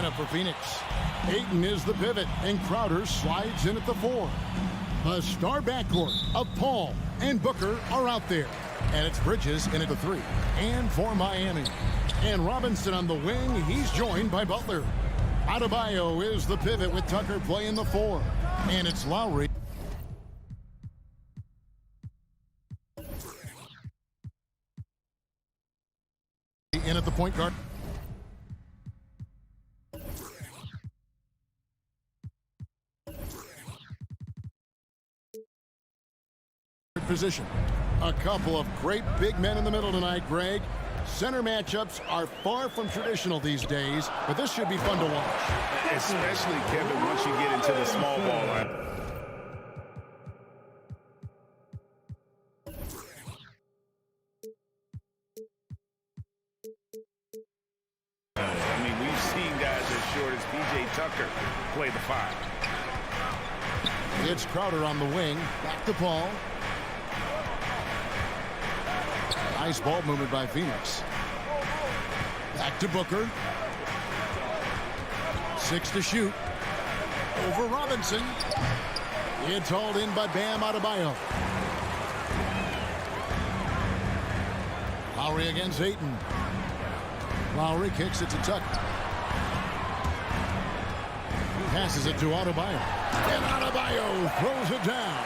lineup for Phoenix. Ayton is the pivot, and Crowder slides in at the 4. The star backcourt of Paul and Booker are out there. And it's Bridges in at the 3. And for Miami. And Robinson on the wing, he's joined by Butler. Adebayo is the pivot with Tucker playing the 4. And it's Lowry. In at the point guard. Position. A couple of great big men in the middle tonight, Greg. Center matchups are far from traditional these days, but this should be fun to watch. Especially, Kevin, once you get into the small ball line. I mean, we've seen guys as short as P.J. Tucker play the 5. It's Crowder on the wing. Back to Paul. Nice ball movement by Phoenix. Back to Booker. 6 to shoot. Over Robinson. It's hauled in by Bam Adebayo. Lowry against Ayton. Lowry kicks it to Tucker. Passes it to Adebayo. And Adebayo throws it down.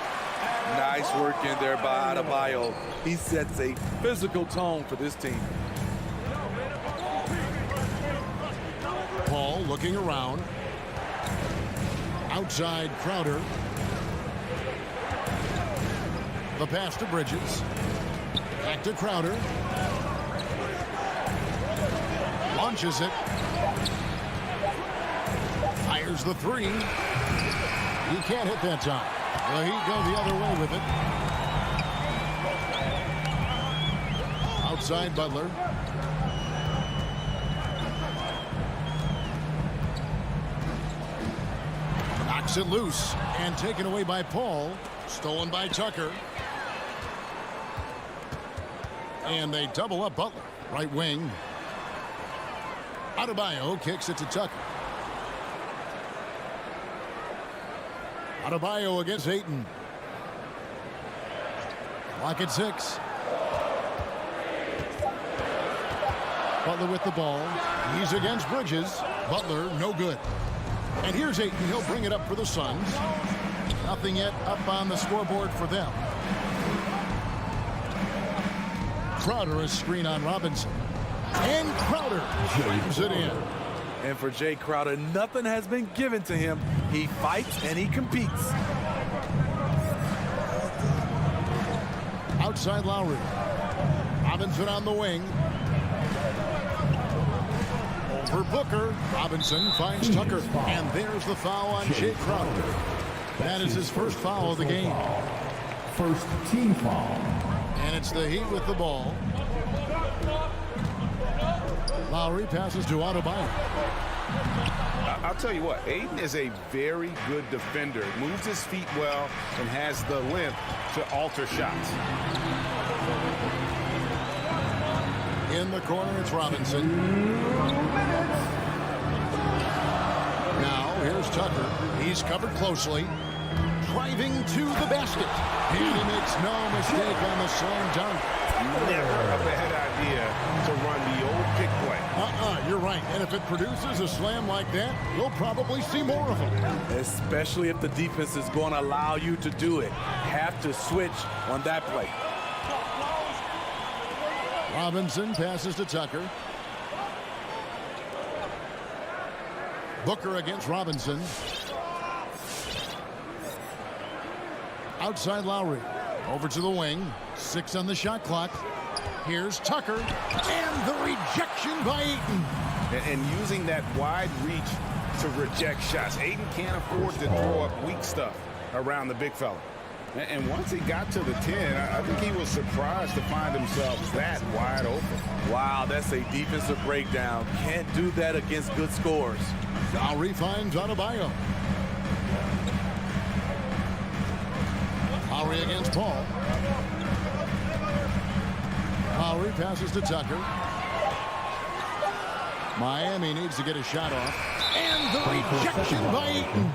Nice work in there by Adebayo. He sets a physical tone for this team. Paul looking around. Outside Crowder. The pass to Bridges. Back to Crowder. Launches it. Fires the 3. He can't hit that time. Well, he'd go the other way with it. Outside Butler. Knocks it loose and taken away by Paul. Stolen by Tucker. And they double up Butler. Right wing. Adebayo kicks it to Tucker. Adebayo against Ayton. Clock at 6. Butler with the ball. He's against Bridges. Butler, no good. And here's Ayton. He'll bring it up for the Suns. Nothing yet up on the scoreboard for them. Crowder is screen on Robinson. And Crowder slams it in. And for Jay Crowder, nothing has been given to him. He fights and he competes. Outside Lowry. Robinson on the wing. Over Booker. Robinson finds Tucker. And there's the foul on Jay Crowder. That is his first foul of the game. First team foul. And it's the Heat with the ball. Lowry passes to Adebayo. I'll tell you what, Ayton is a very good defender. Moves his feet well and has the length to alter shots. In the corner, it's Robinson. Now, here's Tucker. He's covered closely. Driving to the basket. And he makes no mistake on the slam dunk. Never a bad idea to run the old pick play. You're right. And if it produces a slam like that, you'll probably see more of them. Especially if the defense is going to allow you to do it. Have to switch on that play. Robinson passes to Tucker. Booker against Robinson. Outside Lowry. Over to the wing. 6 on the shot clock. Here's Tucker. And the rejection by Ayton. And using that wide reach to reject shots. Ayton can't afford to throw up weak stuff around the big fella. And once he got to the 10, I think he was surprised to find himself that wide open. Wow, that's a defensive breakdown. Can't do that against good scores. Lowry finds Adebayo. Lowry against Paul. Lowry passes to Tucker. Miami needs to get a shot off. And the rejection by Ayton.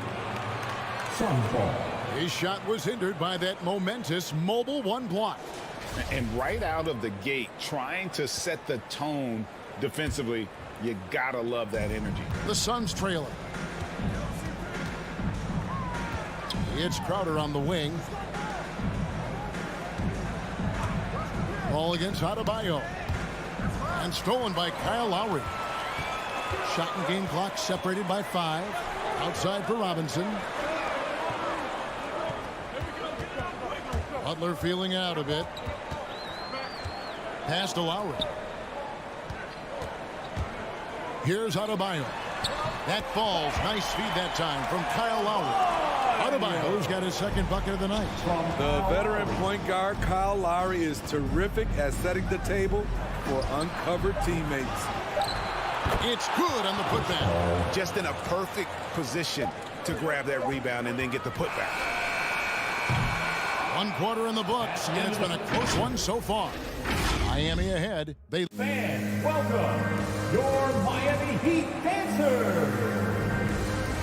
Suns ball. His shot was hindered by that momentous mobile one block. And right out of the gate, trying to set the tone defensively, you gotta love that energy. The Suns trail it. It's Crowder on the wing. Ball against Adebayo. And stolen by Kyle Lowry. Shot and game clock separated by 5. Outside for Robinson. Butler feeling out a bit. Pass to Lowry. Here's Adebayo. That falls. Nice feed that time from Kyle Lowry. Adebayo's got his second bucket of the night. The veteran point guard Kyle Lowry is terrific at setting the table for uncovered teammates. It's good on the putback. Just in a perfect position to grab that rebound and then get the putback. 1 quarter in the books, and it's been a close one so far. Miami ahead. Fans, welcome your Miami Heat dancers.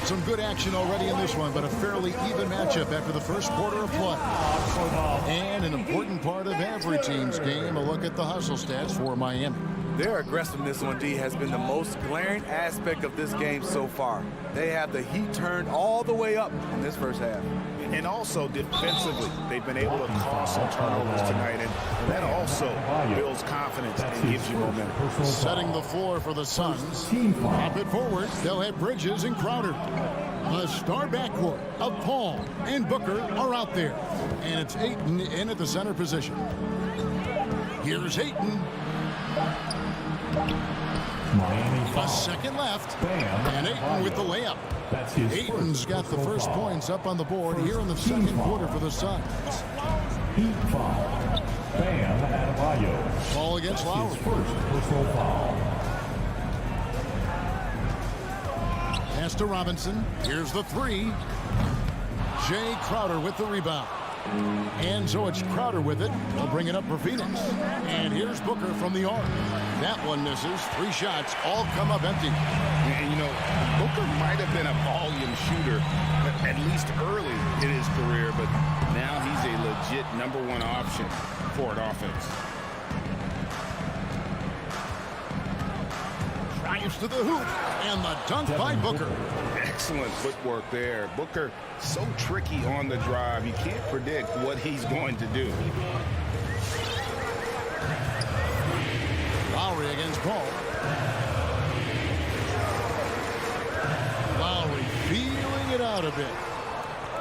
Some good action already in this one, but a fairly even matchup after the first quarter of play. And an important part of every team's game, a look at the hustle stats for Miami. Their aggressiveness on D has been the most glaring aspect of this game so far. They have the heat turned all the way up in this first half. And also defensively, they've been able to cause some turnovers tonight, and that also builds confidence and gives you momentum. Setting the floor for the Suns. Pop it forward. They'll have Bridges and Crowder. The star backcourt of Paul and Booker are out there. And it's Ayton in at the center position. Here's Ayton. A second left. And Ayton with the layup. Ayton's got the first points up on the board here in the second quarter for the Suns. Heat foul. Bam Adebayo. Ball against Lowry. His first personal foul. Pass to Robinson. Here's the 3. Jay Crowder with the rebound. And so it's Crowder with it. They'll bring it up for Phoenix. And here's Booker from the arc. That one misses. 3 shots all come up empty. And, you know, Booker might have been a volume shooter, at least early in his career, but now he's a legit #1 option for an offense. Drives to the hoop. And the dunk by Booker. Excellent footwork there. Booker so tricky on the drive. You can't predict what he's going to do. Lowry against Paul. Lowry feeling it out a bit.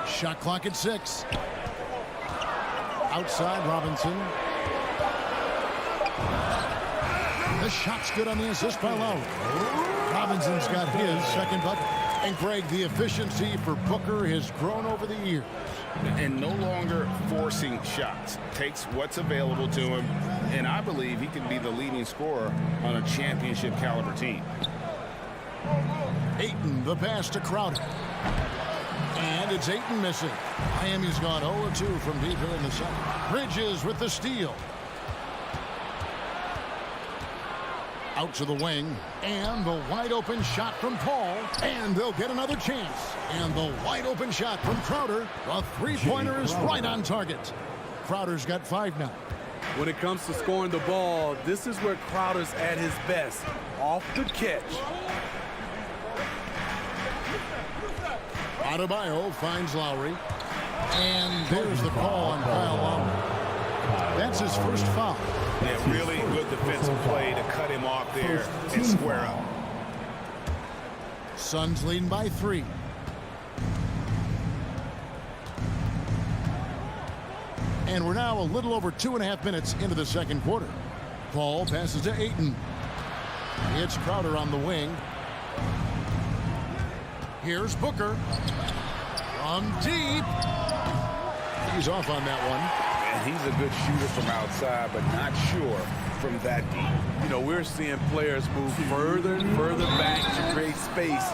Shot clock at 6. Outside Robinson. The shot's good on the assist by Lowry. Robinson's got his second bucket. And Greg, the efficiency for Booker has grown over the years. And no longer forcing shots. Takes what's available to him. And I believe he can be the leading scorer on a championship caliber team. Ayton, the pass to Crowder. And it's Ayton missing. Miami's gone 0-2 from deep here in the second. Bridges with the steal. Out to the wing. And the wide open shot from Paul. And they'll get another chance. And the wide open shot from Crowder. The three-pointer is right on target. Crowder's got 5 now. When it comes to scoring the ball, this is where Crowder's at his best. Off the catch. Adebayo finds Lowry. And there's the call on Kyle Lowry. That's his first foul. Yeah, really good defensive play to cut him off there and square up. Suns leading by 3. And we're now a little over 2.5 minutes into the second quarter. Paul passes to Ayton. It's Crowder on the wing. Here's Booker. From deep. He's off on that one. And he's a good shooter from outside, but not sure from that deep. You know, we're seeing players move further and further back to create space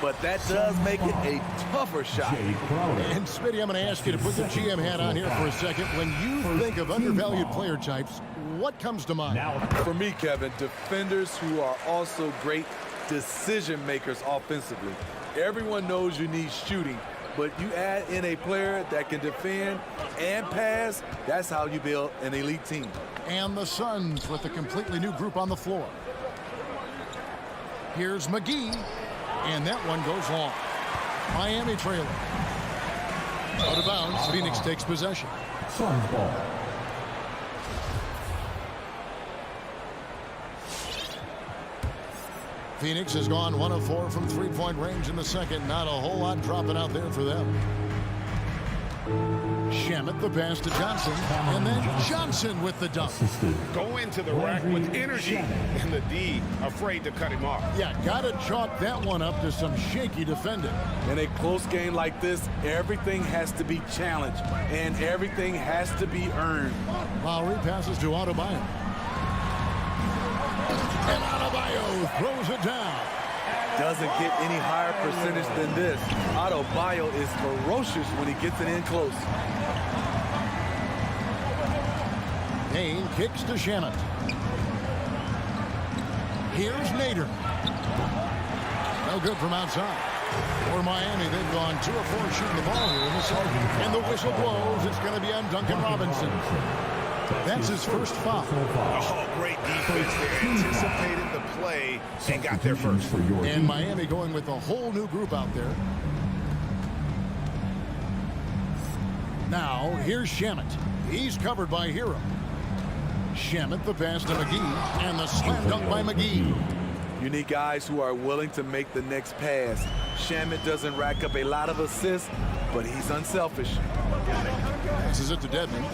but that does make it a tougher shot. Jay Crowder. And Smitty, I'm going to ask you to put the GM hat on here for a second. When you think of undervalued player types, what comes to mind? Now, For me, Kevin, defenders who are also great decision makers offensively. Everyone knows you need shooting, but you add in a player that can defend and pass, that's how you build an elite team. And the Suns with a completely new group on the floor. Here's McGee, and that one goes long. Miami trailing. Out of bounds, Phoenix takes possession. Suns ball. Phoenix has gone 1 of 4 from three-point range in the second. Not a whole lot dropping out there for them. Shamet the pass to Johnson, and then Johnson with the dunk. Go into the rack with energy, and the D afraid to cut him off. Yeah, gotta chalk that one up to some shaky defending. In a close game like this, everything has to be challenged, and everything has to be earned. Lowry passes to Adebayo. And Adebayo throws it down. Doesn't get any higher percentage than this. Adebayo is ferocious when he gets it in close. Payne kicks to Shamet. Here's Nader. No good from outside. For Miami, they've gone 2 of 4 shooting the ball here in the second. And the whistle blows. It's going to be on Duncan Robinson. That's his first foul. Oh, great defense there. Anticipated the play and got there first. And Miami going with a whole new group out there. Now, here's Shamet. He's covered by Hero. Shamet the pass to McGee, and the slam dunk by McGee. You need guys who are willing to make the next pass. Shamet doesn't rack up a lot of assists, but he's unselfish. Passes it to Dedmon.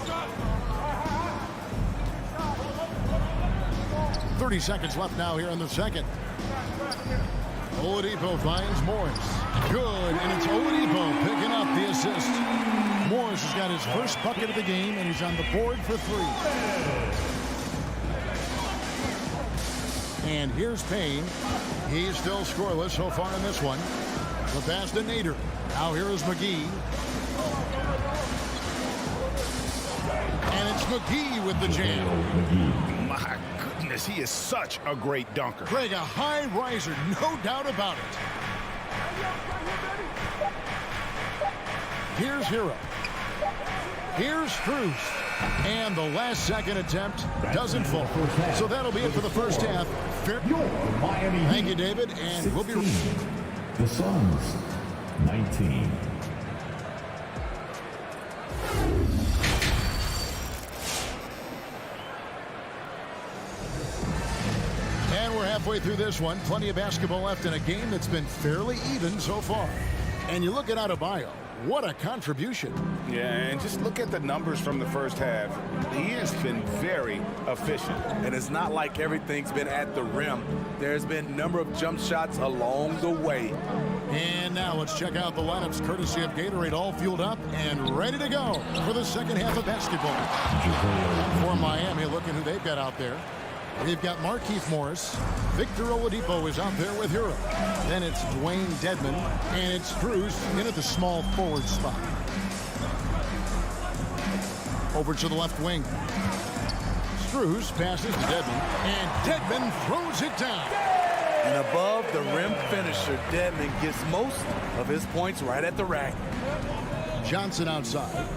30 seconds left now here in the second. Oladipo finds Morris. Good, and it's Oladipo picking up the assist. Morris has got his first bucket of the game, and he's on the board for 3. And here's Payne. He's still scoreless so far in this one. The pass to Nader. Now here is McGee. And it's McGee with the jam. My goodness, he is such a great dunker. Greg, a high riser, no doubt about it. Here's Hero. Here's Strus. And the last second attempt doesn't fall. So that'll be it for the first half. Thank you, David, and we'll be the Suns 19. And we're halfway through this one. Plenty of basketball left in a game that's been fairly even so far. And you look at Adebayo. What a contribution. Yeah, and just look at the numbers from the first half. He has been very efficient. And it's not like everything's been at the rim. There's been a number of jump shots along the way. And now let's check out the lineups courtesy of Gatorade, all fueled up and ready to go for the second half of basketball. For Miami, look at who they've got out there. They've got Markieff Morris. Victor Oladipo is out there with Hero. Then it's Dwayne Dedmon, and it's Strus in at the small forward spot. Over to the left wing. Strus passes to Dedmon, and Dedmon throws it down. And above the rim finisher, Dedmon gets most of his points right at the rack. Johnson outside.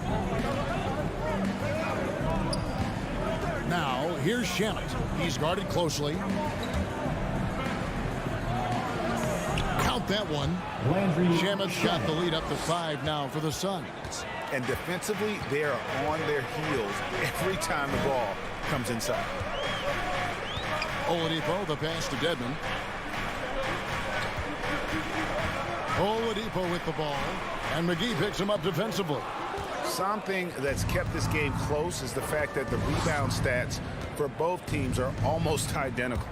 Now, here's Shamet. He's guarded closely. Count that one. Shamet's got the lead up to 5 now for the Suns. And defensively, they are on their heels every time the ball comes inside. Oladipo, the pass to Dedmon. Oladipo with the ball. And McGee picks him up defensively. Something that's kept this game close is the fact that the rebound stats for both teams are almost identical.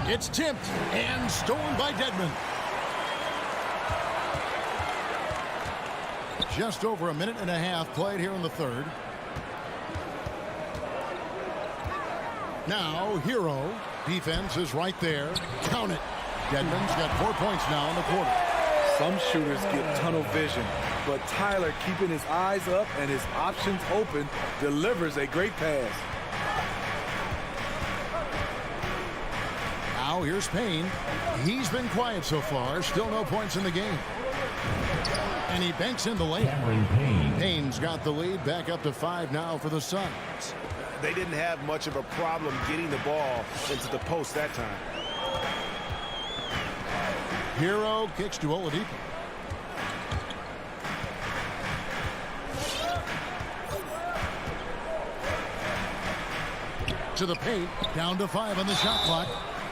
It's tipped and stolen by Dedmon. Just over a minute and a half played here in the third. Now, Hero. Defense is right there. Count it. Dedmon's got 4 points now in the quarter. Some shooters get tunnel vision, but Tyler, keeping his eyes up and his options open, delivers a great pass. Now here's Payne. He's been quiet so far. Still no points in the game. And he banks in the layup. Payne's got the lead back up to 5 now for the Suns. They didn't have much of a problem getting the ball into the post that time. Hero kicks to Oladipo. To the paint, down to 5 on the shot clock,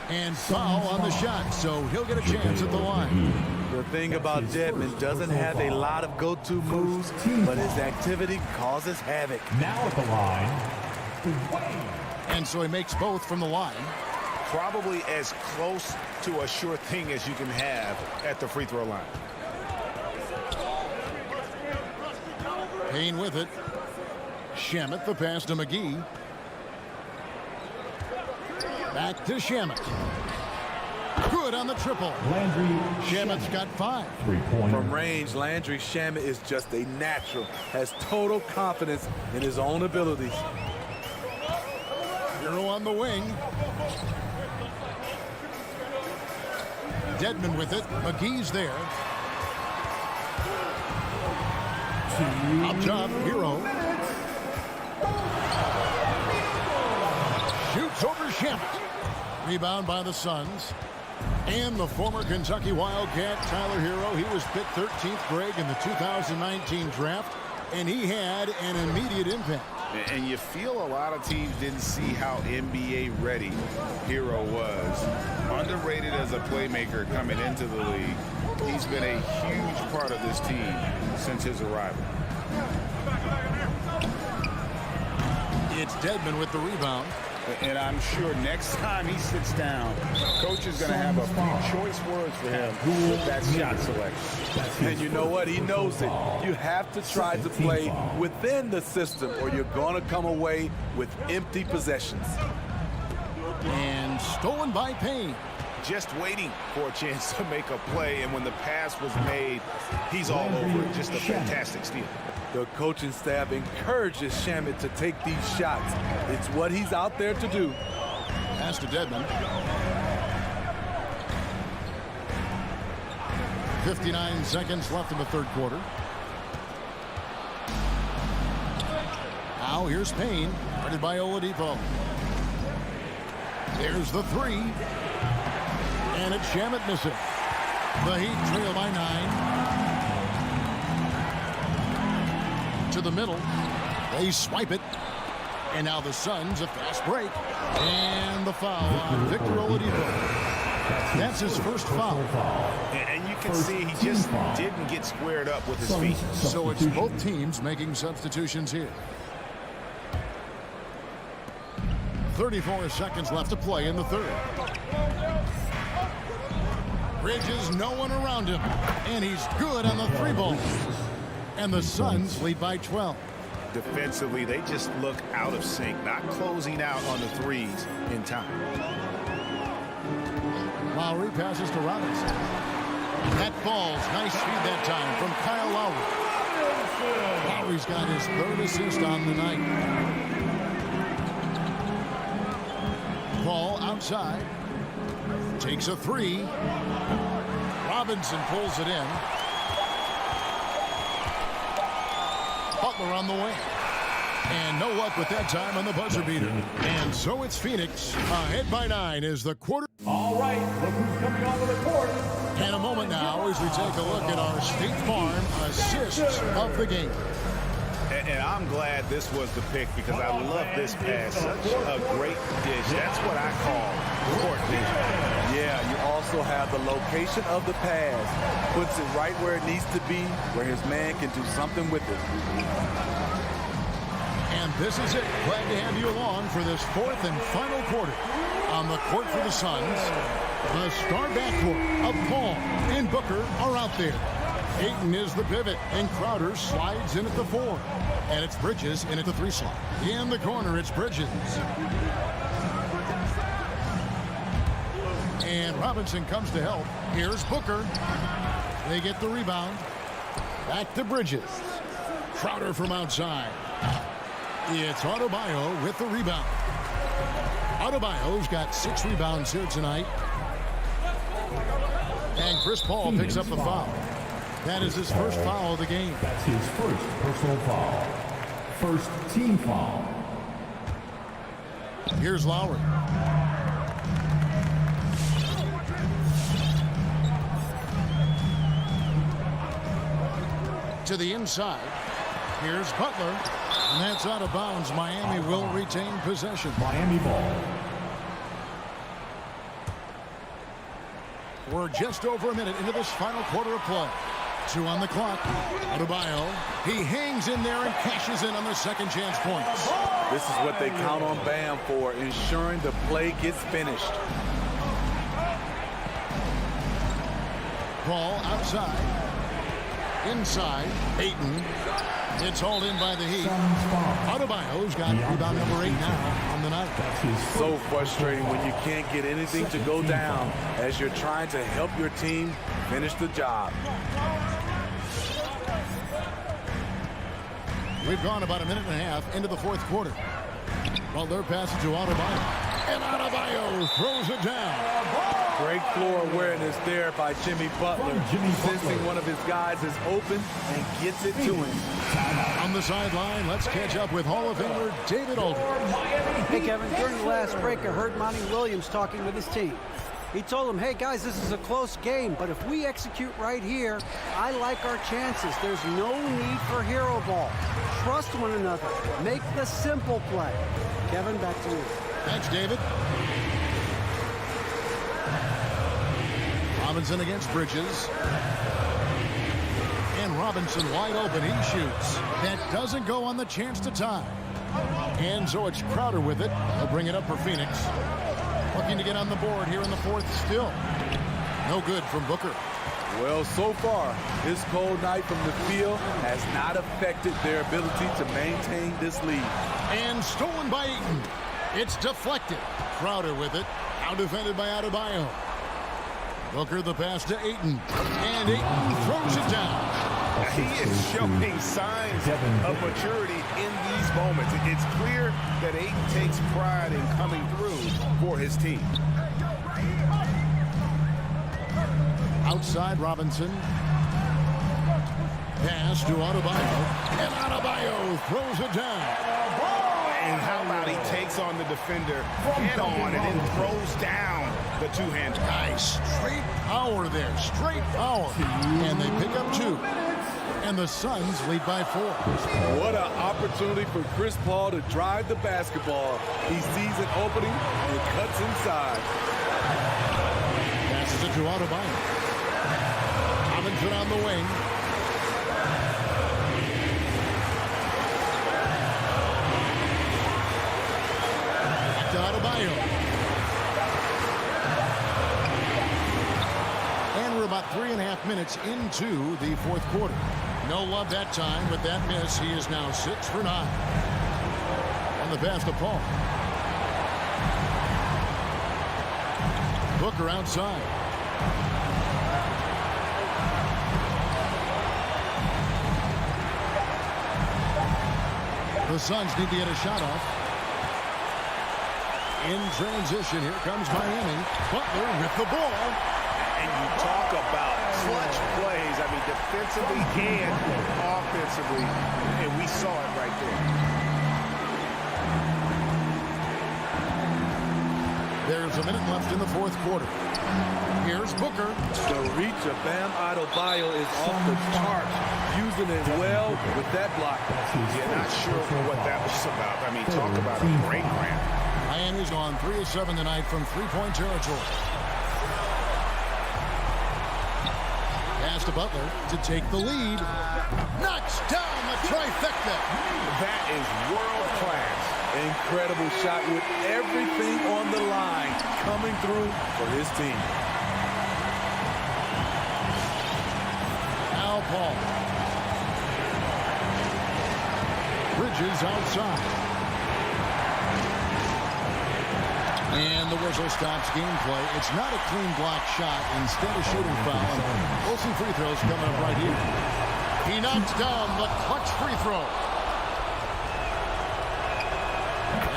and foul on the shot, so he'll get a chance at the line. The thing about Dedmon, doesn't have a lot of go-to moves, but his activity causes havoc. Now at the line, And so he makes both from the line. Probably as close to a sure thing as you can have at the free throw line. Payne with it. Shamet the pass to McGee. Back to Shamet. Good on the triple. Landry Shamet's got 5. 3-pointer. From range, Landry Shamet is just a natural, has total confidence in his own abilities. Hero on the wing. Dedmon with it. McGee's there. Up top, Hero. Shoots over Shamet. Rebound by the Suns. And the former Kentucky Wildcat, Tyler Hero. He was picked 13th grade in the 2019 draft, and he had an immediate impact. And you feel a lot of teams didn't see how NBA ready Hero was. Underrated as a playmaker coming into the league. He's been a huge part of this team since his arrival. It's Dedmon with the rebound. And I'm sure next time he sits down, coach is going to have a few choice words for him with that shot selection. And you know what? He knows it. You have to try to play within the system or you're going to come away with empty possessions. And stolen by Payne. Just waiting for a chance to make a play, and when the pass was made, he's all over it. Just a fantastic steal. The coaching staff encourages Shamet to take these shots. It's what he's out there to do. Pass to Dedmon. 59 seconds left in the third quarter. Now here's Payne, guarded by Oladipo. There's the 3. And it's Shamet missing. The Heat trail by 9. To the middle. They swipe it. And now the Suns, a fast break. And the foul on Victor Oladipo. That's his first foul. And you can see he just didn't get squared up with his feet. So it's both teams making substitutions here. 34 seconds left to play in the third. Bridges, no one around him. And he's good on the 3-ball. And the Suns lead by 12. Defensively, they just look out of sync, not closing out on the threes in time. Lowry passes to Robinson. That falls. Nice feed that time from Kyle Lowry. Lowry's got his 3rd assist on the night. Ball outside. Takes a 3. Robinson pulls it in. Butler on the way. And no luck with that time on the buzzer beater. And so it's Phoenix ahead by 9 as the quarter. All right, look who's coming onto the court. And a moment now as we take a look at our State Farm assists of the game. And I'm glad this was the pick because I love this pass. Such a great dish. That's what I call court vision. Yeah, you also have the location of the pass. Puts it right where it needs to be, where his man can do something with it. And this is it. Glad to have you along for this 4th and final quarter. On the court for the Suns, the star backcourt of Paul and Booker are out there. Ayton is the pivot, and Crowder slides in at the 4. And it's Bridges in at the 3 slot. In the corner, it's Bridges. And Robinson comes to help. Here's Booker. They get the rebound. Back to Bridges. Crowder from outside. It's Adebayo with the rebound. Adebayo's got 6 rebounds here tonight. And Chris Paul picks up the foul. That is his first foul of the game. That's his first personal foul. First team foul. Here's Lowry. To the inside. Here's Butler. And that's out of bounds. Miami will retain possession. Miami ball. We're just over a minute into this final quarter of play. 2 on the clock. Adebayo. He hangs in there and cashes in on the second chance points. This is what they count on Bam for, ensuring the play gets finished. Ball outside. Inside. Ayton. It's hauled in by the Heat. Adebayo's got rebound number 8 now on the night. So frustrating when you can't get anything to go down as you're trying to help your team finish the job. We've gone about a minute and a half into the fourth quarter. Butler passes to Adebayo. And Adebayo throws it down. Great floor awareness there by Jimmy Butler. Sensing one of his guys is open and gets it to him. On the sideline, let's catch up with Hall of Famer David Aldridge. Hey, Kevin, during the last break, I heard Monty Williams talking with his team. He told them, hey, guys, this is a close game, but if we execute right here, I like our chances. There's no need for hero ball. Trust one another. Make the simple play. Kevin, back to you. Thanks, David. Robinson against Bridges. And Robinson wide open. He shoots. That doesn't go on the chance to tie. And so it's Crowder with it. He'll bring it up for Phoenix. Looking to get on the board here in the fourth still. No good from Booker. Well, so far, this cold night from the field has not affected their ability to maintain this lead. And stolen by Ayton. It's deflected. Crowder with it. Now defended by Adebayo. Booker the pass to Ayton. And Ayton throws it down. He is showing signs of maturity in these moments. It's clear that Ayton takes pride in coming through for his team. Outside Robinson. Pass to Adebayo. And Adebayo throws it down. And how about he takes on the defender head on and then throws down the two-hander. Nice. Straight power there. Straight power. And they pick up 2. And the Suns lead by 4. What an opportunity for Chris Paul to drive the basketball. He sees an opening and cuts inside. Passes it to Adebayo. Robinson on the wing. Back to Adebayo. And we're about 3.5 minutes into the fourth quarter. No love that time with that miss. He is now 6 for 9. On the pass to Paul. Booker outside. The Suns need to get a shot off. In transition, here comes Miami. Butler with the ball. And you talk about clutch plays. I mean, defensively and offensively. And we saw it right there. There's a minute left in the fourth quarter. Here's Booker. The reach of Bam Adebayo is off the charts. Using it well with that block. Yeah, not sure what that was about. I mean, talk about a great grab. Miami's gone 3 of 7 tonight from three-point territory. Pass to Butler to take the lead. Knocks down the trifecta. That is world class. Incredible shot with everything on the line coming through for his team. Now Paul. Bridges outside. And the whistle stops gameplay. It's not a clean block shot. Instead of shooting foul. And we'll see free throws coming up right here. He knocks down the clutch free throw.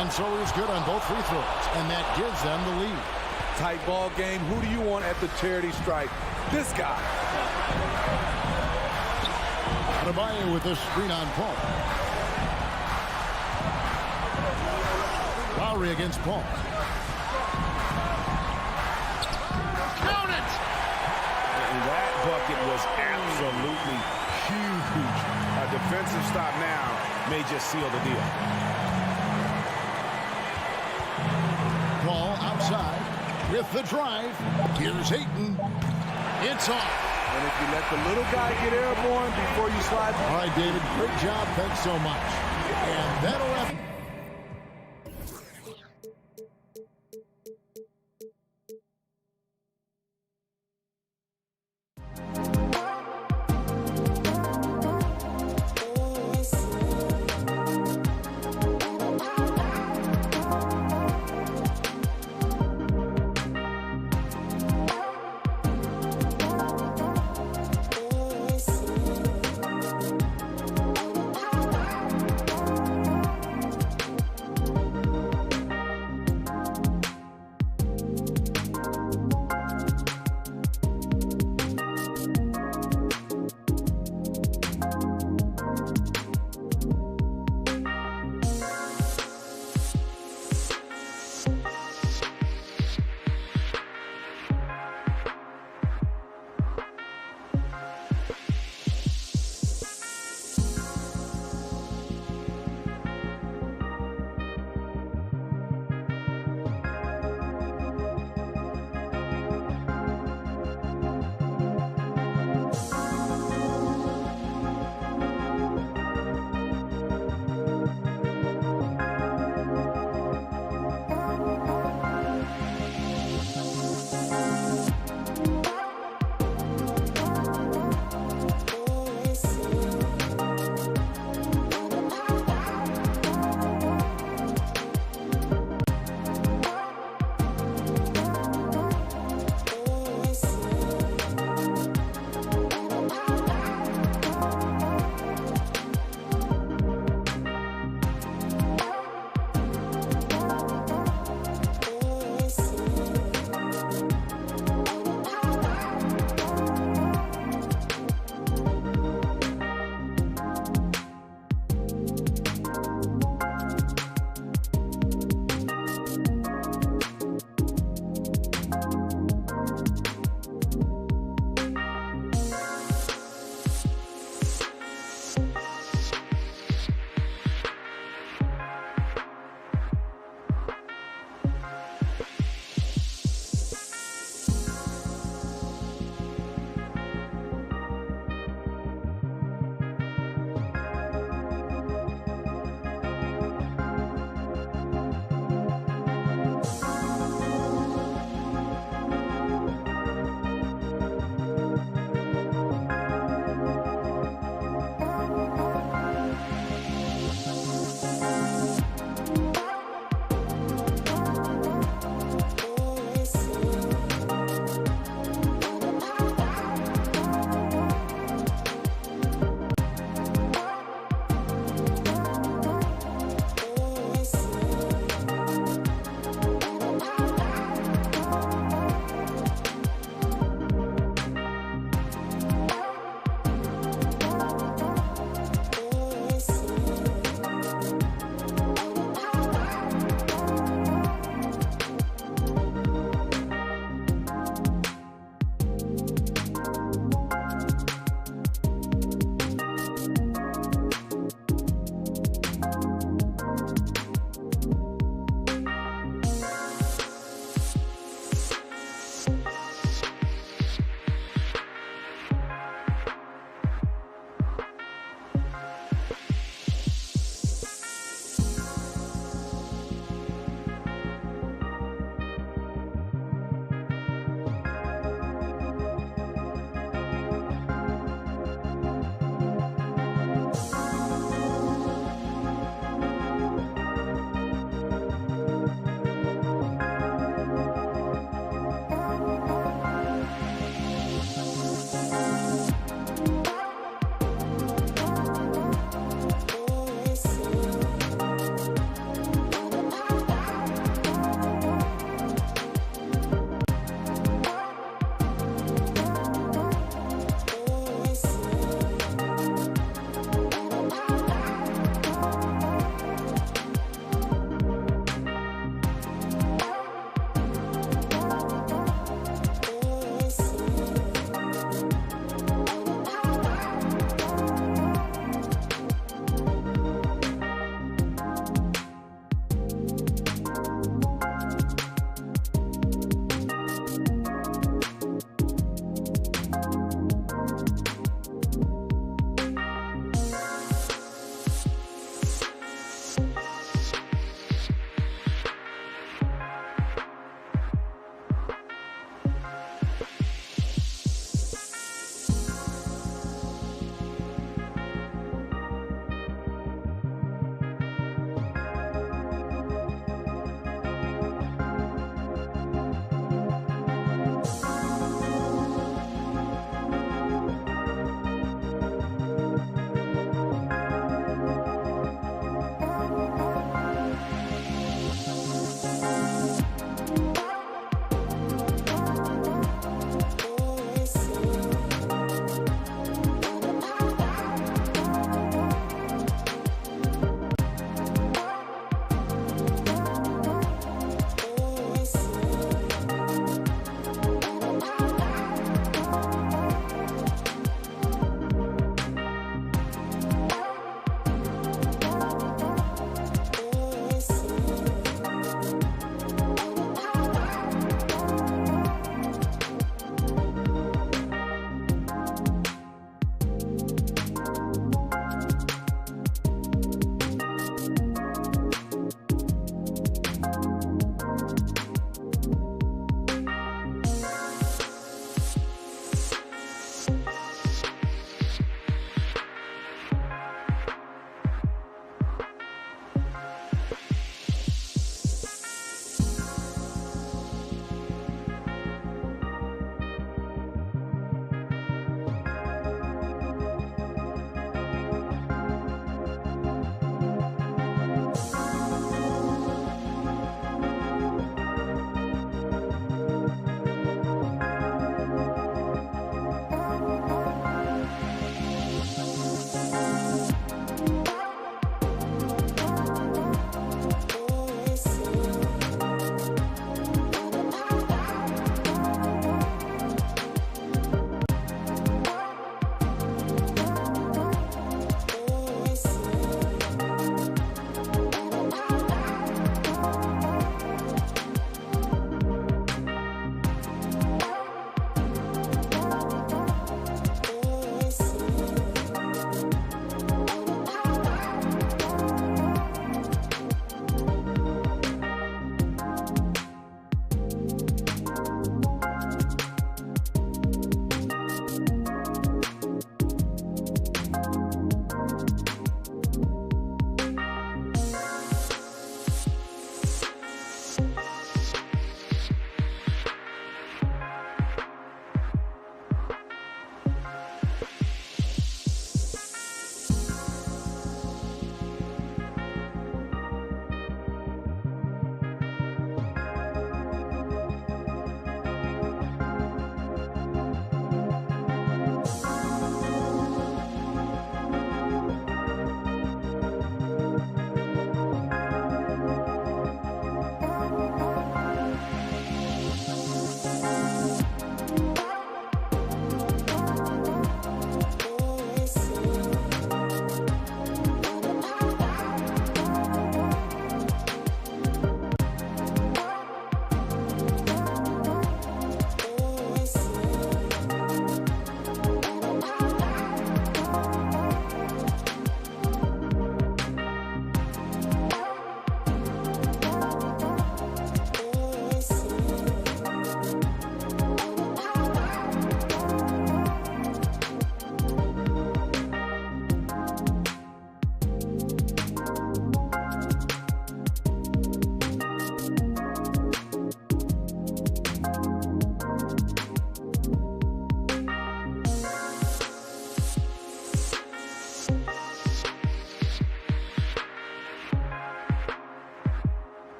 And so he's good on both free throws. And that gives them the lead. Tight ball game. Who do you want at the charity stripe? This guy. Adebayo with a screen on Paul. Lowry against Paul. Count it! And that bucket was absolutely huge. A defensive stop now may just seal the deal. Paul outside with the drive. Here's Ayton. It's off. And if you let the little guy get airborne before you slide. All right, David, great job. Thanks so much. And that'll wrap.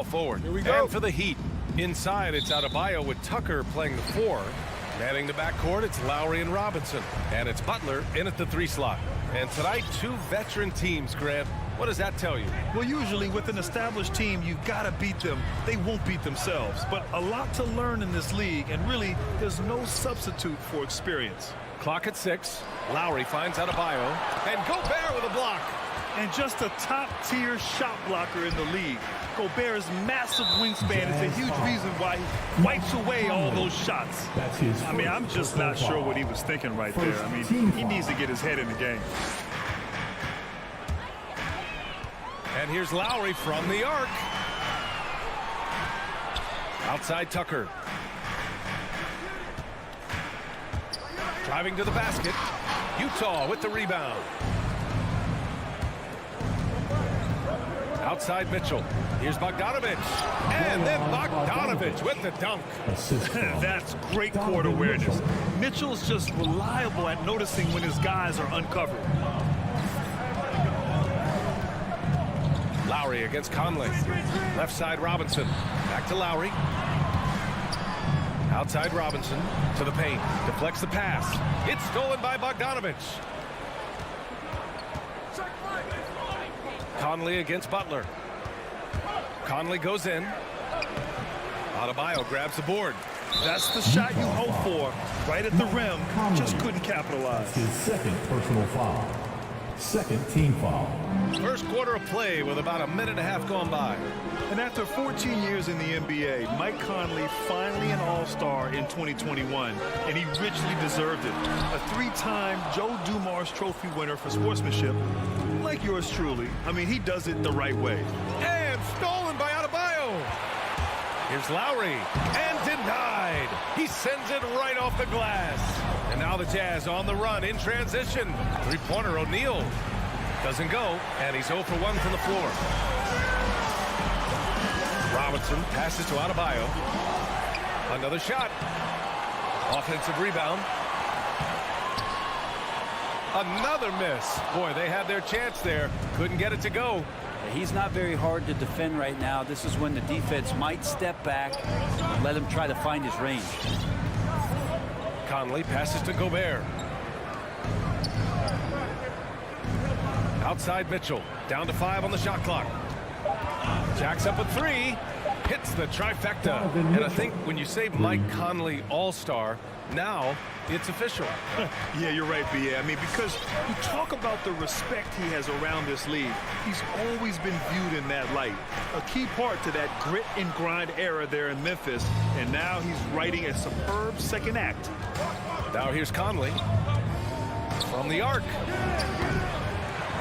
forward. Here we go. And for the Heat. Inside, it's Adebayo with Tucker playing the 4. Manning the backcourt, it's Lowry and Robinson. And it's Butler in at the 3 slot. And tonight, 2 veteran teams, Grant. What does that tell you? Well, usually with an established team, you've got to beat them. They won't beat themselves. But a lot to learn in this league, and really, there's no substitute for experience. Clock at 6. Lowry finds Adebayo. And Gobert with a block. And just a top-tier shot blocker in the league. Gobert's massive wingspan is a huge reason why he wipes away all those shots. That's his I mean, I'm just not sure what he was thinking right there. I mean, he needs to get his head in the game. And here's Lowry from the arc. Outside Tucker. Driving to the basket. Utah with the rebound. Outside Mitchell. Here's Bogdanovich. And then Bogdanovich with the dunk. That's great court awareness. Mitchell's just reliable at noticing when his guys are uncovered. Lowry against Conley. Left side Robinson. Back to Lowry. Outside Robinson to the paint. Deflects the pass. It's stolen by Bogdanovich. Conley against Butler. Conley goes in. Adebayo grabs the board. That's the shot you hope for. Right at the rim. Just couldn't capitalize. His second personal foul. Second team foul. First quarter of play with about a minute and a half gone by. And after 14 years in the NBA, Mike Conley finally an all-star in 2021, and he richly deserved it. A 3-time Joe Dumars Trophy winner for sportsmanship, like yours truly. I mean, he does it the right way. And stolen by Adebayo. Here's Lowry, and denied. He sends it right off the glass. And now the Jazz on the run in transition. Three-pointer O'Neal. Doesn't go, and he's 0 for 1 from the floor. Robinson passes to Adebayo. Another shot. Offensive rebound. Another miss. Boy, they had their chance there. Couldn't get it to go. He's not very hard to defend right now. This is when the defense might step back and let him try to find his range. Conley passes to Gobert. Outside Mitchell. Down to 5 on the shot clock. Jacks up a 3. Hits the trifecta. And I think when you say Mike Conley All-Star, now it's official. Yeah, you're right, B.A. I mean, because you talk about the respect he has around this league. He's always been viewed in that light. A key part to that grit and grind era there in Memphis. And now he's writing a superb second act. Now here's Conley. From the arc.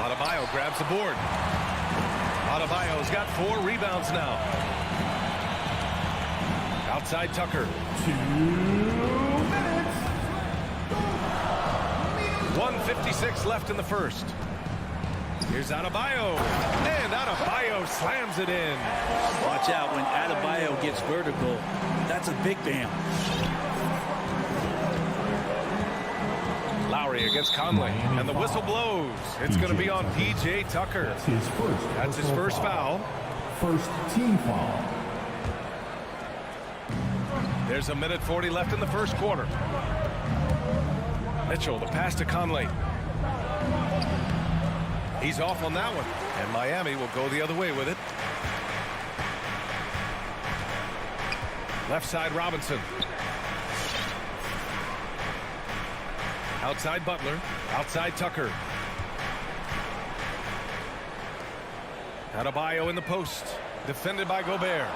Adebayo grabs the board. Adebayo's got 4 rebounds now. Outside Tucker. 2 minutes. 1:56 left in the first. Here's Adebayo. And Adebayo slams it in. Watch out when Adebayo gets vertical. That's a big bam. Lowry against Conley. And the whistle blows. It's going to be on P.J. Tucker. That's his first foul. First team foul. There's a minute 40 left in the first quarter. Mitchell, the pass to Conley. He's off on that one. And Miami will go the other way with it. Left side Robinson. Outside Butler. Outside Tucker. Adebayo in the post. Defended by Gobert.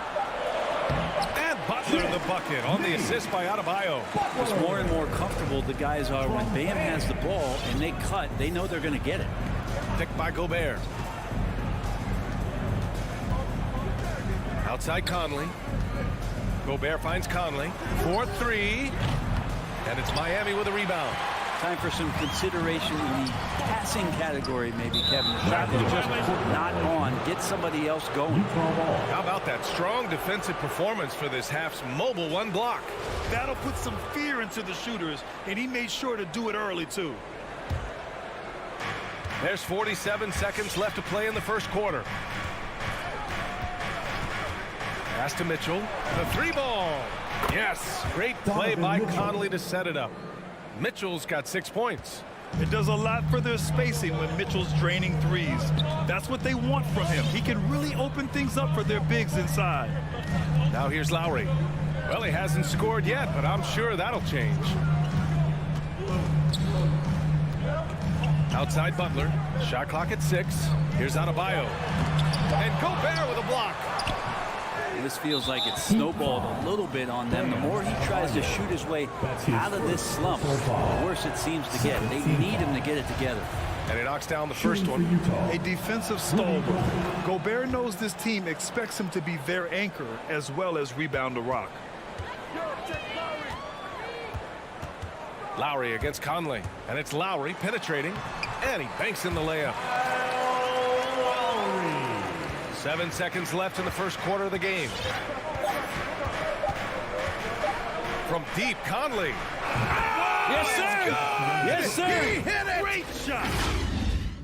And Butler in the bucket on the assist by Adebayo. It's more and more comfortable the guys are when Bam has the ball and they cut. They know they're going to get it. Picked by Gobert. Outside Conley. Gobert finds Conley. 4-3. And it's Miami with a rebound. Time for some consideration in the passing category, maybe, Kevin. The shot is just not on. Get somebody else going. How about that strong defensive performance for this half's mobile 1 block? That'll put some fear into the shooters, and he made sure to do it early, too. There's 47 seconds left to play in the first quarter. Pass to Mitchell. The 3-ball. Yes, great play by Conley to set it up. Mitchell's got 6 points. It does a lot for their spacing when Mitchell's draining threes. That's what they want from him. He can really open things up for their bigs inside. Now here's Lowry. Well, he hasn't scored yet, but I'm sure that'll change. Outside Butler. Shot clock at 6. Here's Adebayo. And Gobert with a block. This feels like it's snowballed a little bit on them. The more he tries to shoot his way out of this slump, the worse it seems to get. They need him to get it together. And he knocks down the first one. A defensive stalwart. Gobert knows this team expects him to be their anchor as well as rebound the rock. Lowry against Conley. And it's Lowry penetrating. And he banks in the layup. 7 seconds left in the first quarter of the game. From deep, Conley. Yes, sir. Yes, sir. He hit it. Great shot.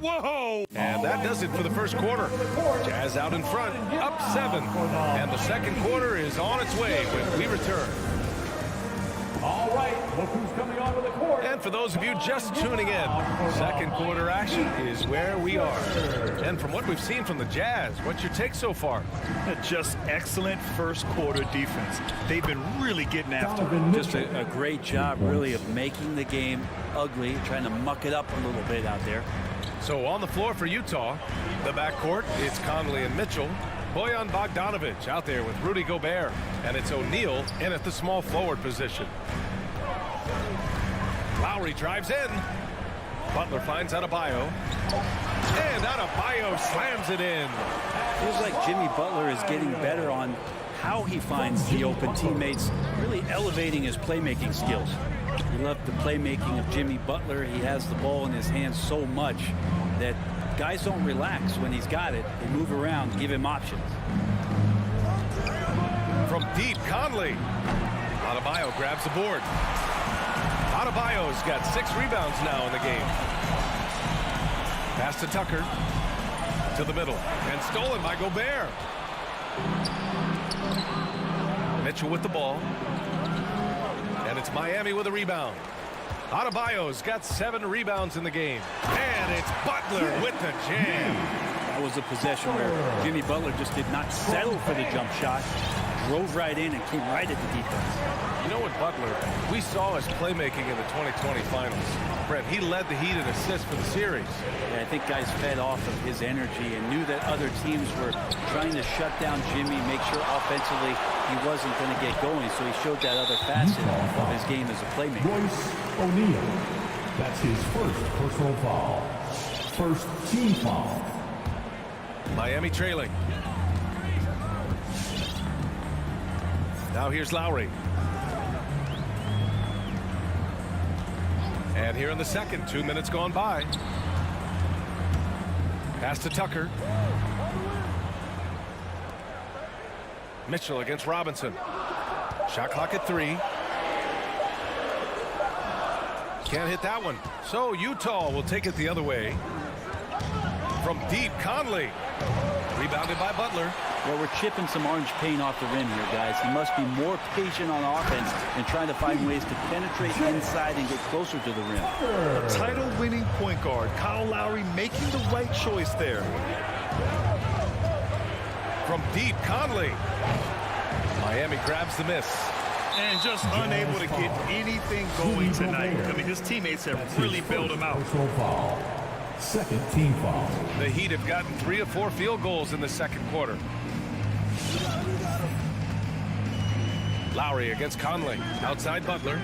Whoa. And that does it for the first quarter. Jazz out in front, up 7. And the second quarter is on its way when we return. All right, look who's coming onto the court. And for those of you just tuning in, second quarter action is where we are. And from what we've seen from the Jazz, what's your take so far? Just excellent first quarter defense. They've been really getting after it. Just a great job, really, of making the game ugly, trying to muck it up a little bit out there. So on the floor for Utah, the backcourt, it's Conley and Mitchell. Bojan Bogdanovic out there with Rudy Gobert. And it's O'Neal in at the small forward position. Lowry drives in. Butler finds Adebayo. And Adebayo slams it in. Feels like Jimmy Butler is getting better on how he finds the open teammates, really elevating his playmaking skills. We love the playmaking of Jimmy Butler. He has the ball in his hands so much that guys don't relax when he's got it. They move around, give him options. From deep, Conley. Adebayo grabs the board. Adebayo's got 6 rebounds now in the game. Pass to Tucker. To the middle. And stolen by Gobert. Mitchell with the ball. And it's Miami with a rebound. Adebayo's got 7 rebounds in the game. And it's Butler with the jam. That was a possession where Jimmy Butler just did not settle for the jump shot. Drove right in and came right at the defense. You know what, Butler, we saw his playmaking in the 2020 finals. Brent, he led the Heat in assists for the series. Yeah, I think guys fed off of his energy and knew that other teams were trying to shut down Jimmy, make sure offensively he wasn't going to get going. So he showed that other facet of his game as a playmaker. Royce O'Neal. That's his first personal foul. First team foul. Miami trailing. Now here's Lowry. And here in the second, 2 minutes gone by. Pass to Tucker. Mitchell against Robinson. Shot clock at 3. Can't hit that one. So Utah will take it the other way. From deep, Conley. Rebounded by Butler. Well, we're chipping some orange paint off the rim here, guys. He must be more patient on offense and trying to find ways to penetrate inside and get closer to the rim. A title-winning point guard, Kyle Lowry, making the right choice there. From deep, Conley. Miami grabs the miss. And just unable to get anything going tonight. I mean, his teammates have really bailed him out. Personal foul. Second team foul. The Heat have gotten 3 of 4 field goals in the second quarter. Lowry against Conley. Outside Butler.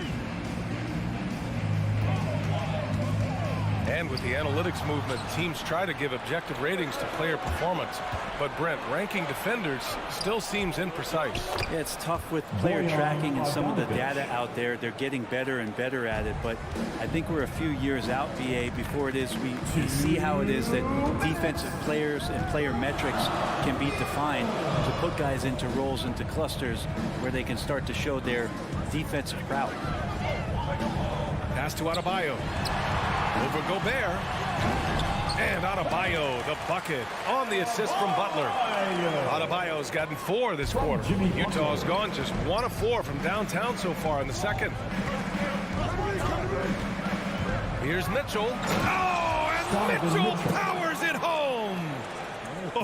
And with the analytics movement, teams try to give objective ratings to player performance. But Brent, ranking defenders still seems imprecise. Yeah, it's tough with player tracking and some of the data out there. They're getting better and better at it. But I think we're a few years out, BA, before it is we see how it is that defensive players and player metrics can be defined to put guys into roles, into clusters where they can start to show their defensive prowess. Pass to Adebayo. Over Gobert. And Adebayo, the bucket, on the assist from Butler. Adebayo's gotten 4 this quarter. Utah's gone just 1 of 4 from downtown so far in the second. Here's Mitchell. Oh, and Mitchell powers it home.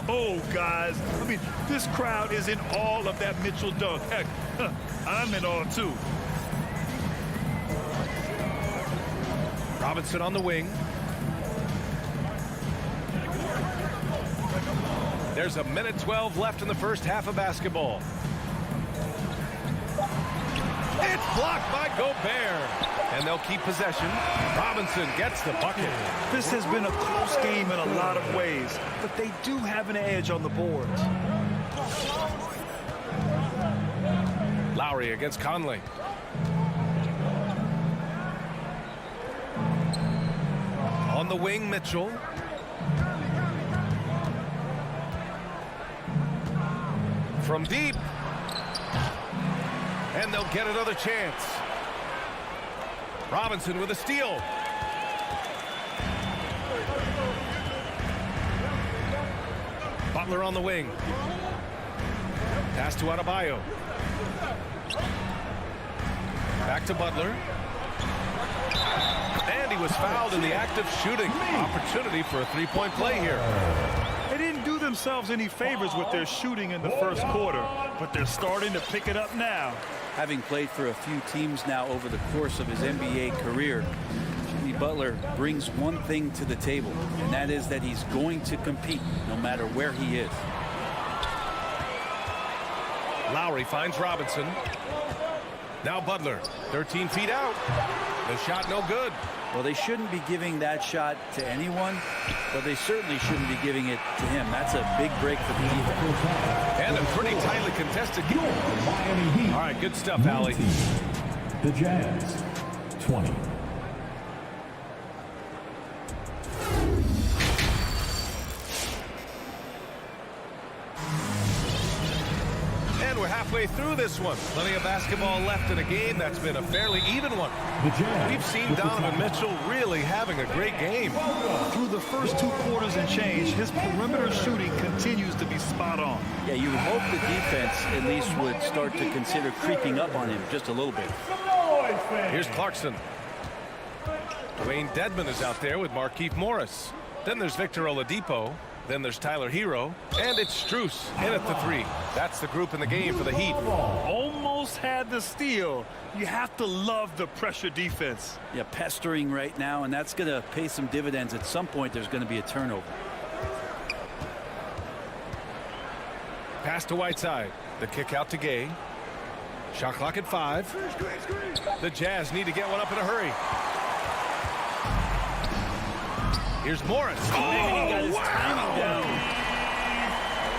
Oh, guys. I mean, this crowd is in awe of that Mitchell dunk. Heck, I'm in awe, too. Robinson on the wing. There's a minute 12 left in the first half of basketball. It's blocked by Gobert. And they'll keep possession. Robinson gets the bucket. This has been a close game in a lot of ways, but they do have an edge on the boards. Lowry against Conley. On the wing, Mitchell. From deep. And they'll get another chance. Robinson with a steal. Butler on the wing. Pass to Adebayo. Back to Butler. And he was fouled in the act of shooting. Opportunity for a three-point play here. They didn't do themselves any favors with their shooting in the first quarter, but they're starting to pick it up now. Having played for a few teams now over the course of his NBA career, Jimmy Butler brings one thing to the table, and that is that he's going to compete no matter where he is. Lowry finds Robinson. Now Butler, 13 feet out. The shot no good. Well, they shouldn't be giving that shot to anyone, but they certainly shouldn't be giving it to him. That's a big break for the defense. And a pretty tightly contested game. All right, good stuff, Allie. The Jazz, 20. And we're halfway through this one. Plenty of basketball left in a game that's been a fairly even one. We've seen Donovan Mitchell really having a great game. Through the first 2 quarters and change, his perimeter shooting continues to be spot on. Yeah, you would hope the defense at least would start to consider creeping up on him just a little bit. Here's Clarkson. Dwayne Dedmon is out there with Markieff Morris. Then there's Victor Oladipo. Then there's Tyler Hero. And it's Strus in at the 3. That's the group in the game for the Heat. Almost had the steal. You have to love the pressure defense. Yeah, pestering right now, and that's going to pay some dividends. At some point, there's going to be a turnover. Pass to Whiteside. The kick out to Gay. Shot clock at 5. The Jazz need to get one up in a hurry. Here's Morris. Oh, he got his timing down.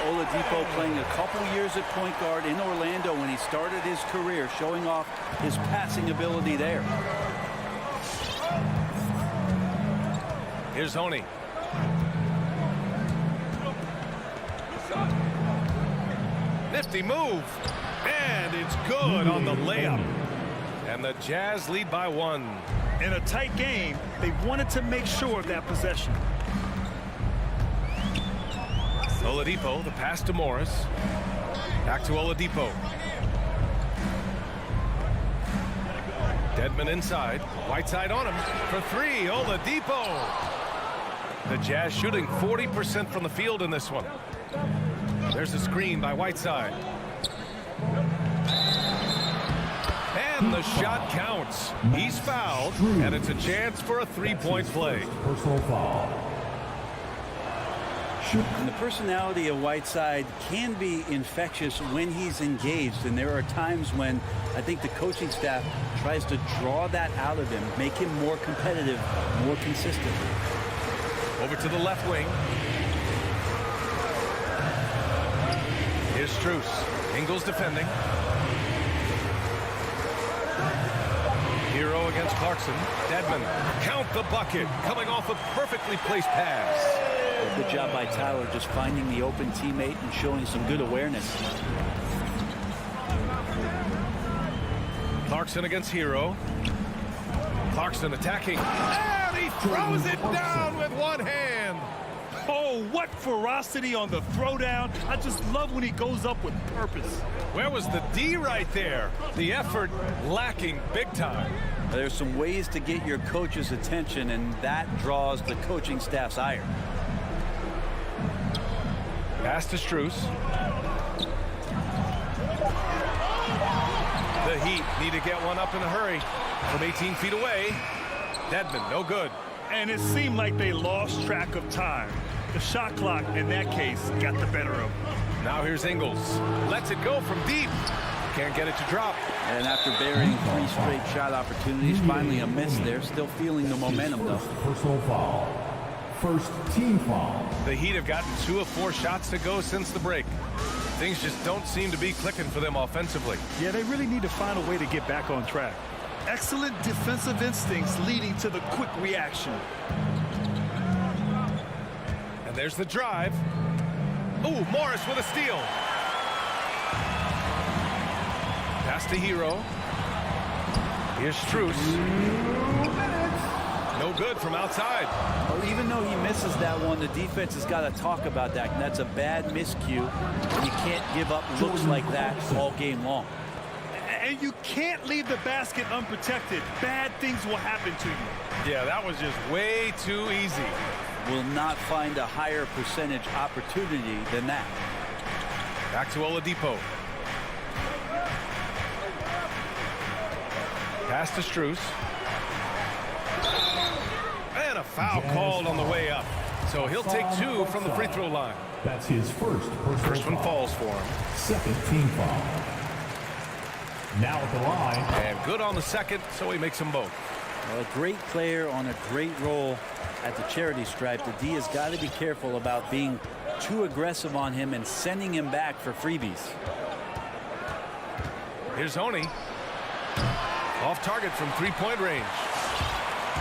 Oladipo playing a couple years at point guard in Orlando when he started his career, showing off his passing ability there. Here's Honey. Nifty move. And it's good on the layup. And the Jazz lead by 1. In a tight game, they wanted to make sure of that possession. Oladipo, the pass to Morris. Back to Oladipo. Dedmon inside. Whiteside on him for 3. Oladipo. The Jazz shooting 40% from the field in this one. There's a screen by Whiteside. And the shot counts. He's fouled, and it's a chance for a three-point play. Personal foul. And the personality of Whiteside can be infectious when he's engaged, and there are times when I think the coaching staff tries to draw that out of him, make him more competitive, more consistent. Over to the left wing. Here's Strus. Ingles defending. Hero against Clarkson. Dedmon. Count the bucket. Coming off a perfectly placed pass. Good job by Tyler just finding the open teammate and showing some good awareness. Clarkson against Hero. Clarkson attacking. And he throws it down with one hand. Oh, what ferocity on the throwdown. I just love when he goes up with purpose. Where was the D right there? The effort lacking big time. There's some ways to get your coach's attention, and that draws the coaching staff's ire. Pass to Strus. The Heat need to get one up in a hurry. From 18 feet away, Dedmon, no good. And it seemed like they lost track of time. The shot clock, in that case, got the better of them. Now here's Ingles. Lets it go from deep. Can't get it to drop. And after burying 3 straight shot opportunities, finally a miss there. Still feeling the momentum, though. Personal foul. First team foul. The Heat have gotten 2 of 4 shots to go since the break. Things just don't seem to be clicking for them offensively. Yeah, they really need to find a way to get back on track. Excellent defensive instincts leading to the quick reaction. And there's the drive. Ooh, Morris with a steal. Pass to Hero. Here's Strus. No good from outside. Well, even though he misses that one, the defense has got to talk about that. And that's a bad miscue. You can't give up looks like that all game long. And you can't leave the basket unprotected. Bad things will happen to you. Yeah, that was just way too easy. Will not find a higher percentage opportunity than that. Back to Oladipo. Pass to Strus. And a foul called on the way up. So he'll take 2 from the free throw line. That's his first personal First one foul. falls for him. Second team foul. Now at the line. And good on the second, so he makes them both. Well, a great player on a great role at the charity stripe. The D has got to be careful about being too aggressive on him and sending him back for freebies. Here's Honey. Off target from 3-point range.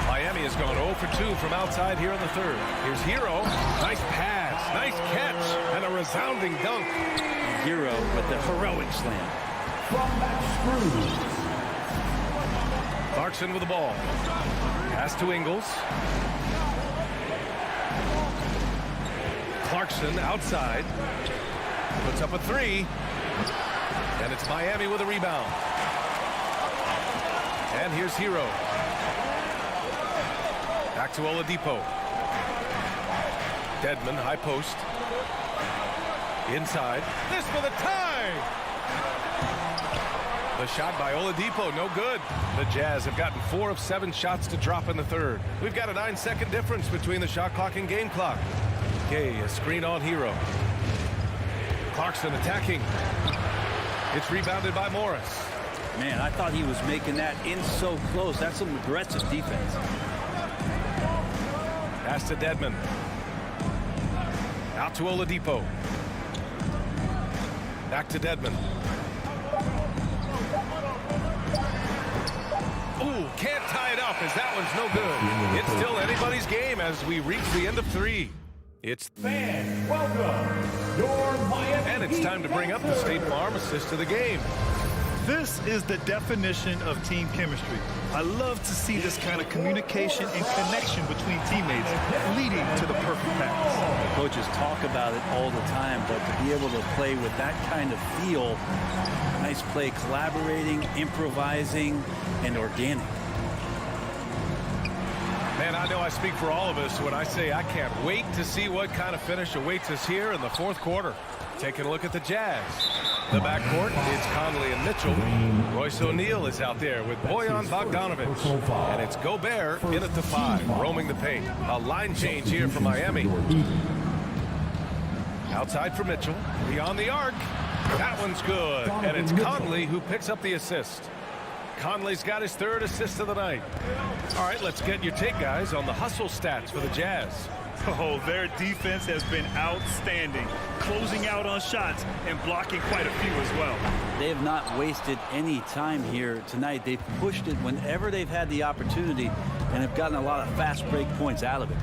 Miami has gone 0 for 2 from outside here in the third. Here's Hero. Nice pass, nice catch, and a resounding dunk. Hero with the heroic slam. From Max Strus. Clarkson with the ball. Pass to Ingles. Clarkson outside. Puts up a 3. And it's Miami with a rebound. And here's Hero. Back to Oladipo. Dedmon, high post. Inside. This for the tie! The shot by Oladipo, no good. The Jazz have gotten 4 of 7 shots to drop in the third. We've got a 9-second difference between the shot clock and game clock. Okay, a screen on Hero. Clarkson attacking. It's rebounded by Morris. Man, I thought he was making that in so close. That's some aggressive defense. Pass to Dedmon. Out to Oladipo. Back to Dedmon. Ooh, can't tie it up as that one's no good. It's still anybody's game as we reach the end of 3. It's Fans, welcome. Your Miami and it's time to bring up the State Farm assist of the game. This is the definition of team chemistry. I love to see this kind of communication and connection between teammates leading to the perfect pass. Coaches talk about it all the time, but to be able to play with that kind of feel, nice play, collaborating, improvising, and organic. Man, I know I speak for all of us when I say I can't wait to see what kind of finish awaits us here in the fourth quarter. Taking a look at the Jazz. The backcourt, it's Conley and Mitchell. Royce O'Neal is out there with Bojan Bogdanovic. And it's Gobert in at the 5, roaming the paint. A line change here for Miami. Outside for Mitchell. Beyond the arc. That one's good. And it's Conley who picks up the assist. Conley's got his 3rd assist of the night. All right, let's get your take, guys, on the hustle stats for the Jazz. Oh, their defense has been outstanding, closing out on shots and blocking quite a few as well. They have not wasted any time here tonight. They've pushed it whenever they've had the opportunity and have gotten a lot of fast break points out of it.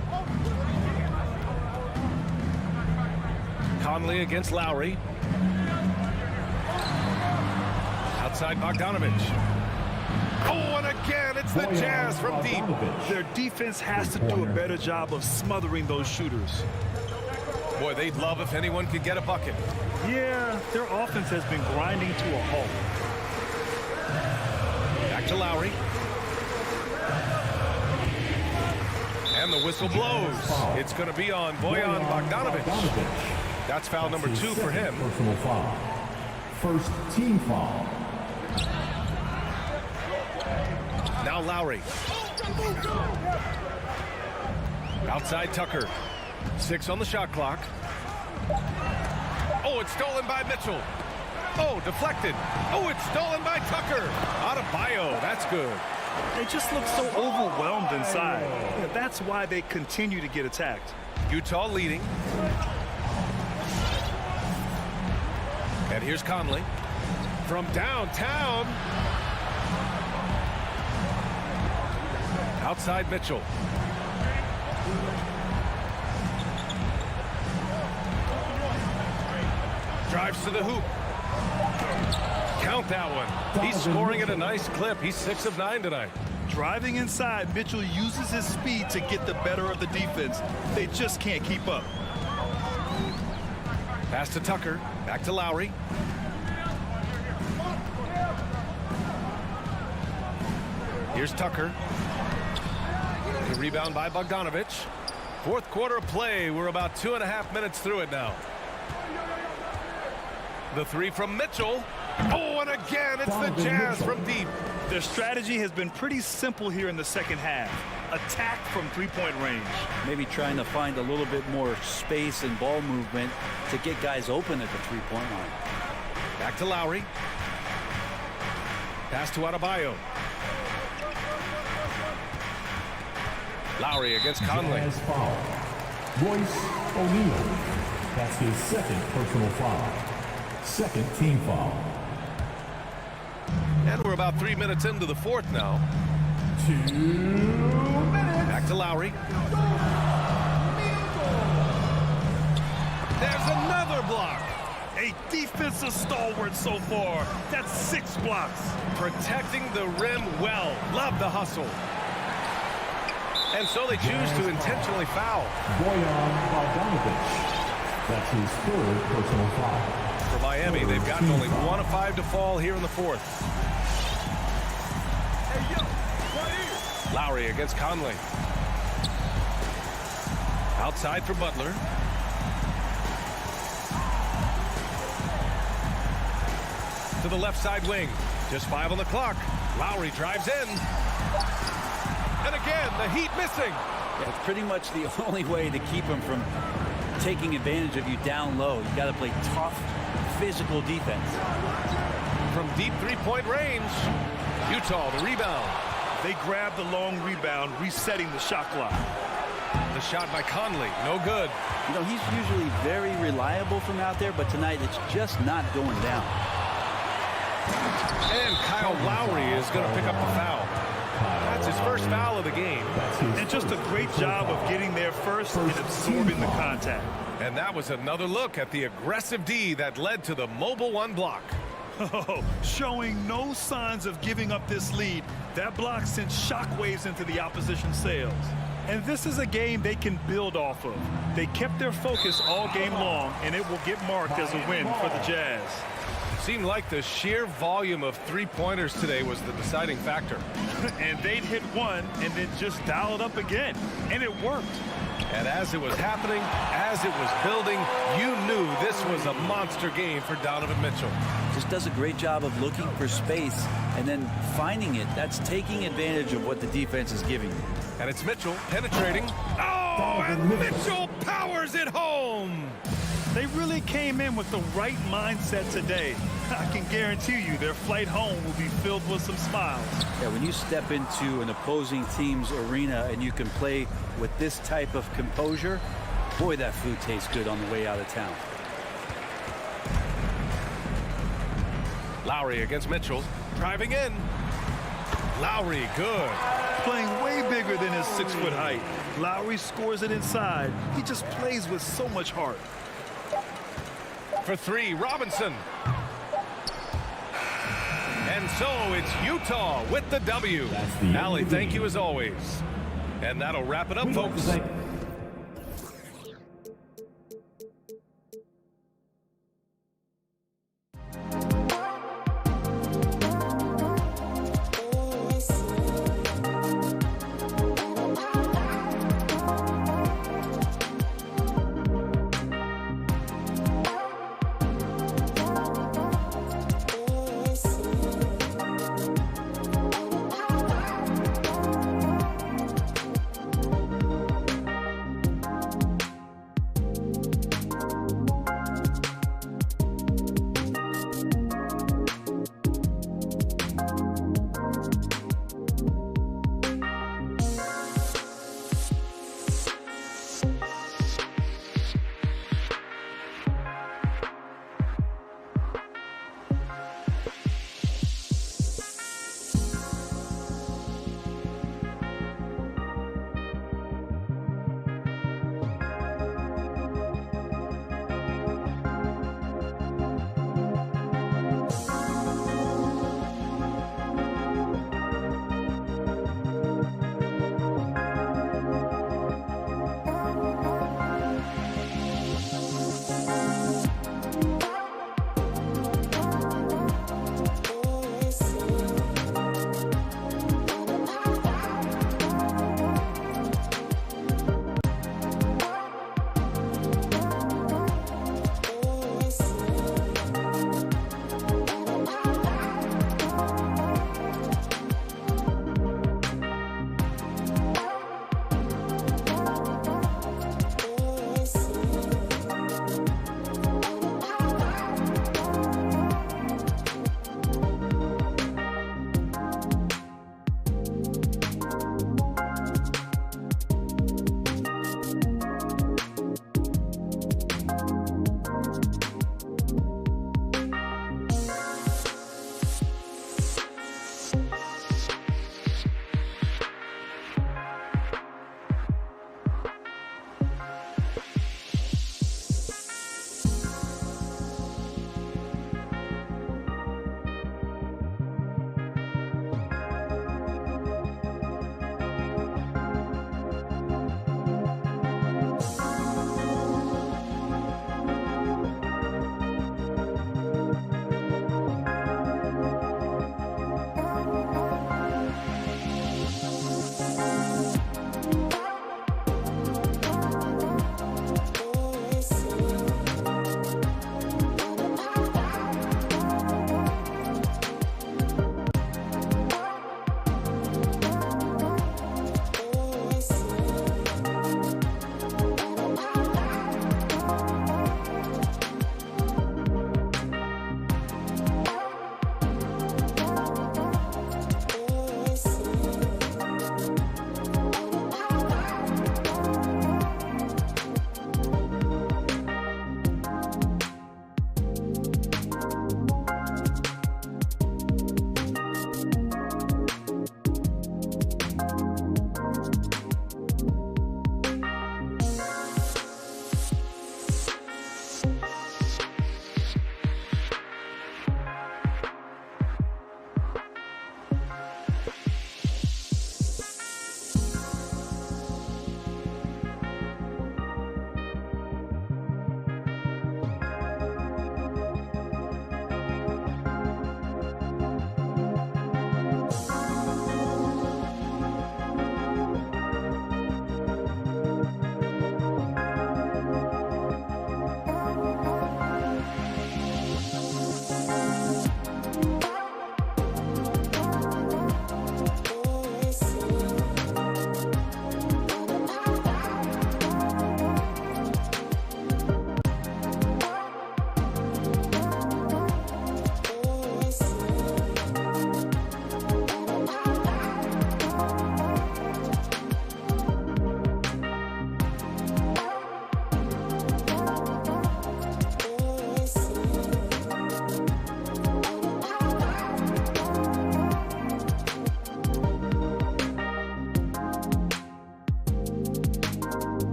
Conley against Lowry. Outside Bogdanovic. Oh, and again, it's the Jazz from deep. Their defense has to do a better job of smothering those shooters. Boy, they'd love if anyone could get a bucket. Yeah, their offense has been grinding to a halt. Back to Lowry. And the whistle blows. It's going to be on Bojan Bogdanovic. That's foul number 2 for him. Personal foul. First team foul. Now Lowry. Outside Tucker. 6 on the shot clock. Oh, it's stolen by Mitchell. Oh, deflected. Oh, it's stolen by Tucker. Adebayo, that's good. They just look so overwhelmed inside. Yeah, that's why they continue to get attacked. Utah leading. And here's Conley from downtown. Outside Mitchell. Drives to the hoop. Count that one. He's scoring at a nice clip. He's 6 of 9 tonight. Driving inside, Mitchell uses his speed to get the better of the defense. They just can't keep up. Pass to Tucker. Back to Lowry. Here's Tucker. The rebound by Bogdanovic. Fourth quarter of play. We're about 2.5 minutes through it now. The 3 from Mitchell. Oh, and again, it's the Jazz from deep. Their strategy has been pretty simple here in the second half. Attack from three-point range. Maybe trying to find a little bit more space and ball movement to get guys open at the three-point line. Back to Lowry. Pass to Adebayo. Lowry against Conley. Jazz foul. Royce O'Neal. That's his second personal foul. Second team foul. And we're about 3 minutes into the fourth now. 2 minutes. Back to Lowry. There's another block. A defensive stalwart so far. That's 6 blocks. Protecting the rim well. Love the hustle. And so they choose to intentionally foul. Bojan Bogdanovic. That's his third personal foul. For Miami, they've gotten only 1 of 5 to fall here in the fourth. Lowry against Conley. Outside for Butler. To the left side wing. Just 5 on the clock. Lowry drives in. And again, the Heat missing. Yeah, it's pretty much the only way to keep them from taking advantage of you down low. You got to play tough, physical defense. From deep three-point range, Utah the rebound. They grab the long rebound, resetting the shot clock. The shot by Conley, no good. You know, he's usually very reliable from out there, but tonight it's just not going down. And Kyle Lowry is going to pick up the foul. That's his first foul of the game. And just a great job of getting there first and absorbing the contact. And that was another look at the aggressive D that led to the mobile 1 block. Oh, showing no signs of giving up this lead. That block sent shockwaves into the opposition sails. And this is a game they can build off of. They kept their focus all game long, and it will get marked as a win for the Jazz. Seemed like the sheer volume of three-pointers today was the deciding factor. And they'd hit one and then just dial it up again. And it worked. And as it was happening, as it was building, you knew this was a monster game for Donovan Mitchell. Just does a great job of looking for space and then finding it. That's taking advantage of what the defense is giving you. And it's Mitchell penetrating. Oh, and Mitchell powers it home. They really came in with the right mindset today. I can guarantee you their flight home will be filled with some smiles. Yeah, when you step into an opposing team's arena and you can play with this type of composure, boy, that food tastes good on the way out of town. Lowry against Mitchell, driving in. Lowry, good. Playing way bigger than his 6-foot height. Lowry scores it inside. He just plays with so much heart. For 3, Robinson. And so it's Utah with the W. Allie, thank you as always. And that'll wrap it up, folks.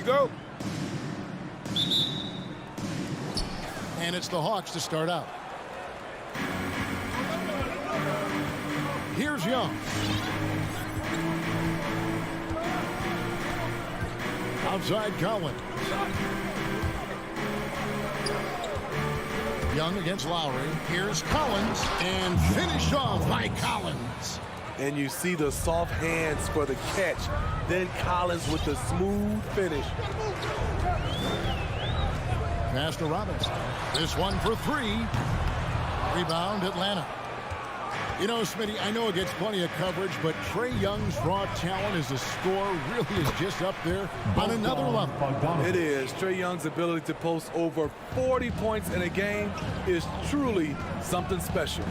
go. And it's the Hawks to start out. Here's Young. Outside Collins. Young against Lowry. Here's Collins. And finished off by Collins. And you see the soft hands for the catch. Then Collins with the smooth finish. Pass to Robinson. This one for three. Rebound Atlanta. You know, Smitty, I know it gets plenty of coverage, but Trae Young's raw talent as a scorer really is just up there on another level. It is. Trae Young's ability to post over 40 points in a game is truly something special.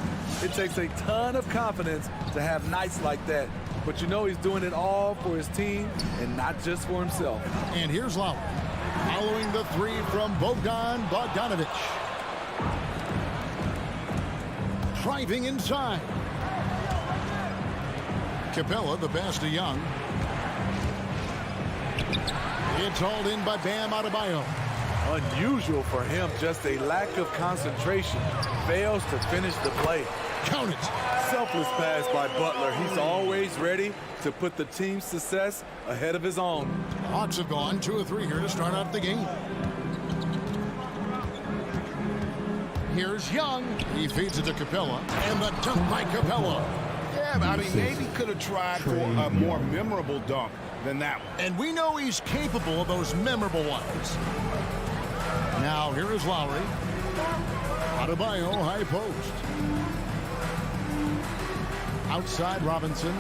It takes a ton of confidence to have nights like that. But you know he's doing it all for his team and not just for himself. And here's Lowry. Following the three from Bogdanovic. Driving inside. Capella, the pass to Young. It's hauled in by Bam Adebayo. Unusual for him, just a lack of concentration. Fails to finish the play. Count it. Selfless pass by Butler. He's always ready to put the team's success ahead of his own. Hawks have gone 2 of 3 here to start out the game. Here's Young. He feeds it to Capella. And the dunk by Capella. Yeah, but I mean, maybe could have tried for a more memorable dunk than that one. And we know he's capable of those memorable ones. Now, here is Lowry. Adebayo, high post. Outside Robinson.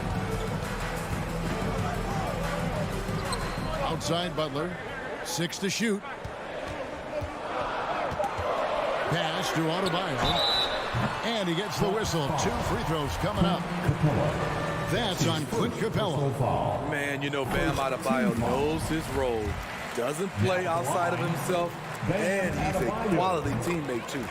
Outside Butler. 6 to shoot. Pass to Adebayo. And he gets the whistle. 2 free throws coming up. That's on Clint Capella. Man, you know Bam Adebayo knows his role. Doesn't play outside of himself. And he's a quality teammate, too.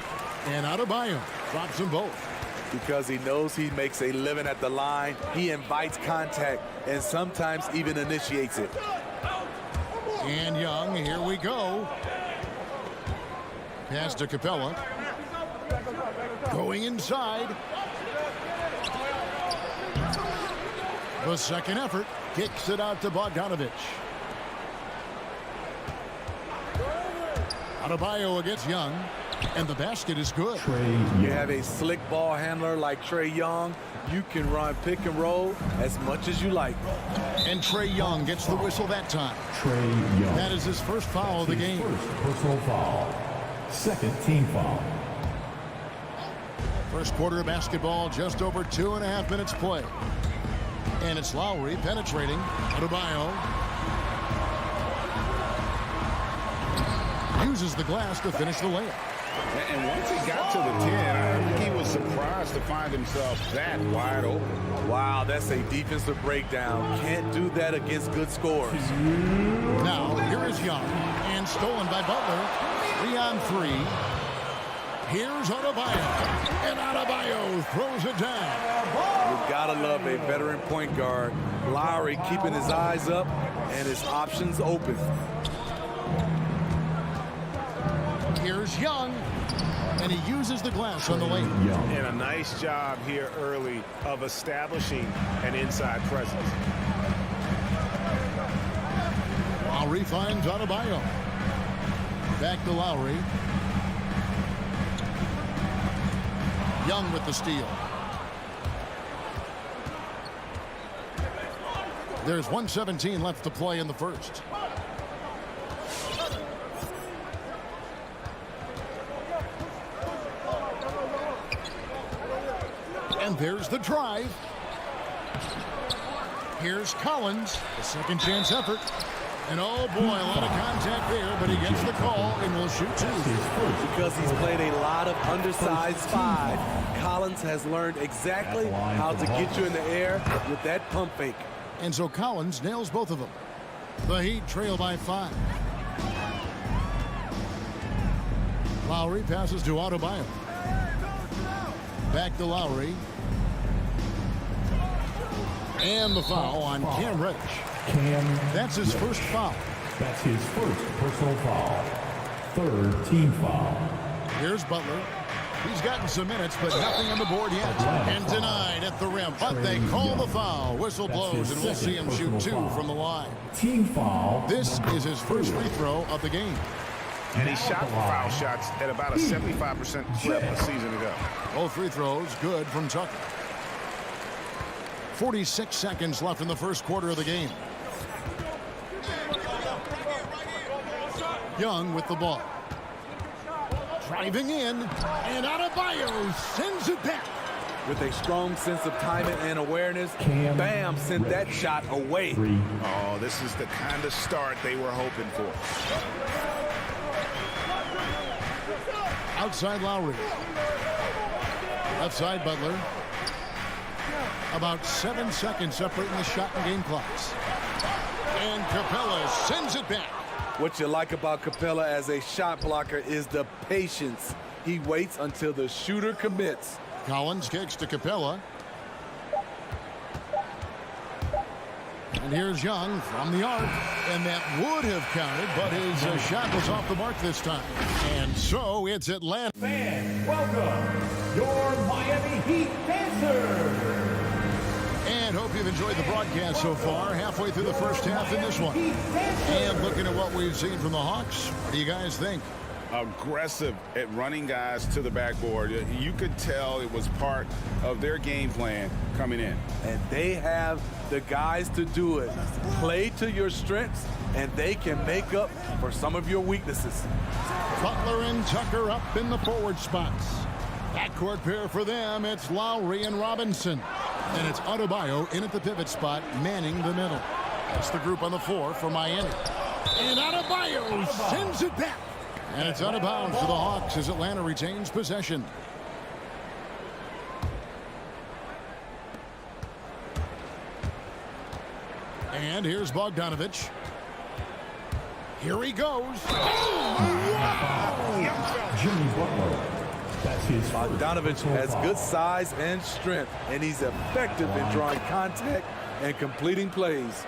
And Adebayo drops them both. Because he knows he makes a living at the line. He invites contact and sometimes even initiates it. And Young, here we go. Pass to Capella. Going inside. The second effort kicks it out to Bogdanovic. Adebayo against Young. And the basket is good. You have a slick ball handler like Trae Young. You can run pick and roll as much as you like. And Trae Young gets the whistle that time. Trae Young. That is his first foul of the game. First personal foul. Second team foul. First quarter of basketball, just over 2.5 minutes play. And it's Lowry penetrating. Adebayo uses the glass to finish the layup. And once he got to the 10, I think he was surprised to find himself that wide open. Wow, that's a defensive breakdown. Can't do that against good scores. Now, here is Young. And stolen by Butler. 3 on 3. Here's Adebayo. And Adebayo throws it down. You've got to love a veteran point guard. Lowry keeping his eyes up and his options open. Here's Young. And he uses the glass on the lane. And a nice job here early of establishing an inside presence. Lowry finds Adebayo. Back to Lowry. Young with the steal. There's 1:17 left to play in the first. And there's the drive. Here's Collins. A second chance effort. And oh boy, a lot of contact there, but he gets the call and will shoot 2. Because he's played a lot of undersized 5. Collins has learned exactly how to get you in the air with that pump fake. And so Collins nails both of them. The Heat trail by 5. Lowry passes to Adebayo. Back to Lowry. And the foul on Cam Reddish. That's his first foul. That's his first personal foul. Third team foul. Here's Butler. He's gotten some minutes, but nothing on the board yet. And denied at the rim. But they call the foul. Whistle blows, and we'll see him shoot 2 from the line. Team foul. This is his first free throw of the game. And he shot foul shots at about a 75% clip a season ago. Both free throws good from Tucker. 46 seconds left in the first quarter of the game. Young with the ball. Driving in, and Adebayo sends it back. With a strong sense of timing and awareness, Bam sent that shot away. Oh, this is the kind of start they were hoping for. Outside Lowry. Left side Butler. About 7 seconds separating the shot and game clocks. And Capella sends it back. What you like about Capella as a shot blocker is the patience. He waits until the shooter commits. Collins kicks to Capella. And here's Young from the arc. And that would have counted, but his shot was off the mark this time. And so it's Atlanta. Fans, welcome your Miami Heat dancers. And hope you've enjoyed the broadcast so far. Halfway through the first half in this one. And looking at what we've seen from the Hawks, what do you guys think? Aggressive at running guys to the backboard. You could tell it was part of their game plan coming in. And they have the guys to do it. Play to your strengths, and they can make up for some of your weaknesses. Butler and Tucker up in the forward spots. Backcourt pair for them, it's Lowry and Robinson. And it's Adebayo in at the pivot spot, manning the middle. That's the group on the floor for Miami. And Adebayo sends it back. And it's out of bounds to the Hawks as Atlanta retains possession. And here's Bogdanovich. Here he goes. Jimmy Butler. That's his Bogdanovich has good size and strength, and he's effective in drawing contact and completing plays.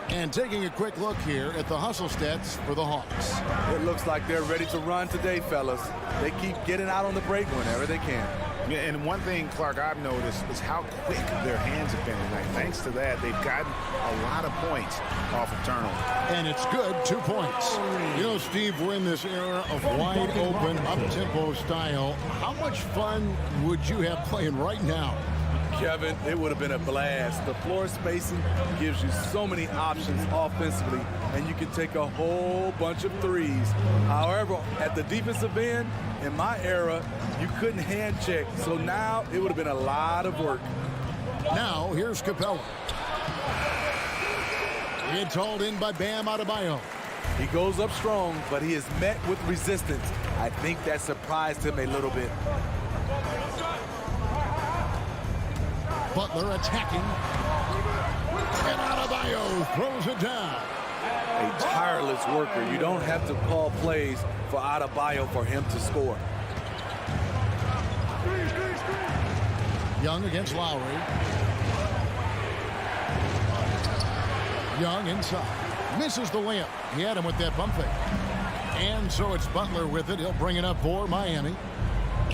And taking a quick look here at the hustle stats for the Hawks. It looks like they're ready to run today, fellas. They keep getting out on the break whenever they can. Yeah, and one thing, Clark, I've noticed is how quick their hands have been tonight. Thanks to that, they've gotten a lot of points off of turnover. And it's good, 2 points. You know, Steve, we're in this era of wide open, up-tempo style. How much fun would you have playing right now? Kevin, it would have been a blast. The floor spacing gives you so many options offensively, and you can take a whole bunch of threes. However, at the defensive end, in my era, you couldn't hand check, so now it would have been a lot of work. Now, here's Capella. It's hauled in by Bam Adebayo. He goes up strong, but he is met with resistance. I think that surprised him a little bit. Butler attacking. And Adebayo throws it down. A tireless worker. You don't have to call plays for Adebayo for him to score. Young against Lowry. Young inside. Misses the layup. He had him with that bump fake. And so it's Butler with it. He'll bring it up for Miami.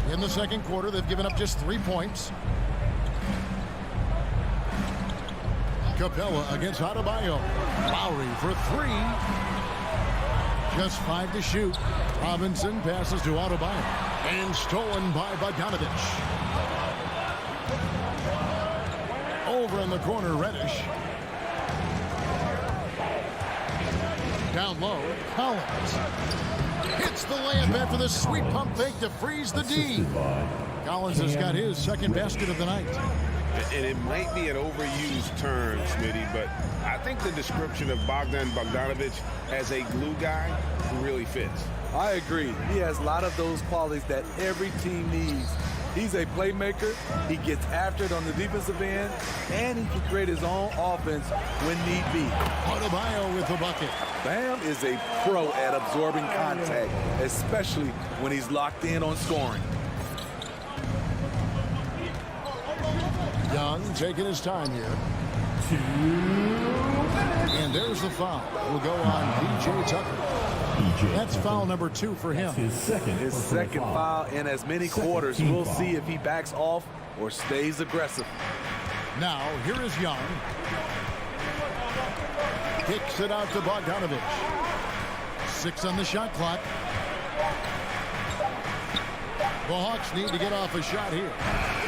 In the second quarter, they've given up just 3 points. Capella against Adebayo. Lowry for 3. Just 5 to shoot. Robinson passes to Adebayo. And stolen by Bogdanovich. Over in the corner, Reddish. Down low, Collins. Hits the layup after the sweet pump fake to freeze the D. Collins has got his second basket of the night. And it might be an overused term, Smitty, but I think the description of Bogdan Bogdanovich as a glue guy really fits. I agree. He has a lot of those qualities that every team needs. He's a playmaker. He gets after it on the defensive end, and he can create his own offense when need be. Adebayo with the bucket. Bam is a pro at absorbing contact, especially when he's locked in on scoring. Young taking his time here. And there's the foul. Will go on P.J. Tucker. That's foul number 2 for him. His second foul in as many quarters. We'll see if he backs off or stays aggressive. Now, here is Young. Kicks it out to Bogdanovich. 6 on the shot clock. The Hawks need to get off a shot here.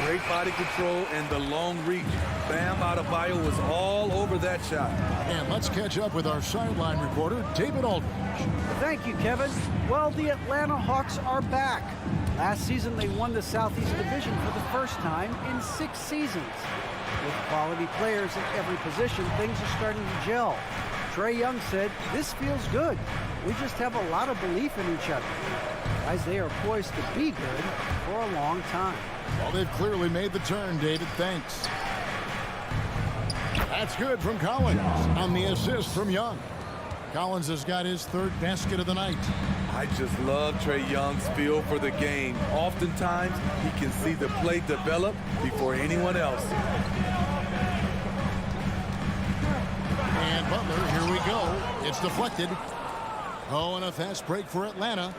Great body control and the long reach. Bam Adebayo was all over that shot. And let's catch up with our sideline reporter, David Aldridge. Thank you, Kevin. Well, the Atlanta Hawks are back. Last season, they won the Southeast Division for the first time in 6 seasons. With quality players at every position, things are starting to gel. Trae Young said, "This feels good. We just have a lot of belief in each other." Guys, they are poised to be good for a long time. Well, they've clearly made the turn, David. Thanks. That's good from Collins on the assist from Young. Collins has got his 3rd basket of the night. I just love Trae Young's feel for the game. Oftentimes, he can see the play develop before anyone else. And Butler, here we go. It's deflected. Oh, and a fast break for Atlanta.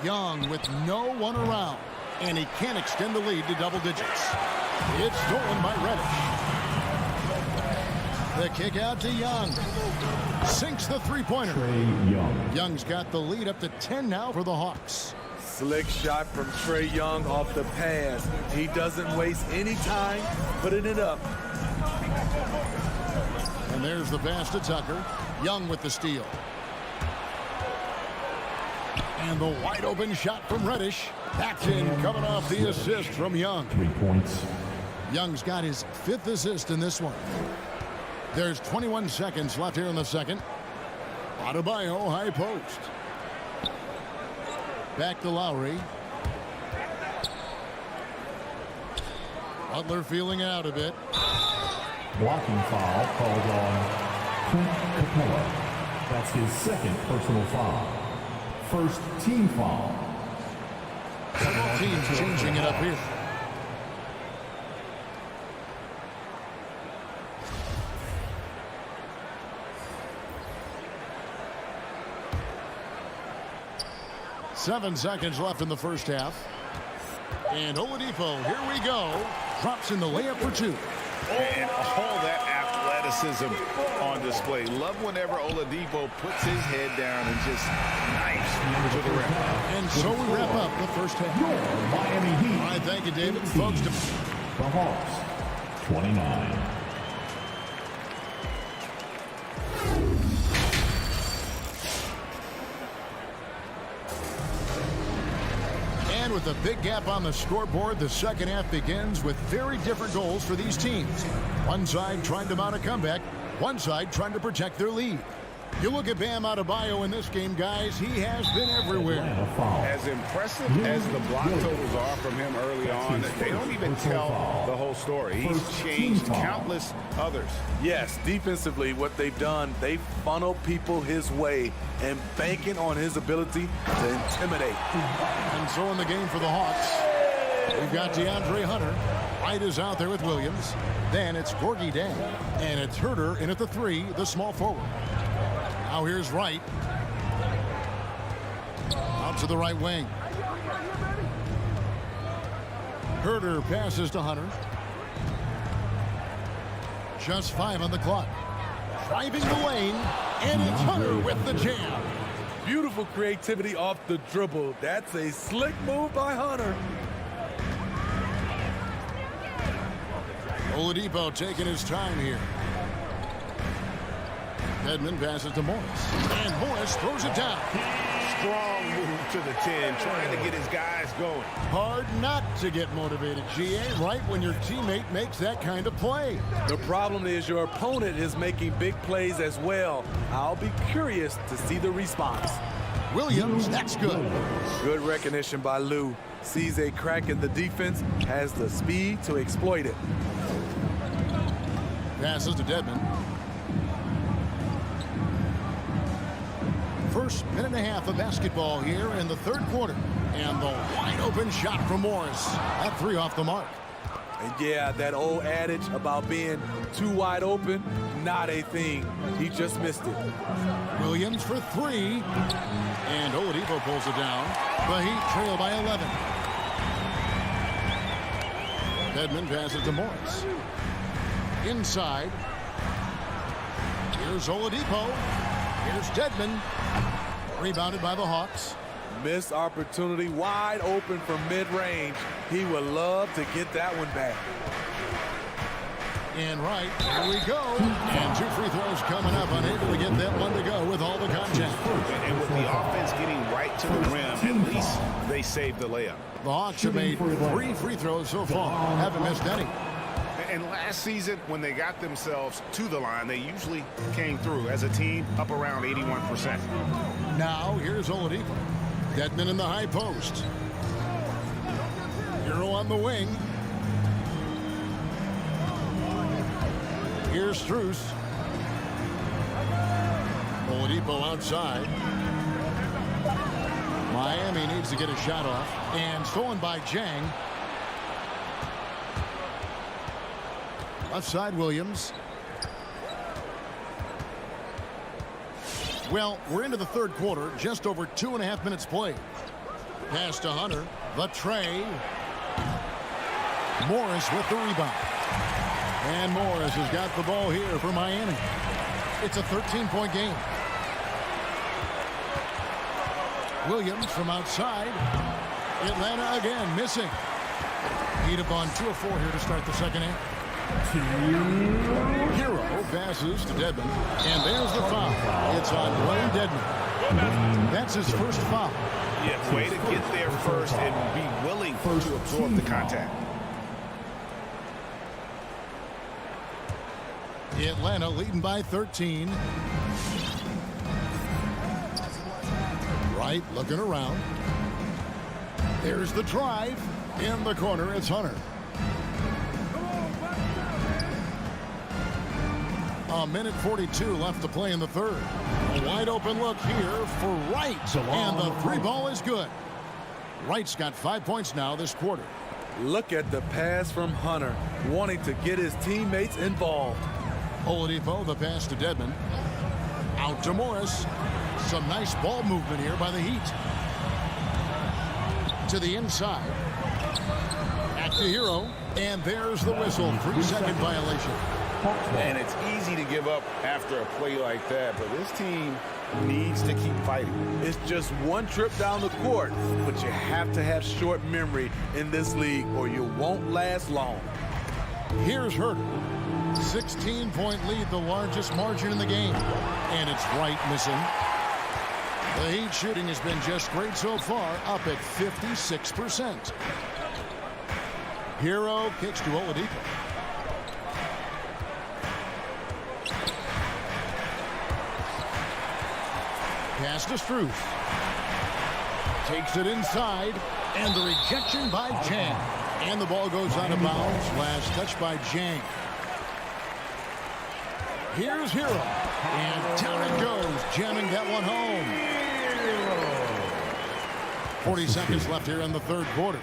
Young with no one around. And he can't extend the lead to double digits. It's stolen by Reddish. The kick out to Young. Sinks the three-pointer. Young's got the lead up to 10 now for the Hawks. Slick shot from Trae Young off the pass. He doesn't waste any time putting it up. And there's the pass to Tucker. Young with the steal. And the wide open shot from Reddish. That's in, coming off the assist from Young. 3 points. Young's got his 5th assist in this one. There's 21 seconds left here in the second. Adebayo, high post. Back to Lowry. Butler feeling it out a bit. Blocking foul called on Clint Capella. That's his 2nd personal foul. 1st team foul. Both teams changing it up here. Seven seconds left in the first half. And Oladipo, here we go. Drops in the layup for 2. And all that athleticism on display. Love whenever Oladipo puts his head down and just knifes to the rim. And so we wrap up the first half. Miami Heat. All right, thank you, David. Folks, The Hawks, 29. and with a big gap on the scoreboard, the second half begins with very different goals for these teams. One side trying to mount a comeback, one side trying to protect their lead. You look at Bam Adebayo in this game, guys, he has been everywhere. As impressive as the block totals are from him early on, they don't even tell the whole story. He's changed countless others. Yes, defensively, what they've done, they funnel people his way and banking on his ability to intimidate. And so in the game for the Hawks, we've got DeAndre Hunter. White is out there with Williams. Then it's Gorgie Dang. And it's Herter in at the 3, the small forward. Now here's Wright. Out to the right wing. Herter passes to Hunter. Just 5 on the clock. Driving the lane, and it's Hunter with the jam. Beautiful creativity off the dribble. That's a slick move by Hunter. Oladipo taking his time here. Edmond passes to Morris. And Morris throws it down. Strong move to the 10, trying to get his guys going. Hard not to get motivated, GA, right when your teammate makes that kind of play. The problem is your opponent is making big plays as well. I'll be curious to see the response. Williams, that's good. Good recognition by Lou. Sees a crack in the defense, has the speed to exploit it. Passes to Dedmon. First minute and a half of basketball here in the third quarter. And the wide open shot from Morris. That 3 off the mark. And yeah, that old adage about being too wide open, not a thing. He just missed it. Williams for three. And Oladipo pulls it down. The Heat trail by 11. Dedmon passes to Morris. Inside. Here's Oladipo. Here's Dedmon. Rebounded by the Hawks. Missed opportunity, wide open from mid-range. He would love to get that one back. And right, here we go. And 2 free throws coming up, unable to get that one to go with all the contact. And with the offense getting right to the rim, at least they saved the layup. The Hawks have made 3 free throws so far. Haven't missed any. And last season, when they got themselves to the line, they usually came through as a team up around 81%. Now, here's Oladipo. Dedmon in the high post. Hero on the wing. Here's Strus. Oladipo outside. Miami needs to get a shot off. And stolen by Jang. Left side, Williams. Well, we're into the third quarter. Just over 2.5 minutes played. Pass to Hunter. The tray. Morris with the rebound. And Morris has got the ball here for Miami. It's a 13-point game. Williams from outside. Atlanta again missing. Heat up on 2 of 4 here to start the second half. Hero passes to Dedmon. And there's the foul. It's on Dwayne Dedmon. That's his first foul. Yeah, way to get there first and be willing to absorb the contact. Atlanta leading by 13. Wright looking around. There's the drive. In the corner, it's Hunter. A minute 42 left to play in the third. A wide open look here for Wright. And the 3 ball is good. Wright's got 5 points now this quarter. Look at the pass from Hunter, wanting to get his teammates involved. Oladipo, the pass to Dedmon. Out to Morris. Some nice ball movement here by the Heat. To the inside. Back to Hero. And there's the whistle. 3-second violation. And it's easy to give up after a play like that, but this team needs to keep fighting. It's just one trip down the court, but you have to have short memory in this league or you won't last long. Here's Herter. 16-point lead, the largest margin in the game. And it's Wright missing. The Heat shooting has been just great so far, up at 56%. Hero kicks to Oladipo. Pass to Strus. Takes it inside. And the rejection by Jang. And the ball goes out of bounds. Last touch by Jang. Here's Hero. And down it goes. Jamming that one home. 40 seconds left here in the third quarter.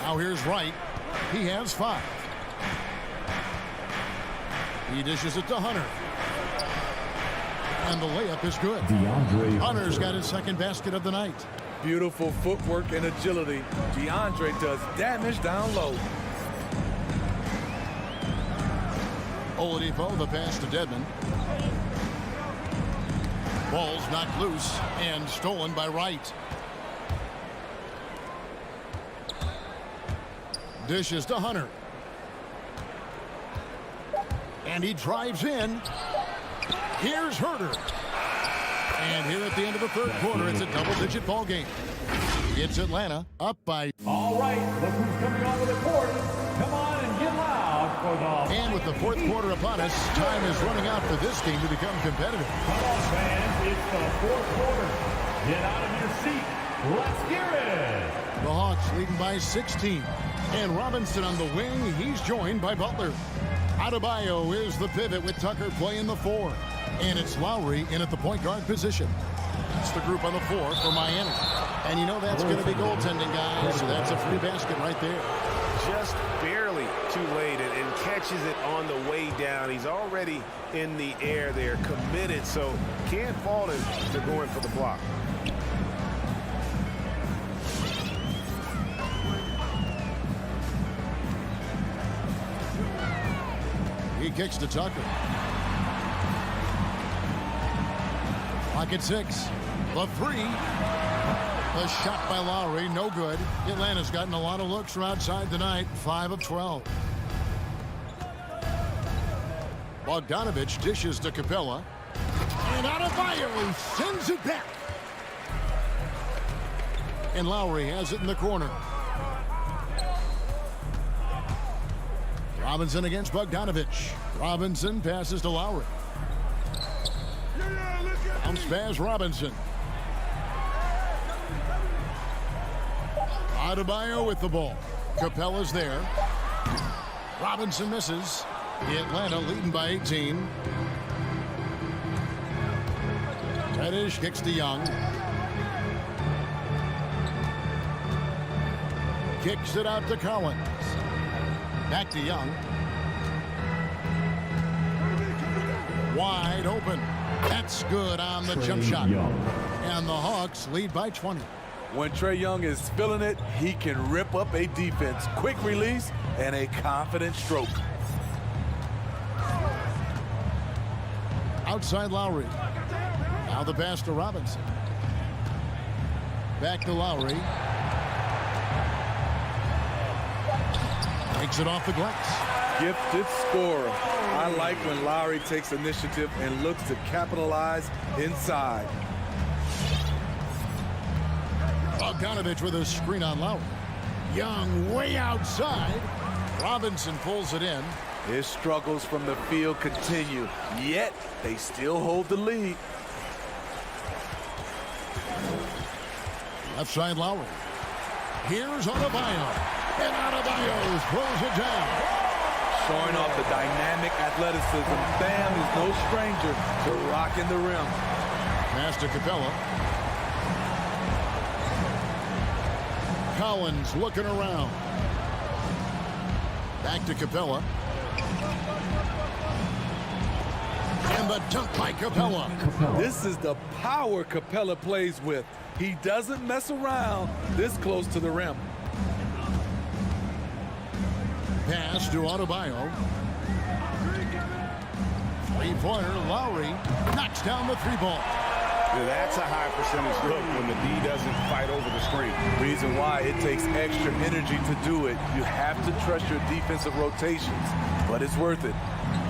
Now here's Wright. He has 5. He dishes it to Hunter. And the layup is good. Hunter's got his second basket of the night. Beautiful footwork and agility. DeAndre does damage down low. Oladipo, the pass to Dedmon. Ball's knocked loose and stolen by Wright. Dishes to Hunter. And he drives in. Here's Herter. And here at the end of the third quarter, it's a double-digit ball game. It's Atlanta up by... All right, look who's coming onto the court. Come on and get loud for the... And with the fourth quarter upon us, time is running out for this game to become competitive. Come on, fans, it's the fourth quarter. Get out of your seat. Let's hear it. The Hawks leading by 16. And Robinson on the wing. He's joined by Butler. Adebayo is the pivot with Tucker playing the 4. And it's Lowry in at the point guard position. That's the group on the 4 for Miami. And you know that's going to be goaltending, guys. So that's a free basket right there. Just barely too late and catches it on the way down. He's already in the air there, committed, so can't fault him to going for the block. He kicks to Tucker. Clock at 6. The 3. The shot by Lowry, no good. Atlanta's gotten a lot of looks from outside tonight, 5 of 12. Bogdanovich dishes to Capella. And Adebayo sends it back. And Lowry has it in the corner. Robinson against Bogdanovich. Robinson passes to Lowry. Bounce pass Robinson. Adebayo with the ball. Capella's there. Robinson misses. Atlanta leading by 18. Reddish kicks to Young. Kicks it out to Collins. Back to Young. Wide open. That's good on the jump shot. And the Hawks lead by 20. When Trae Young is feeling it, he can rip up a defense. Quick release and a confident stroke. Outside Lowry. Now the pass to Robinson. Back to Lowry. Takes it off the glass. Gifted scorer. I like when Lowry takes initiative and looks to capitalize inside. Bogdanovich with a screen on Lowry. Young way outside. Robinson pulls it in. His struggles from the field continue, yet they still hold the lead. Left side Lowry. Here's Adebayo. And Adebayo throws it down. Showing off the dynamic athleticism. Bam is no stranger to rocking the rim. Pass to Capella. Collins looking around. Back to Capella. And the dunk by Capella. This is the power Capella plays with. He doesn't mess around this close to the rim. Pass to Adebayo. Three-pointer, Lowry knocks down the 3-ball. That's a high percentage look when the D doesn't fight over the screen. Reason why it takes extra energy to do it. You have to trust your defensive rotations, but it's worth it.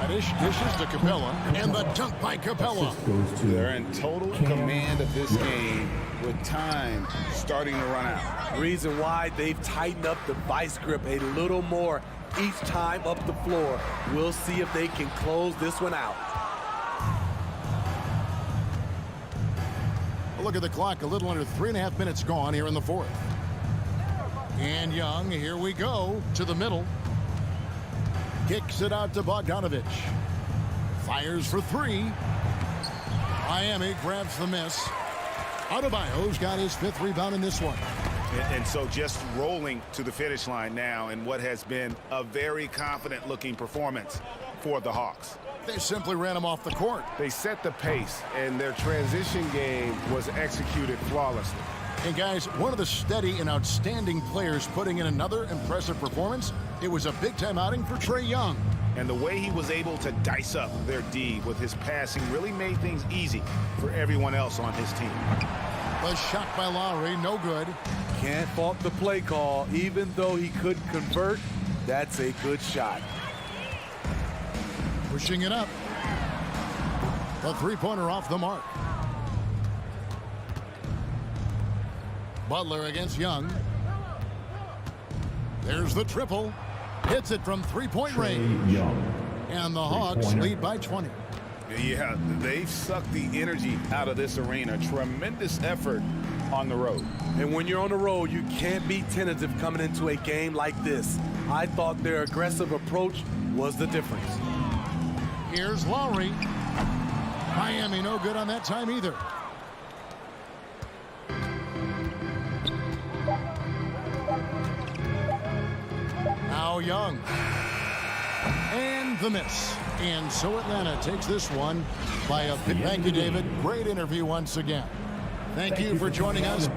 Dishes to Capella, and the dunk by Capella. They're in total command of this game with time starting to run out. Reason why they've tightened up the vice grip a little more each time up the floor. We'll see if they can close this one out. Look at the clock, a little under 3.5 minutes gone here in the fourth. And Young, here we go, to the middle. Kicks it out to Bogdanovich. Fires for 3. Miami grabs the miss. Adebayo's got his 5th rebound in this one. And so just rolling to the finish line now in what has been a very confident-looking performance for the Hawks. They simply ran him off the court. They set the pace, and their transition game was executed flawlessly. And guys, one of the steady and outstanding players putting in another impressive performance, it was a big-time outing for Trae Young. And the way he was able to dice up their D with his passing really made things easy for everyone else on his team. The shot by Lowry, no good. Can't fault the play call. Even though he couldn't convert, that's a good shot. Pushing it up. The 3-pointer off the mark. Butler against Young. There's the triple. Hits it from 3-point range. And the Hawks lead by 20. Yeah, they've sucked the energy out of this arena. Tremendous effort on the road. And when you're on the road, you can't be tentative coming into a game like this. I thought their aggressive approach was the difference. Here's Lowry. Miami no good on that time either. Young. And the miss. And so Atlanta takes this one by a big. Thank you, David. Great interview once again. Thank you for joining us.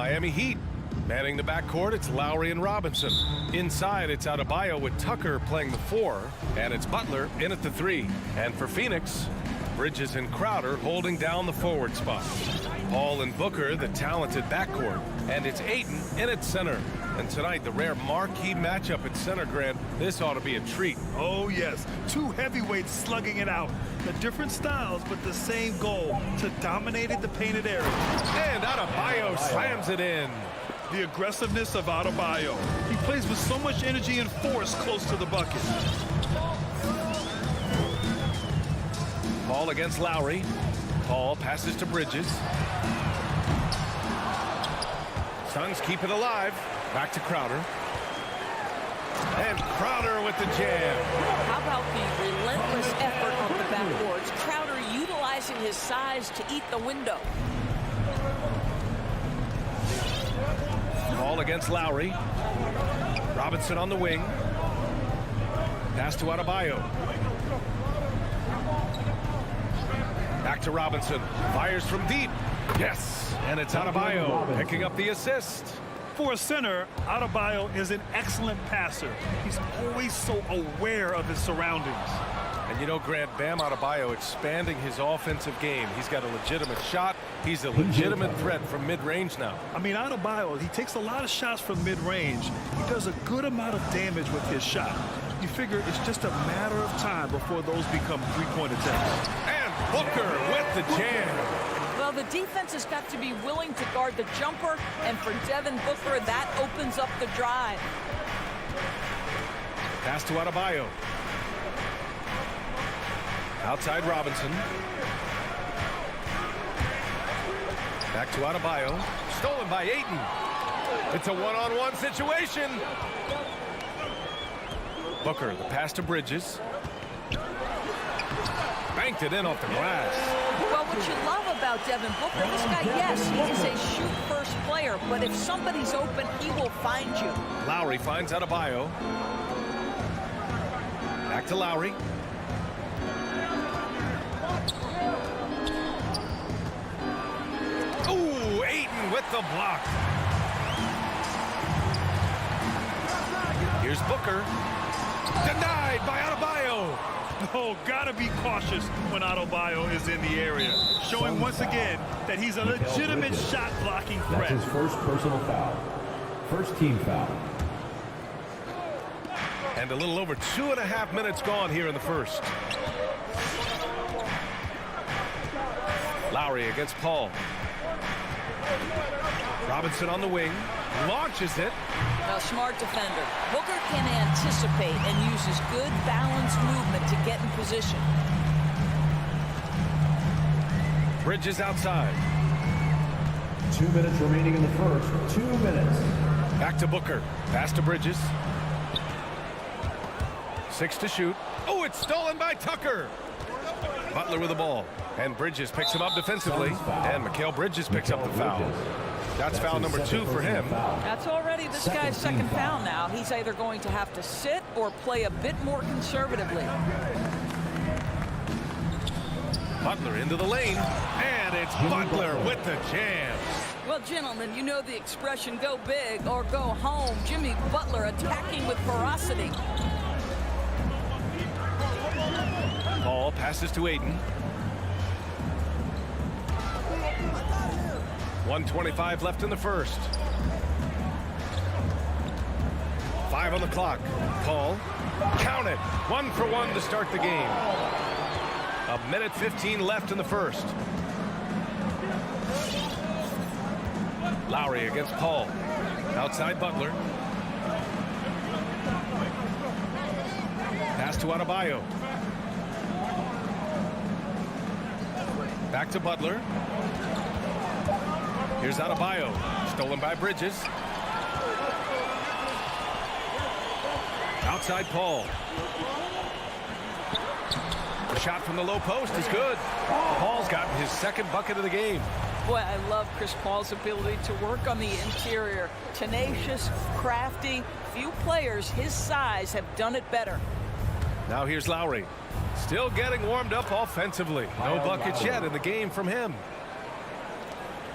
Miami Heat. Manning the backcourt, it's Lowry and Robinson. Inside, it's Adebayo with Tucker playing the 4, and it's Butler in at the 3. And for Phoenix, Bridges and Crowder holding down the forward spot. Paul and Booker, the talented backcourt, and it's Ayton in at center. And tonight, the rare marquee matchup at center, Grant. This ought to be a treat. Oh, yes. Two heavyweights slugging it out. The different styles, but the same goal, to dominate the painted area. And Adebayo slams it in. The aggressiveness of Adebayo. He plays with so much energy and force close to the bucket. Paul against Lowry. Paul passes to Bridges. Suns keep it alive. Back to Crowder. And Crowder with the jam. How about the relentless effort of the backboards? Crowder utilizing his size to eat the window. Paul against Lowry. Robinson on the wing. Pass to Adebayo. Back to Robinson. Fires from deep. Yes. And it's Adebayo picking up the assist. For a center, Adebayo is an excellent passer. He's always so aware of his surroundings. And you know, Grant, Bam Adebayo expanding his offensive game. He's got a legitimate shot. He's a legitimate threat from mid-range now. I mean, Adebayo, he takes a lot of shots from mid-range. He does a good amount of damage with his shot. You figure it's just a matter of time before those become three-point attempts. And Booker with the jam. Well, the defense has got to be willing to guard the jumper, and for Devin Booker, that opens up the drive. Pass to Adebayo. Outside Robinson. Back to Adebayo. Stolen by Ayton. It's a one-on-one situation. Booker, the pass to Bridges. Banked it in off the glass. Well, what you love about Devin Booker, this guy, yes, he is a shoot-first player, but if somebody's open, he will find you. Lowry finds Adebayo. Back to Lowry. Ooh, Ayton with the block. Here's Booker. Denied by Adebayo. Oh, gotta be cautious when Adebayo is in the area, showing once again that he's a legitimate shot-blocking threat. That's his first personal foul. First team foul. And a little over 2.5 minutes gone here in the first. Lowry against Paul. Robinson on the wing. Launches it. A smart defender. Booker can anticipate and uses good balanced movement to get in position. Bridges outside. 2 minutes remaining in the first. 2 minutes. Back to Booker. Pass to Bridges. 6 to shoot. Oh, it's stolen by Tucker. Butler with the ball. And Bridges picks him up defensively. And Mikal Bridges picks up the foul. That's foul number 2 for him. That's already this guy's second foul now. He's either going to have to sit or play a bit more conservatively. Butler into the lane. And it's Butler with the jam. Well, gentlemen, you know the expression, go big or go home. Jimmy Butler attacking with ferocity. Paul passes to Ayton. 1:25 left in the first. 5 on the clock. Paul, count it. 1 for 1 to start the game. 1:15 left in the first. Lowry against Paul. Outside Butler. Pass to Adebayo. Back to Butler. Here's Adebayo. Stolen by Bridges. Outside Paul. The shot from the low post is good. Paul's gotten his second bucket of the game. Boy, I love Chris Paul's ability to work on the interior. Tenacious, crafty. Few players his size have done it better. Now here's Lowry. Still getting warmed up offensively. No buckets yet in the game from him.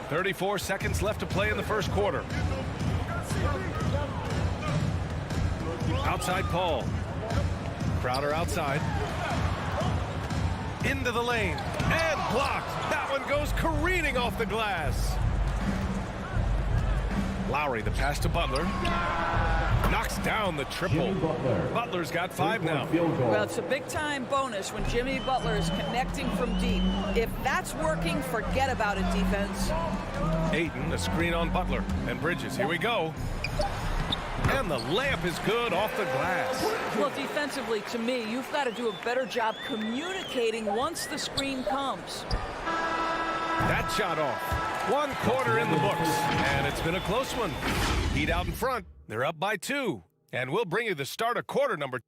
34 seconds left to play in the first quarter. Outside Paul. Crowder outside. Into the lane. And blocked. That one goes careening off the glass. Lowry, the pass to Butler. Knocks down the triple. Butler's got 5 now. Well, it's a big-time bonus when Jimmy Butler is connecting from deep. If that's working, forget about it, defense. Ayton, a screen on Butler. And Bridges, here we go. And the layup is good off the glass. Well, defensively, to me, you've got to do a better job communicating once the screen comes. That shot off. 1 quarter in the books. And it's been a close one. Heat out in front. They're up by 2. And we'll bring you the start of quarter number.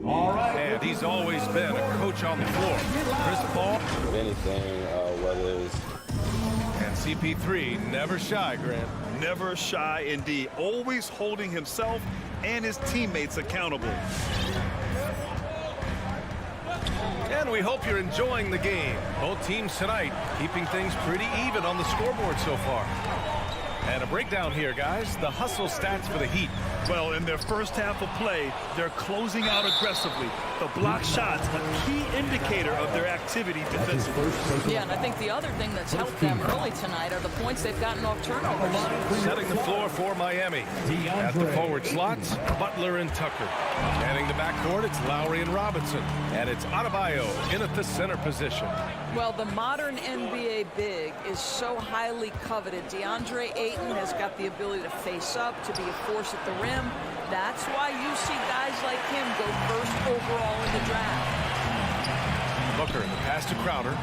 All right. And he's always been a coach on the floor. Chris Paul. If anything, whether it's... And CP3, never shy, Grant. Never shy indeed. Always holding himself and his teammates accountable. And we hope you're enjoying the game. Both teams tonight keeping things pretty even on the scoreboard so far. And a breakdown here, guys. The hustle stats for the Heat. Well, in their first half of play, they're closing out aggressively. The block shots, a key indicator of their activity defensively. Yeah, and I think the other thing that's helped them early tonight are the points they've gotten off turnovers. Setting the floor for Miami. At the forward slots, Butler and Tucker. Manning the backcourt, it's Lowry and Robinson. And it's Adebayo in at the center position. Well, the modern NBA big is so highly coveted. DeAndre Ayton has got the ability to face up, to be a force at the rim. That's why you see guys like him go first overall in the draft. Booker, the pass to Crowder.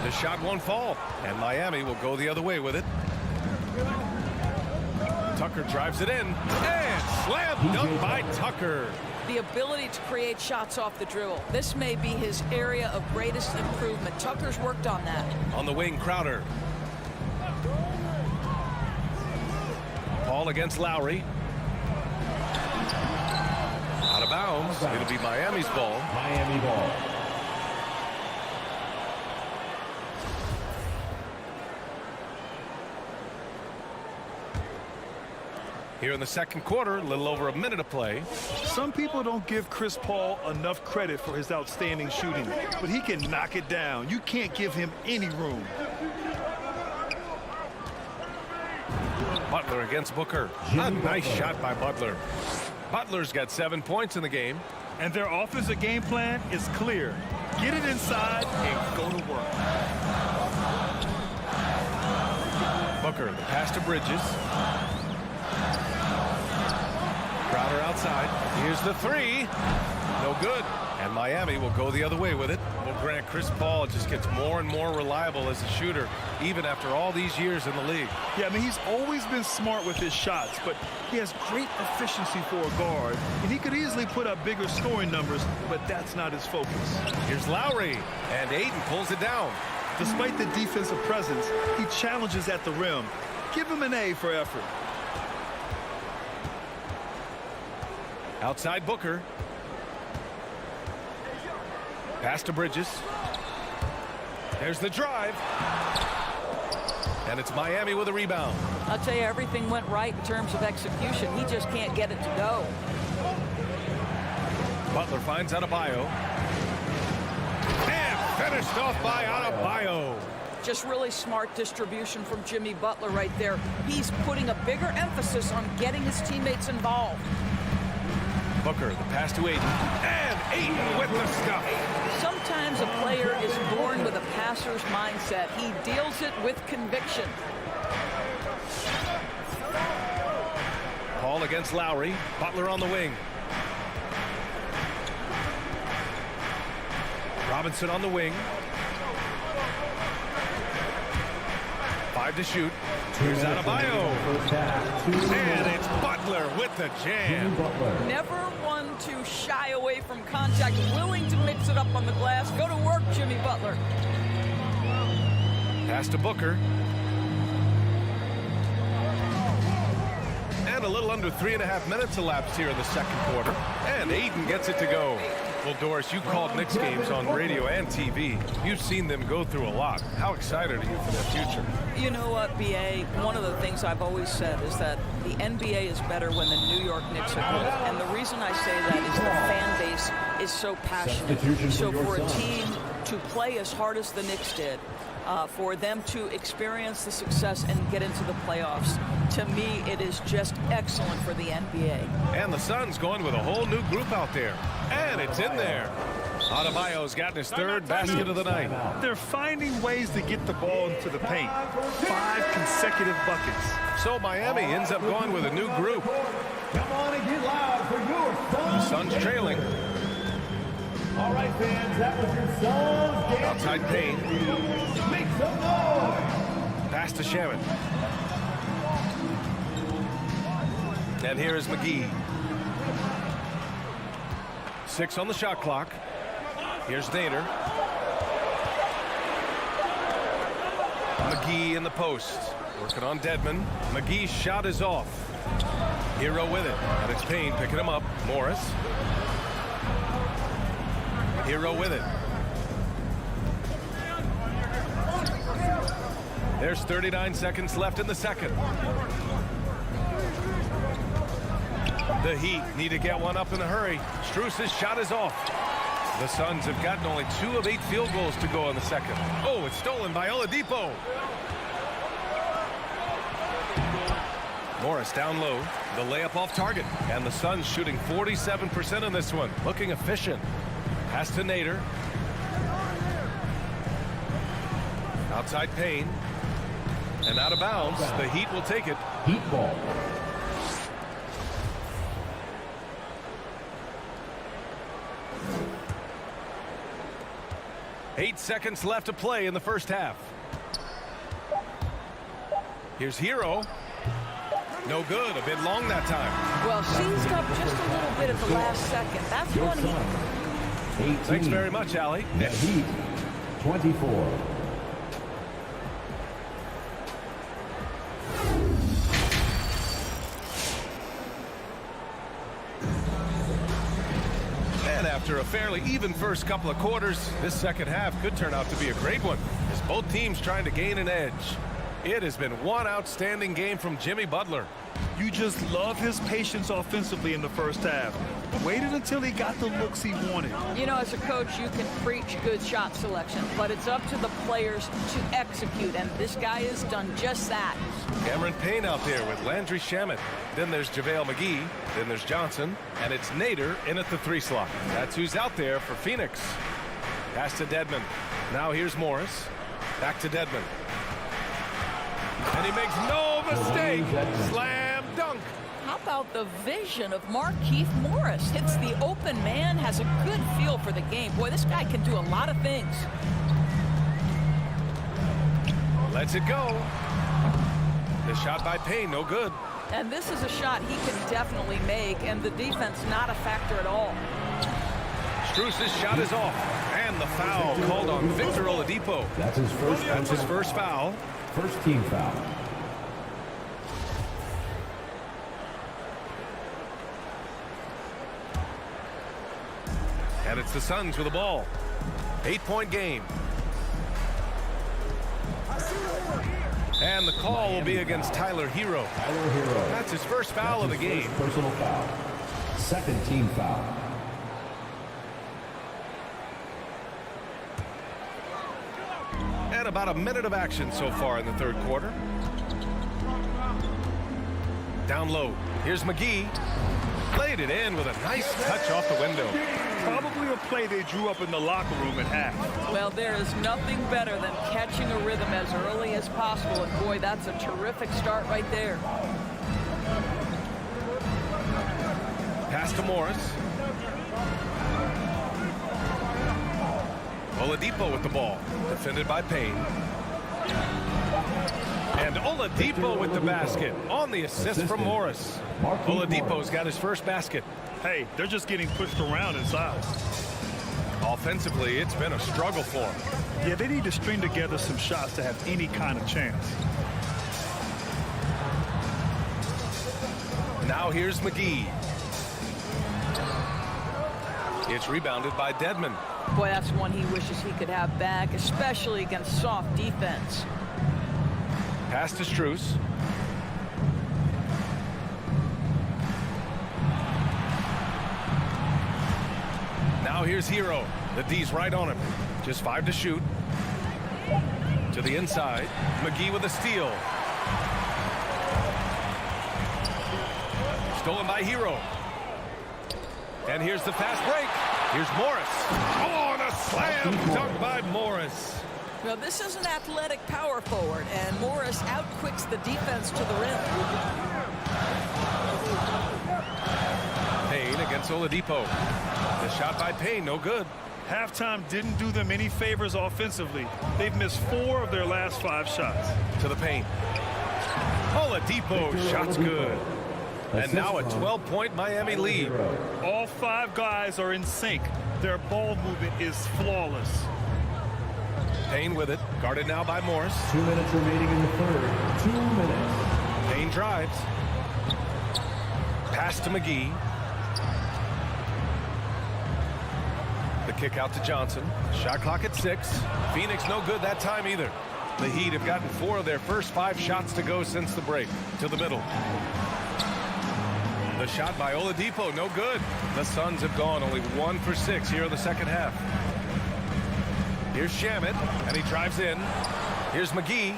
The shot won't fall, and Miami will go the other way with it. Tucker drives it in, and slam dunk by Tucker. The ability to create shots off the dribble. This may be his area of greatest improvement. Tucker's worked on that. On the wing, Crowder. Paul against Lowry. Out of bounds. It'll be Miami's ball. Miami ball. Here in the second quarter, a little over a minute of play. Some people don't give Chris Paul enough credit for his outstanding shooting, but he can knock it down. You can't give him any room. Butler against Booker. A nice shot by Butler. Butler's got 7 points in the game. And their offensive game plan is clear. Get it inside and go to work. Booker, the pass to Bridges. Crowder outside. Here's the 3. No good. And Miami will go the other way with it. Well, Grant, Chris Paul just gets more and more reliable as a shooter, even after all these years in the league. Yeah, I mean, he's always been smart with his shots, but he has great efficiency for a guard. And he could easily put up bigger scoring numbers, but that's not his focus. Here's Lowry, and Ayton pulls it down. Despite the defensive presence, he challenges at the rim. Give him an A for effort. Outside Booker. Pass to Bridges. There's the drive. And it's Miami with a rebound. I'll tell you, everything went right in terms of execution. He just can't get it to go. Butler finds Adebayo. And finished off by Adebayo. Just really smart distribution from Jimmy Butler right there. He's putting a bigger emphasis on getting his teammates involved. Booker, the pass to Ayton. And Ayton with the stuff. Sometimes a player is born with a passer's mindset. He deals it with conviction. Paul against Lowry. Butler on the wing. Robinson on the wing. 5 to shoot. Here's Adebayo. And it's Butler with the jam. Never one to shy away from contact. Willing to mix it up on the glass. Go to work, Jimmy Butler. Pass to Booker. And a little under 3.5 minutes elapsed here in the second quarter. And Ayton gets it to go. Well, Doris, you called Knicks games on radio and TV. You've seen them go through a lot. How excited are you for their future? You know what, B.A., one of the things I've always said is that the NBA is better when the New York Knicks are good. And the reason I say that is the fan base is so passionate. So for a team to play as hard as the Knicks did, for them to experience the success and get into the playoffs, to me, it is just excellent for the NBA. And the Suns going with a whole new group out there. And it's in there. Adebayo's gotten his third basket of the night. They're finding ways to get the ball into the paint. 5 consecutive buckets. So Miami ends up going with a new group. Come on and get loud for your Suns. Suns trailing. All right, fans, that was your Suns game. Outside Payne. Make some noise. Pass to Shaman. And here is McGee. 6 on the shot clock. Here's Nader. McGee in the post. Working on Dedmon. McGee's shot is off. Hero with it. And it's Payne picking him up. Morris. Hero with it. There's 39 seconds left in the second. The Heat need to get one up in a hurry. Strus's shot is off. The Suns have gotten only 2 of 8 field goals to go in the second. Oh, it's stolen by Oladipo. Morris down low. The layup off target. And the Suns shooting 47% in this one. Looking efficient. Pass to Nader. Outside Payne. And out of bounds. The Heat will take it. Heat ball. Eight seconds left to play in the first half. Here's Hero. No good. A bit long that time. Well, seized up just a little bit at the last second. That's Your one he... Suns. 18. Thanks very much, Allie. The Heat, 24. And after a fairly even first couple of quarters, this second half could turn out to be a great one, as both teams trying to gain an edge. It has been one outstanding game from Jimmy Butler. You just love his patience offensively in the first half. Waited until he got the looks he wanted. You know, as a coach, you can preach good shot selection, but it's up to the players to execute, and this guy has done just that. Cameron Payne out there with Landry Shamet. Then there's JaVale McGee. Then there's Johnson. And it's Nader in at the 3 slot. That's who's out there for Phoenix. Pass to Dedmon. Now here's Morris. Back to Dedmon. And he makes no mistake. Slam dunk. How about the vision of Markieff Morris? Hits the open man, has a good feel for the game. Boy, this guy can do a lot of things. Lets it go. The shot by Payne, no good. And this is a shot he can definitely make, and the defense not a factor at all. Strus's shot is off. And the foul called on Victor Oladipo. That's his first. That's his first foul. First team foul. And it's the Suns with the ball. 8-point game. And the call will be against Tyler Hero. Tyler Hero. That's his first foul of the game. Personal foul. Second team foul. And about a minute of action so far in the third quarter. Down low. Here's McGee. Played it in with a nice touch off the window. Probably a play they drew up in the locker room at half. Well, there is nothing better than catching a rhythm as early as possible. And boy, that's a terrific start right there. Pass to Morris. Oladipo with the ball. Defended by Payne. And Oladipo with the basket on the assist from Morris. Oladipo's got his first basket. Hey, they're just getting pushed around inside. Offensively, it's been a struggle for them. Yeah, they need to string together some shots to have any kind of chance. Now here's McGee. It's rebounded by Dedmon. Boy, that's one he wishes he could have back, especially against soft defense. Pass to Strus. Now here's Hero. The D's right on him. Just 5 to shoot. To the inside. McGee with a steal. Stolen by Hero. And here's the fast break. Here's Morris. Oh, and a slam dunk by Morris. Now, this is an athletic power forward, and Morris outquicks the defense to the rim. Payne against Oladipo. The shot by Payne, no good. Halftime didn't do them any favors offensively. They've missed 4 of their last 5 shots. To the paint. Oladipo, shot's good. And now a 12-point Miami lead. All 5 guys are in sync. Their ball movement is flawless. Payne with it, guarded now by Morris. 2 minutes remaining in the third. 2 minutes. Payne drives. Pass to McGee. The kick out to Johnson. Shot clock at 6. Phoenix no good that time either. The Heat have gotten 4 of their first 5 shots to go since the break. To the middle. The shot by Oladipo, no good. The Suns have gone only 1 for 6 here in the second half. Here's Shamet, and he drives in. Here's McGee.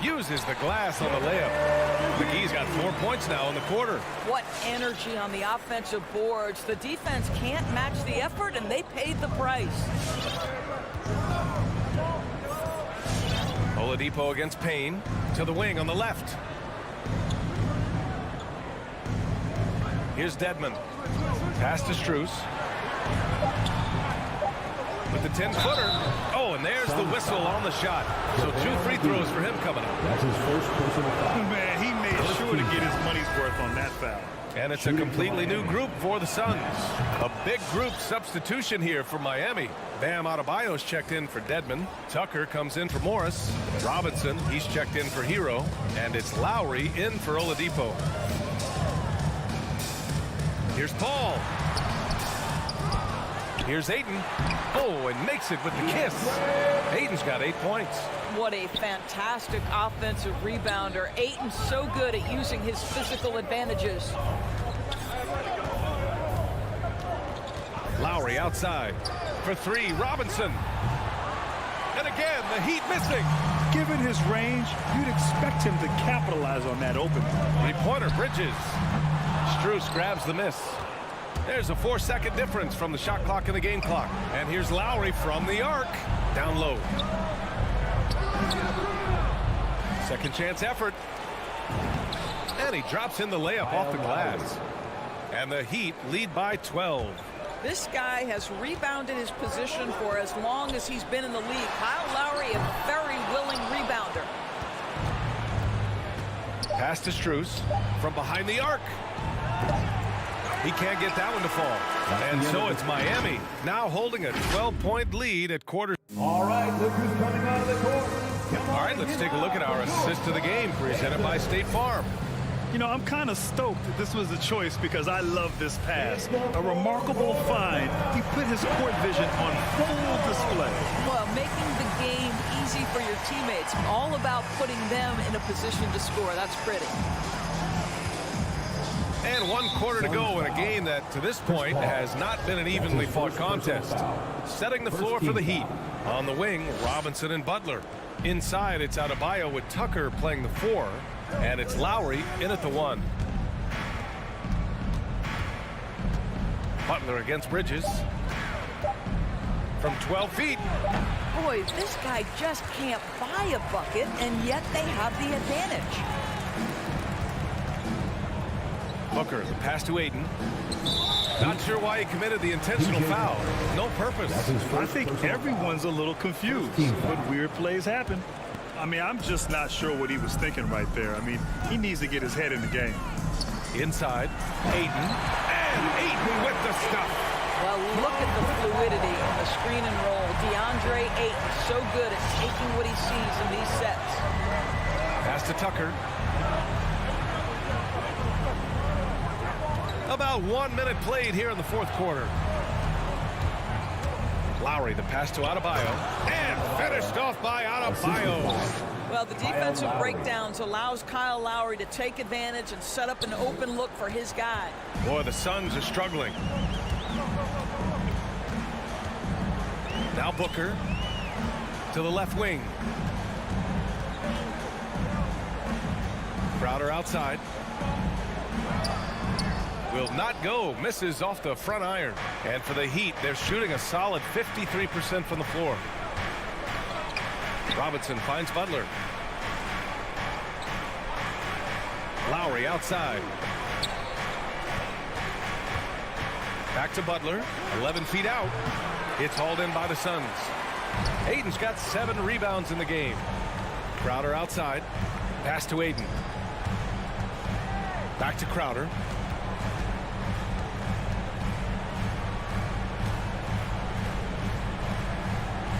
Uses the glass on the layup. McGee's got 4 points now in the quarter. What energy on the offensive boards. The defense can't match the effort, and they paid the price. Oladipo against Payne. To the wing on the left. Here's Dedmon. Pass to Strus. With the 10-footer. Oh, and there's the whistle on the shot. So 2 free throws for him coming up. That's his first personal foul. Man, he made sure to get his money's worth on that foul. And it's a completely new group for the Suns. A big group substitution here for Miami. Bam Adebayo's checked in for Dedmon. Tucker comes in for Morris. Robinson, he's checked in for Hero. And it's Lowry in for Oladipo. Here's Paul. Here's Ayton. Oh, and makes it with the kiss. Ayton's got 8 points. What a fantastic offensive rebounder. Ayton's so good at using his physical advantages. Lowry outside. For 3, Robinson. And again, the Heat missing. Given his range, you'd expect him to capitalize on that opening. 3-pointer, Bridges. Strus grabs the miss. There's a 4-second difference from the shot clock and the game clock. And here's Lowry from the arc. Down low. Second chance effort. And he drops in the layup off the glass. And the Heat lead by 12. This guy has rebounded his position for as long as he's been in the league. Kyle Lowry, a very willing rebounder. Pass to Strus from behind the arc. He can't get that one to fall. And so it's Miami now holding a 12-point lead at quarter. All right, look who's coming out of the court. All right, let's take a look at our assist of the game presented by State Farm. You know, I'm kind of stoked that this was a choice because I love this pass. A remarkable find. He put his court vision on full display. Well, making the game easy for your teammates. All about putting them in a position to score. That's pretty. And 1 quarter to go in a game that, to this point, has not been an evenly fought contest. Setting the floor for the Heat. On the wing, Robinson and Butler. Inside, it's Adebayo with Tucker playing the 4. And it's Lowry in at the 1. Butler against Bridges. From 12 feet. Boy, this guy just can't buy a bucket, and yet they have the advantage. Booker, the pass to Ayton. Not sure why he committed the intentional foul. No purpose. I think everyone's a little confused when weird plays happen. I mean, I'm just not sure what he was thinking right there. I mean, he needs to get his head in the game. Inside, Ayton. And Ayton with the stuff. Well, look at the fluidity in the screen and roll. DeAndre Ayton, so good at taking what he sees in these sets. Pass to Tucker. About 1 minute played here in the fourth quarter. Lowry, the pass to Adebayo, and finished off by Adebayo. Well, the defensive breakdowns allows Kyle Lowry to take advantage and set up an open look for his guy. Boy, the Suns are struggling. Now Booker to the left wing. Crowder outside. Will not go. Misses off the front iron. And for the Heat, they're shooting a solid 53% from the floor. Robinson finds Butler. Lowry outside. Back to Butler. 11 feet out. It's hauled in by the Suns. Aiden's got 7 rebounds in the game. Crowder outside. Pass to Aiden. Back to Crowder.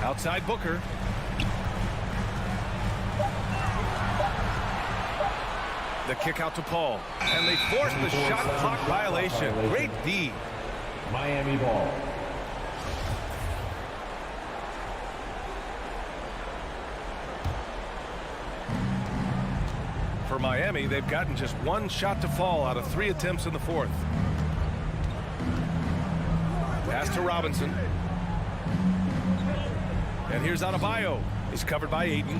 Outside Booker. The kick out to Paul. And they force the shot clock violation. Great D. Miami ball. For Miami, they've gotten just 1 shot to fall out of 3 attempts in the fourth. Pass to Robinson. And here's Adebayo. He's covered by Aiden.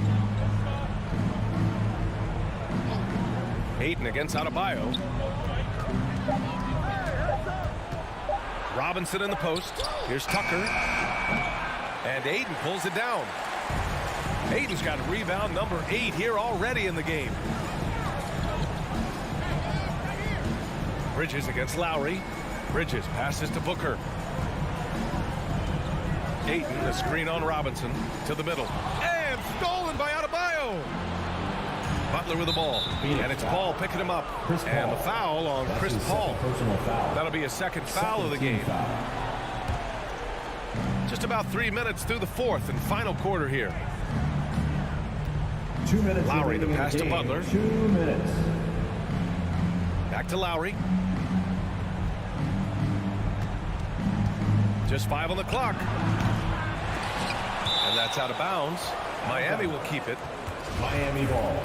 Aiden against Adebayo. Robinson in the post. Here's Tucker. And Aiden pulls it down. Aiden's got rebound number 8 here already in the game. Bridges against Lowry. Bridges passes to Booker. Ayton, the screen on Robinson to the middle. And stolen by Adebayo. Butler with the ball. And it's Paul picking him up. And the foul on Chris Paul. That'll be a second foul of the game. Just about 3 minutes through the fourth and final quarter here. 2 minutes. Lowry, the pass to Butler. 2 minutes. Back to Lowry. Just 5 on the clock. And that's out of bounds. Miami will keep it. Miami ball.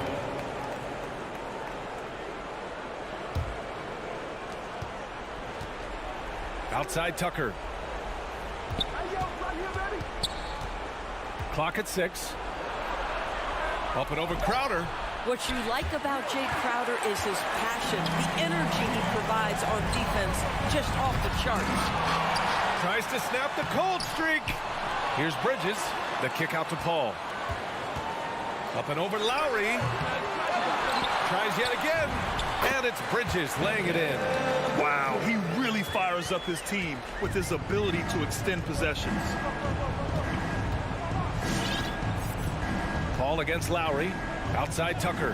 Outside Tucker. Clock at 6. Up and over Crowder. What you like about Jay Crowder is his passion, the energy he provides on defense, just off the charts. Tries to snap the cold streak. Here's Bridges. The kick out to Paul. Up and over Lowry. Tries yet again. And it's Bridges laying it in. Wow, he really fires up his team with his ability to extend possessions. Paul against Lowry. Outside Tucker.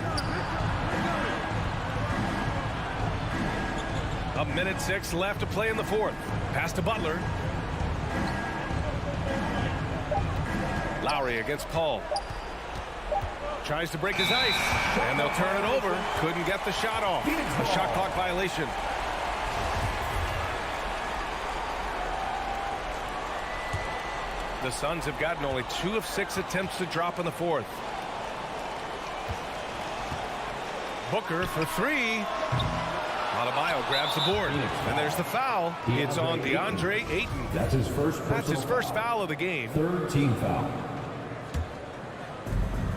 1:06 left to play in the fourth. Pass to Butler. Lowry against Paul. Tries to break his ice. And they'll turn it over. Couldn't get the shot off. A shot clock violation. The Suns have gotten only 2 of 6 attempts to drop in the fourth. Booker for 3. Adebayo grabs the board. And there's the foul. It's on DeAndre Ayton. That's his first foul of the game. 3rd team foul.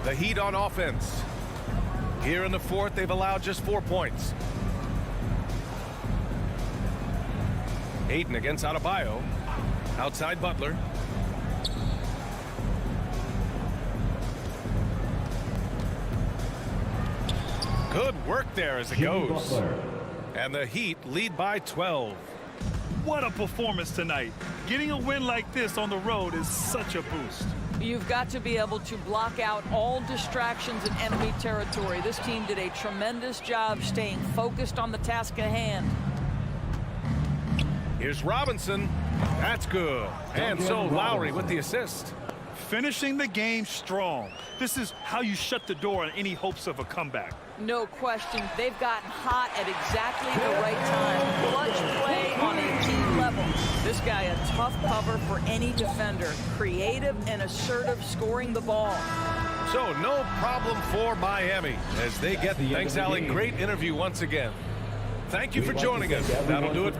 The Heat on offense. Here in the fourth, they've allowed just 4 points. Ayton against Adebayo. Outside Butler. Good work there as it goes. And the Heat lead by 12. What a performance tonight. Getting a win like this on the road is such a boost. You've got to be able to block out all distractions in enemy territory. This team did a tremendous job staying focused on the task at hand. Here's Robinson. That's good. And so Lowry with the assist. finishing the game strong. This is how you shut the door on any hopes of a comeback. No question, they've gotten hot at exactly the right time. Clutch play on a key level. This guy a tough cover for any defender. Creative and assertive scoring the ball. So no problem for Miami as they get the Thanks, Allie. Great interview once again. Thank you for joining us. That'll do it.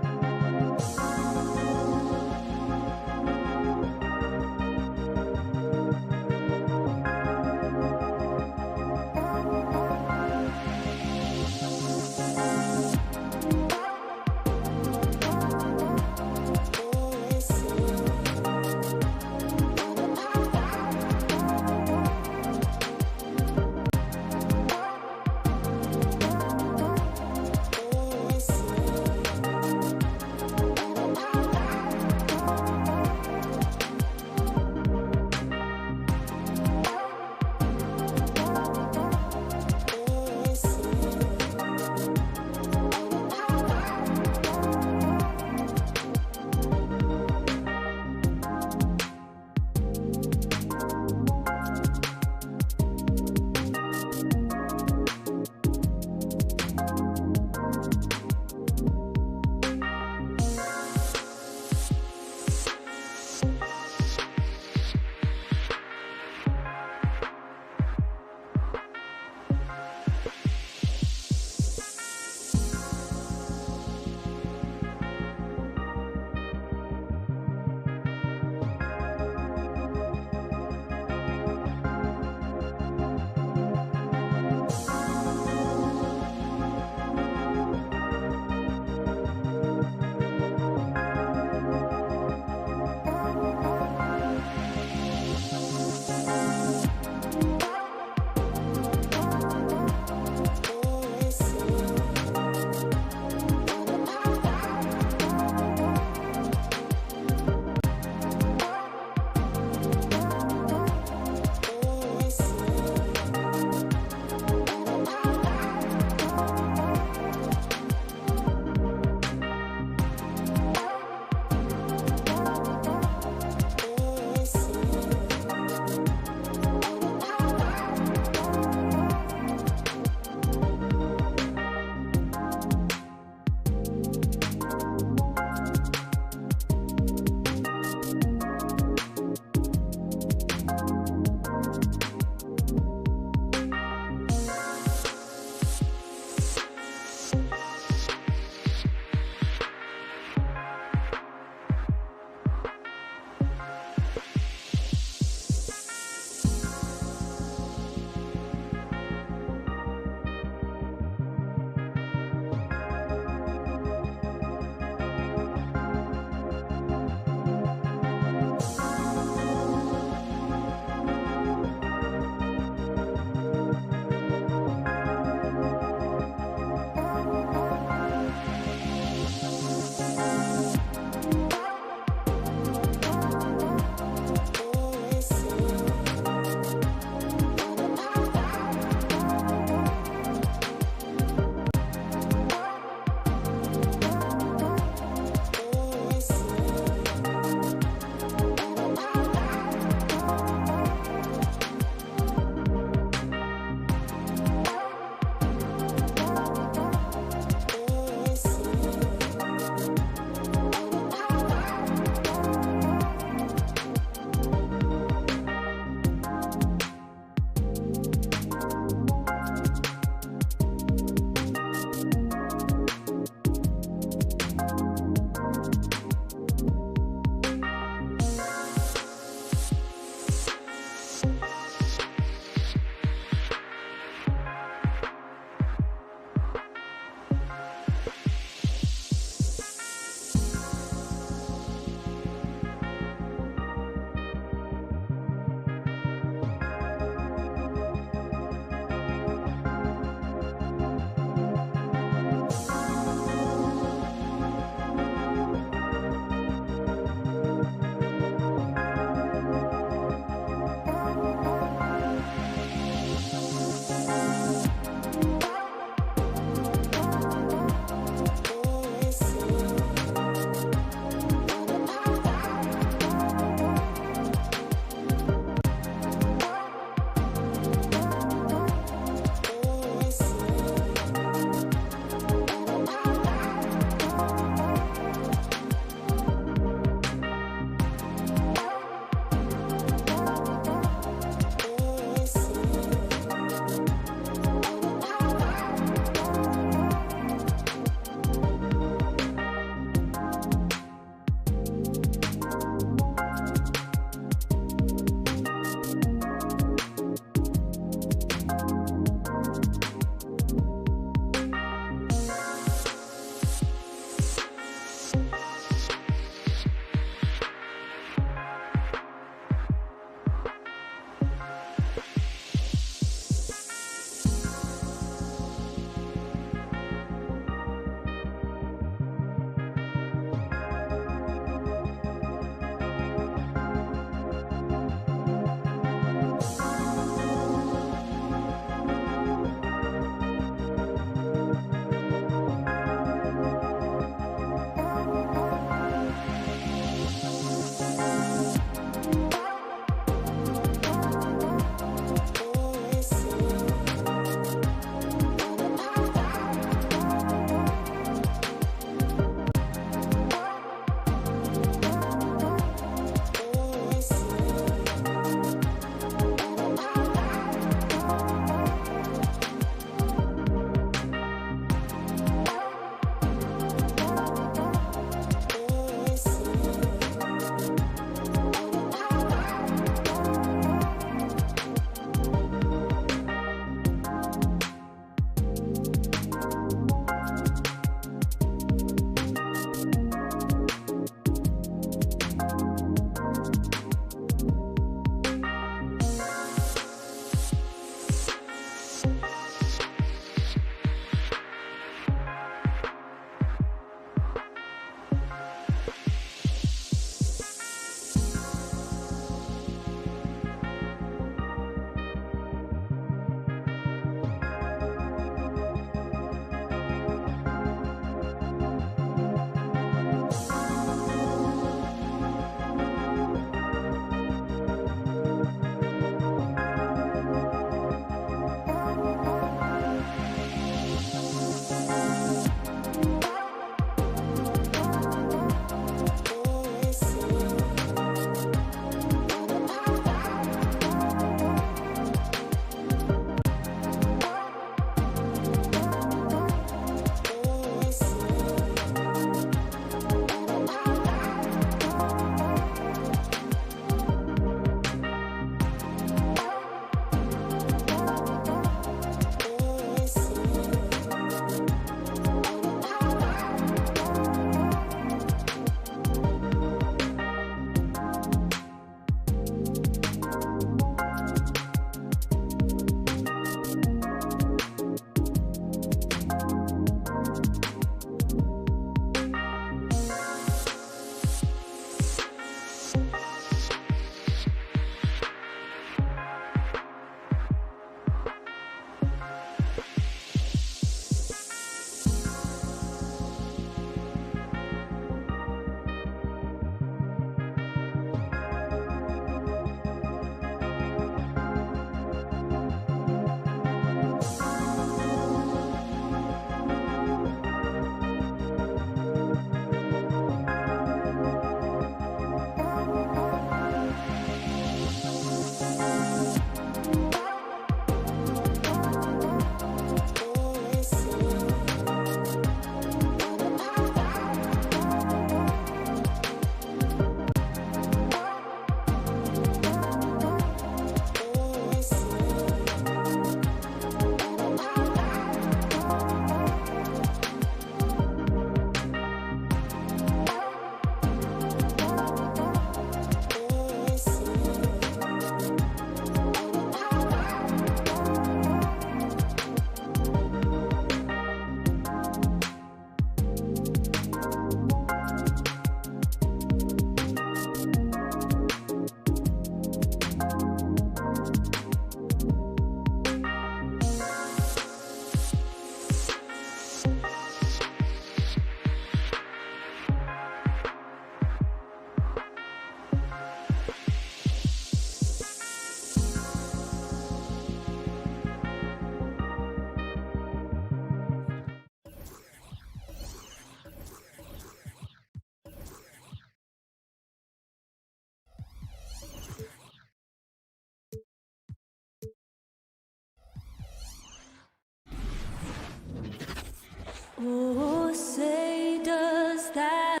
Oh, say does that.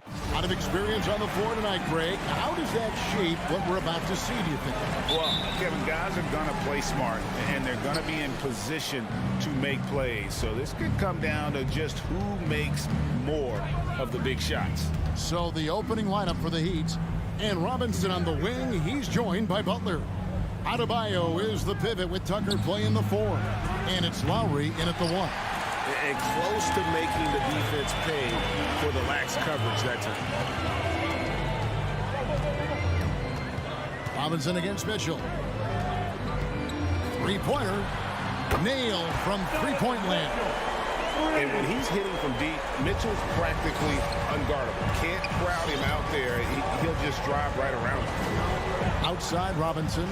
A lot of experience on the floor tonight, Greg. How does that shape what we're about to see, do you think? Well, Kevin, guys are going to play smart, and they're going to be in position to make plays. So this could come down to just who makes more of the big shots. So the opening lineup for the Heat. And Robinson on the wing. He's joined by Butler. Adebayo is the pivot with Tucker playing the 4. And it's Lowry in at the 1. And close to making the defense pay for the lax coverage that time. Robinson against Mitchell. Three-pointer. Nailed from three-point land. And when he's hitting from deep, Mitchell's practically unguardable. Can't crowd him out there. He'll just drive right around him. Outside Robinson.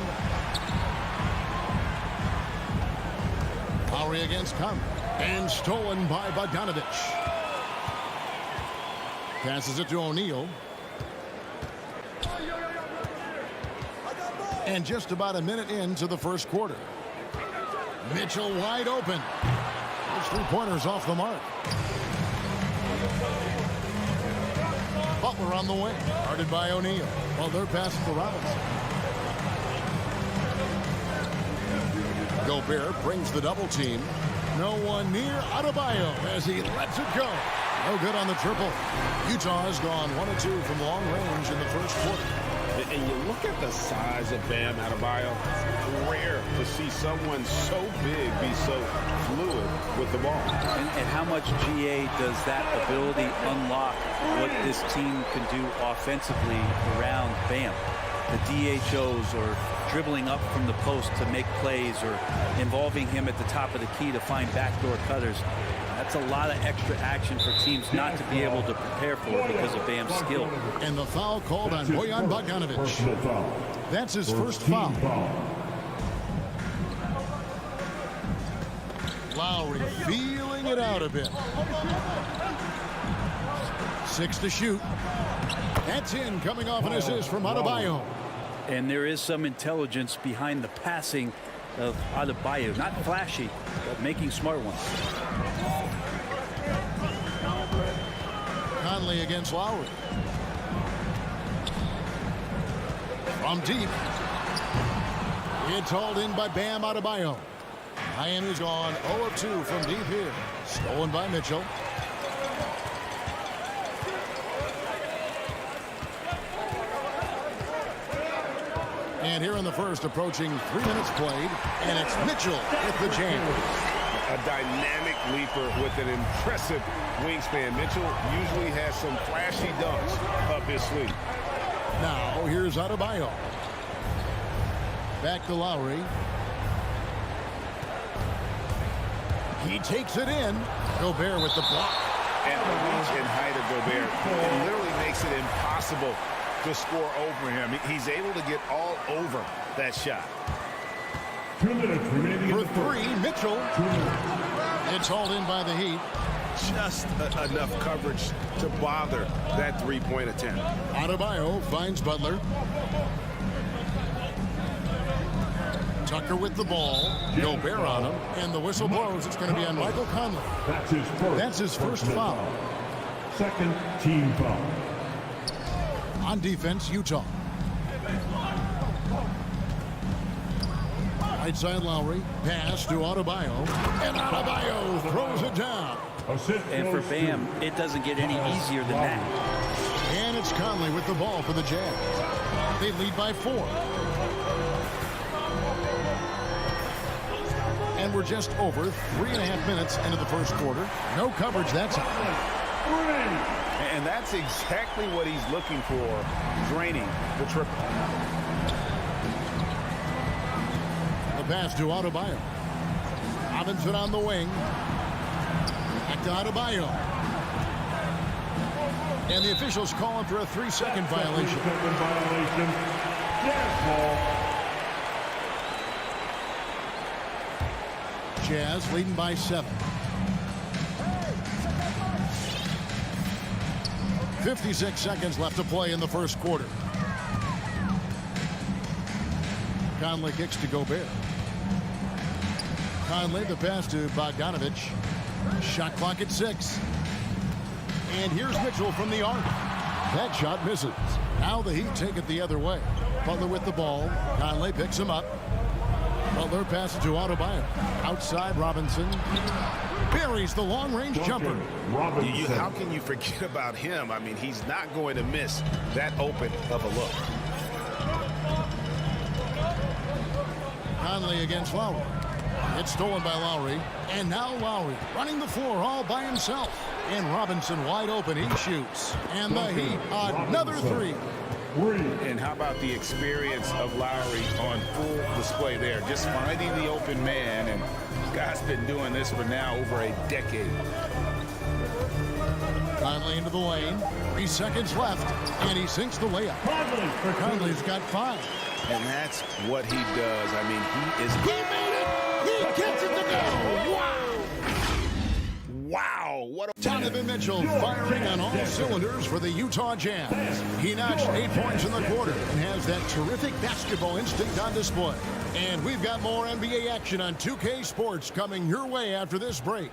Lowry against Conley. And stolen by Bogdanovich. Passes it to O'Neal. And just about a minute into the first quarter. Mitchell wide open. Those three-pointers off the mark. Butler on the wing. Guarded by O'Neal. Well, they're passing to Robinson. Gobert brings the double team. No one near Adebayo as he lets it go. No good on the triple. Utah has gone 1 of 2 from long range in the first quarter. And you look at the size of Bam Adebayo. It's rare to see someone so big be so fluid with the ball. And how much GA does that ability unlock what this team can do offensively around Bam? The DHOs or dribbling up from the post to make plays or involving him at the top of the key to find backdoor cutters. That's a lot of extra action for teams not to be able to prepare for because of Bam's skill. And the foul called on Bojan Bogdanovich. That's his first foul. Lowry feeling it out a bit. 6 to shoot. That's in, coming off an assist from Adebayo. And there is some intelligence behind the passing of Adebayo. Not flashy, but making smart ones. Conley against Lowry. From deep. It's hauled in by Bam Adebayo. Miami's gone 0 of 2 from deep here. Stolen by Mitchell. And here in the first, approaching 3 minutes played, and it's Mitchell with the jam. A dynamic leaper with an impressive wingspan. Mitchell usually has some flashy dunks up his sleeve. Now, here's Adebayo. Back to Lowry. He takes it in. Gobert with the block. And the reach and height of Gobert, it literally makes it impossible to score over him. He's able to get all over that shot. 2 minutes remaining. For 3, Mitchell. It's hauled in by the Heat. Just enough coverage to bother that three-point attempt. Adebayo finds Butler. Tucker with the ball. Gobert on him. And the whistle blows. It's going to be on Michael Conley. That's his first foul. Second team foul. On defense, Utah. Right side Lowry. Pass to Adebayo. And Adebayo throws it down. And for Bam, it doesn't get any easier than that. And it's Conley with the ball for the Jazz. They lead by 4. And we're just over 3.5 minutes into the first quarter. No coverage that time. And that's exactly what he's looking for, draining the triple. The pass to Adebayo. Robinson on the wing. Back to Adebayo. And the officials calling for a 3-second violation. Jazz leading by 7. 56 seconds left to play in the first quarter. Conley kicks to Gobert. Conley, the pass to Bogdanovich. Shot clock at 6. And here's Mitchell from the arc. That shot misses. Now the Heat take it the other way. Butler with the ball. Conley picks him up. Butler passes to Adebayo. Outside, Robinson buries the long-range jumper. How can you forget about him? I mean, he's not going to miss that open of a look. Conley against Lowry. It's stolen by Lowry. And now Lowry running the floor all by himself. And Robinson wide open. He shoots. And the Heat, another 3. And how about the experience of Lowry on full display there? Just finding the open man. And this guy's been doing this for now over a decade. Conley into the lane. 3 seconds left. And he sinks the layup. Conley's got 5. And that's what he does. I mean, he is... He made it! He gets it to go! Wow! Wow! What a... Donovan Mitchell firing on all cylinders for the Utah Jazz. He notched 8 points in the quarter and has that terrific basketball instinct on display. And we've got more NBA action on 2K Sports coming your way after this break.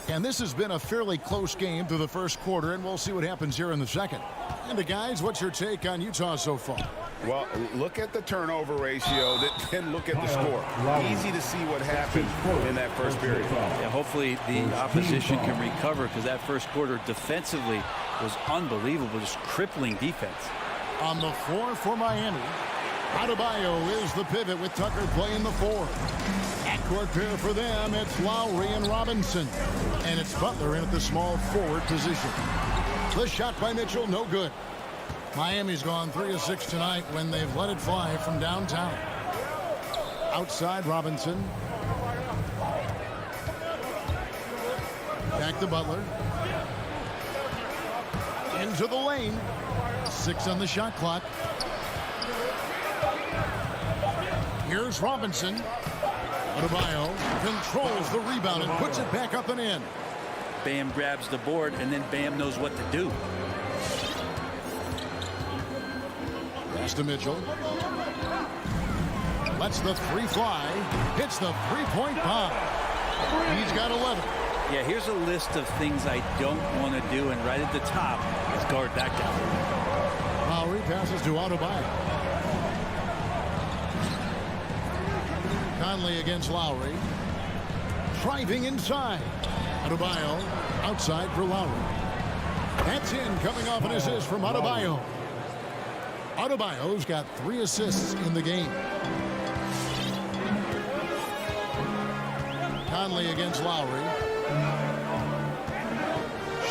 And this has been a fairly close game through the first quarter, and we'll see what happens here in the second. And guys, what's your take on Utah so far? Well, look at the turnover ratio, then look at the score. Easy to see what happened in that first period. Yeah, hopefully the opposition can recover, because that first quarter defensively was unbelievable, just crippling defense. On the floor for Miami, Adebayo is the pivot with Tucker playing the 4. Backcourt pair for them, it's Lowry and Robinson. And it's Butler in at the small forward position. The shot by Mitchell, no good. Miami's gone 3 of 6 tonight when they've let it fly from downtown. Outside, Robinson. Back to Butler. Into the lane. 6 on the shot clock. Here's Robinson. Adebayo controls the rebound and puts it back up and in. Bam grabs the board, and then Bam knows what to do. Pass to Mitchell. Lets the 3 fly. Hits the 3-point bomb. He's got 11. Yeah, here's a list of things I don't want to do, and right at the top is guard that guy. Lowry passes to Adebayo. Conley against Lowry. Driving inside. Adebayo outside for Lowry. That's in, coming off an assist from Adebayo. Adebayo's got 3 assists in the game. Conley against Lowry.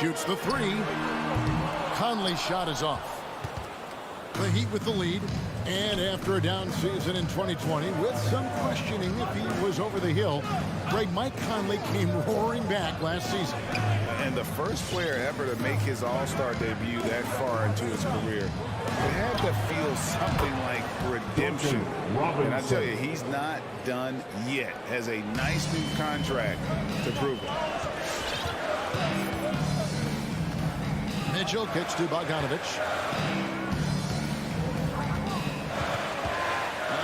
Shoots the 3. Conley's shot is off. The Heat with the lead. And after a down season in 2020, with some questioning if he was over the hill, Mike Conley came roaring back last season. And the first player ever to make his All-Star debut that far into his career. It had to feel something like redemption. And I tell you, he's not done yet. Has a nice new contract to prove it. Mitchell kicks to Bogdanovich.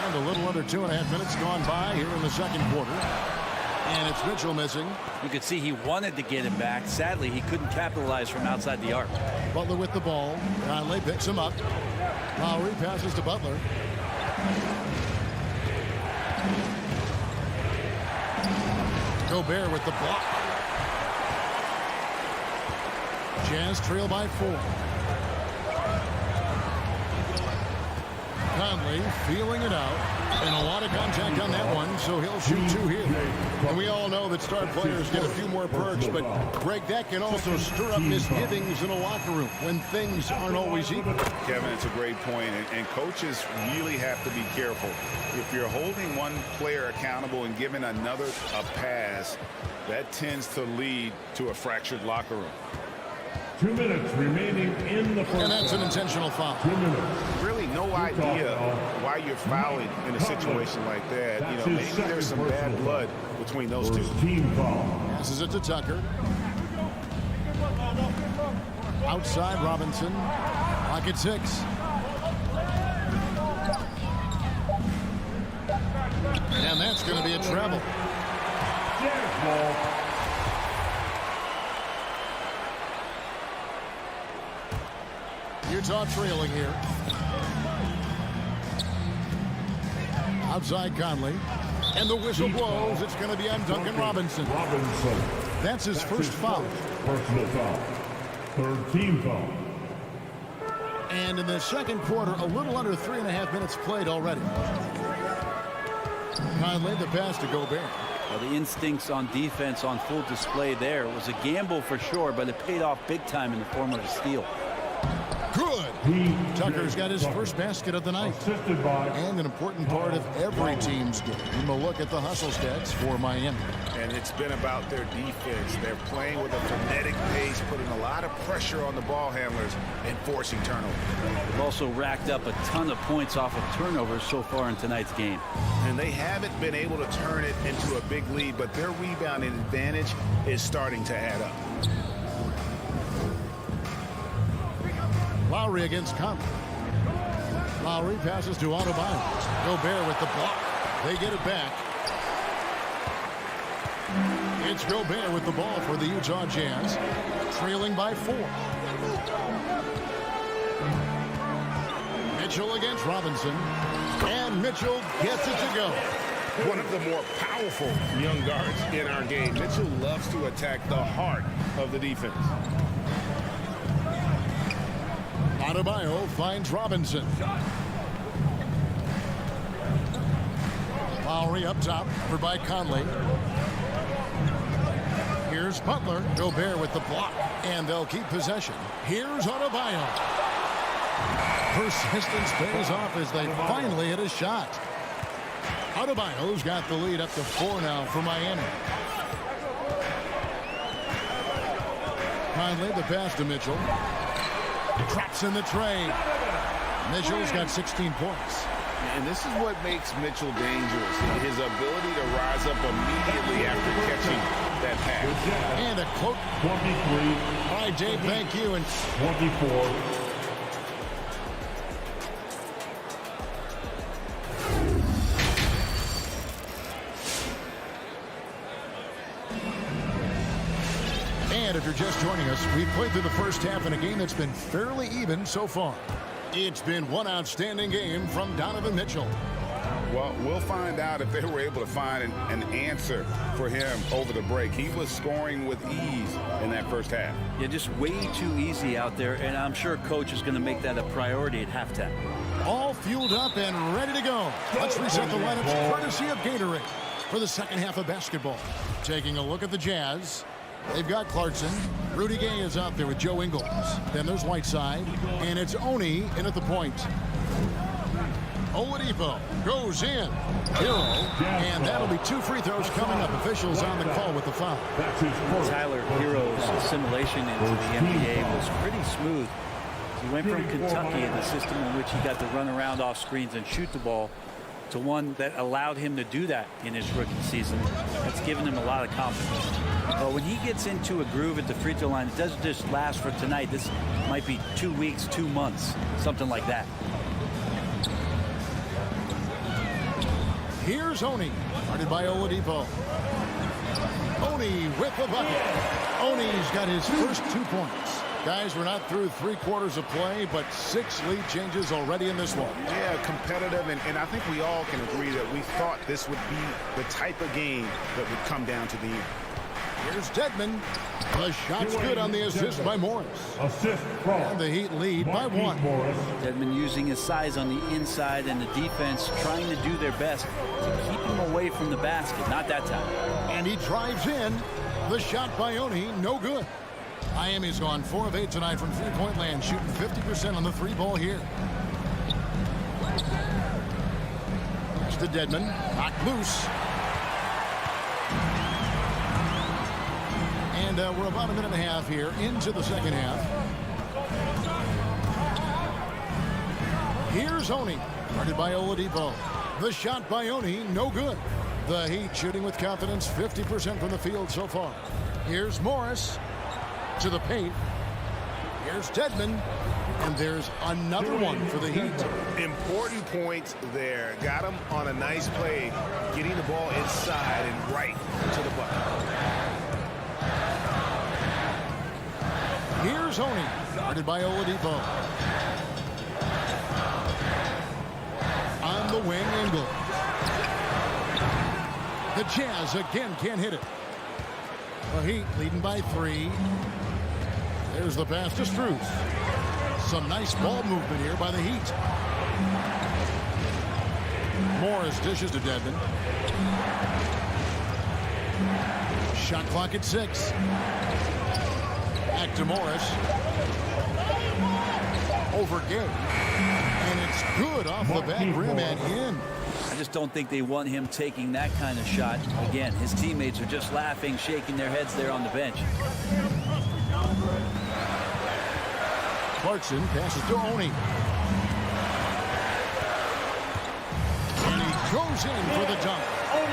A little under 2.5 minutes gone by here in the second quarter. And it's Mitchell missing. You could see he wanted to get him back. Sadly, he couldn't capitalize from outside the arc. Butler with the ball. Conley picks him up. Lowry passes to Butler. Gobert with the block. Jazz trail by 4. Conley feeling it out, and a lot of contact on that one, so he'll shoot 2 here. And we all know that star players get a few more perks, but Greg, that can also stir up misgivings in a locker room when things aren't always equal. Kevin, it's a great point, and coaches really have to be careful. If you're holding one player accountable and giving another a pass, that tends to lead to a fractured locker room. 2 minutes remaining in the first. And that's an intentional foul. 2 minutes. Really no idea why you're fouling in a situation like that. You know, maybe there's some bad blood between those two. Team foul. Passes it to Tucker. Outside, Robinson. Clock at 6. And that's going to be a travel. Utah trailing here. Outside Conley. And the whistle blows. It's going to be on Duncan Robinson. That's his first foul. Personal foul. Third team foul. And in the second quarter, a little under 3.5 minutes played already. Conley, the pass to Gobert. Well, the instincts on defense on full display there. It was a gamble for sure, but it paid off big time in the form of a steal. Good. Tucker's got his first basket of the night. And an important part of every team's game. A look at the hustle stats for Miami. And it's been about their defense. They're playing with a frenetic pace, putting a lot of pressure on the ball handlers and forcing turnovers. They've also racked up a ton of points off of turnovers so far in tonight's game. And they haven't been able to turn it into a big lead, but their rebounding advantage is starting to add up. Lowry against Conley. Lowry passes to Adebayo. Gobert with the block. They get it back. It's Gobert with the ball for the Utah Jazz. Trailing by 4. Mitchell against Robinson. And Mitchell gets it to go. One of the more powerful young guards in our game. Mitchell loves to attack the heart of the defense. Adebayo finds Robinson. Lowry up top, covered by Conley. Here's Butler. Gobert with the block, and they'll keep possession. Here's Adebayo. Persistence pays off as they finally hit a shot. Adebayo's got the lead up to 4 now for Miami. Conley, the pass to Mitchell. Drops in the trade. Mitchell's got 16 points. And this is what makes Mitchell dangerous. His ability to rise up immediately after catching that pass. And a quote 23. All right, Dave, thank you. And 24. And if you're just joining us, we've played through the first half in a game that's been fairly even so far. It's been one outstanding game from Donovan Mitchell. Well, we'll find out if they were able to find an answer for him over the break. He was scoring with ease in that first half. Yeah, just way too easy out there, and I'm sure Coach is going to make that a priority at halftime. All fueled up and ready to go. Let's reset the lineups courtesy of Gatorade for the second half of basketball. Taking a look at the Jazz. They've got Clarkson. Rudy Gay is out there with Joe Ingles. Then there's Whiteside. And it's Oni in at the point. Oladipo goes in. Hero. And that'll be 2 free throws coming up. Officials on the call with the foul. Tyler Hero's assimilation into the NBA was pretty smooth. He went from Kentucky in the system in which he got to run around off screens and shoot the ball to one that allowed him to do that in his rookie season. That's given him a lot of confidence. But when he gets into a groove at the free throw line, it doesn't just last for tonight. This might be 2 weeks, 2 months, something like that. Here's Oni, guarded by Oladipo. Oni with the bucket. Oni's got his first 2 points. Guys, we're not through 3 quarters of play, but 6 lead changes already in this one. Yeah, competitive, and I think we all can agree that we thought this would be the type of game that would come down to the end. Here's Dedmon. The shot's good on the assist by Morris. Assist from. And the Heat lead by 1. Dedmon using his size on the inside and the defense trying to do their best to keep him away from the basket. Not that time. And he drives in. The shot by Oni, no good. Miami's gone 4 of 8 tonight from three-point land, shooting 50% on the 3-ball here. There's to Dedmon. Knocked loose. And we're about a minute and a half here into the second half. Here's Oni, guarded by Oladipo. The shot by Oni, no good. The Heat shooting with confidence, 50% from the field so far. Here's Morris to the paint. Here's Dedmon. And there's another one for the Heat. Important points there. Got him on a nice play, getting the ball inside and right to the bucket. Here's Honey, guarded by Oladipo. On the wing, Ingle. The Jazz again can't hit it. The Heat leading by 3. There's the pass to Strus. Some nice ball movement here by the Heat. Morris dishes to Dedmon. Shot clock at 6. Back to Morris. Over Gay. And it's good off the back rim and in. I just don't think they want him taking that kind of shot. Again, his teammates are just laughing, shaking their heads there on the bench. Clarkson passes to Oni. And he goes in for the dunk.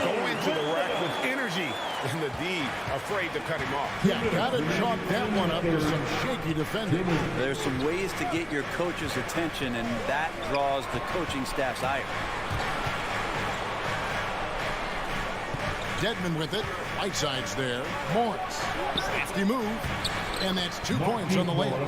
Going to the rack with energy, and the D afraid to cut him off. Yeah, gotta chalk that one up to some shaky defending. There's some ways to get your coach's attention, and that draws the coaching staff's ire. Dedmon with it. Right side's there. Morris. Safety move. And that's 2 points on the layup.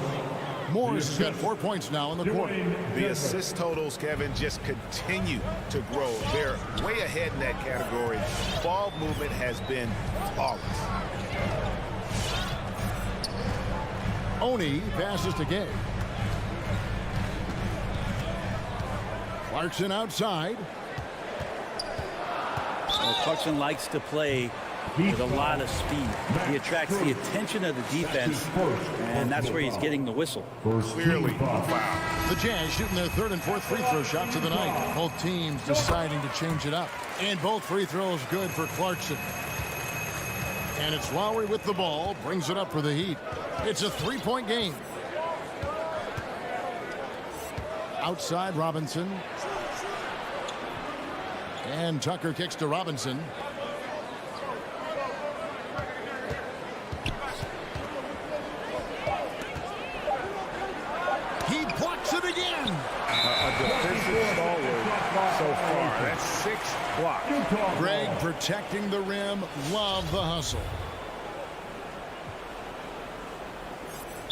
Morris has got 4 points now in the quarter. The assist totals, Kevin, just continue to grow. They're way ahead in that category. Ball movement has been flawless. Oni passes to Gay. Clarkson outside. Well, Clarkson likes to play with a lot of speed. He attracts the attention of the defense, and that's where he's getting the whistle. Clearly a foul. The Jazz shooting their 3rd and 4th free throw shots of the night. Both teams deciding to change it up. And both free throws good for Clarkson. And it's Lowry with the ball. Brings it up for the Heat. It's a 3-point game. Outside Robinson. And Tucker kicks to Robinson. He blocks it again. A defensive stalwart so far. That's 6 blocks. Greg protecting the rim. Love the hustle.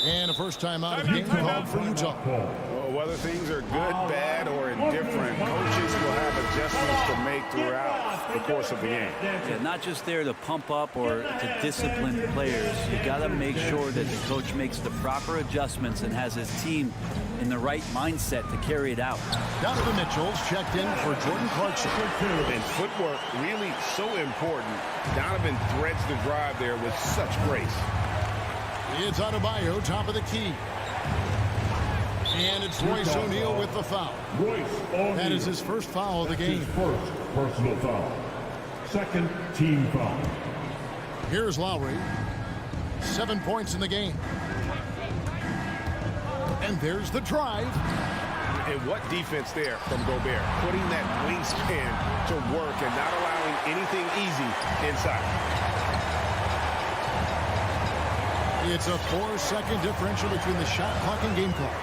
And a first time out of the game called for Utah. Well, whether things are good, bad, or indifferent, coaches will have adjustments to make throughout the course of the game. Yeah, not just there to pump up or to discipline players. You got to make sure that the coach makes the proper adjustments and has his team in the right mindset to carry it out. Donovan Mitchell's checked in for Jordan Clarkson. And footwork really so important. Donovan threads the drive there with such grace. It's Adebayo, top of the key. And it's Royce O'Neal with the foul. That is his first foul of the game. First personal foul. Second team foul. Here's Lowry. 7 points in the game. And there's the drive. And what defense there from Gobert. Putting that wingspan to work and not allowing anything easy inside. It's a 4-second differential between the shot clock and game clock.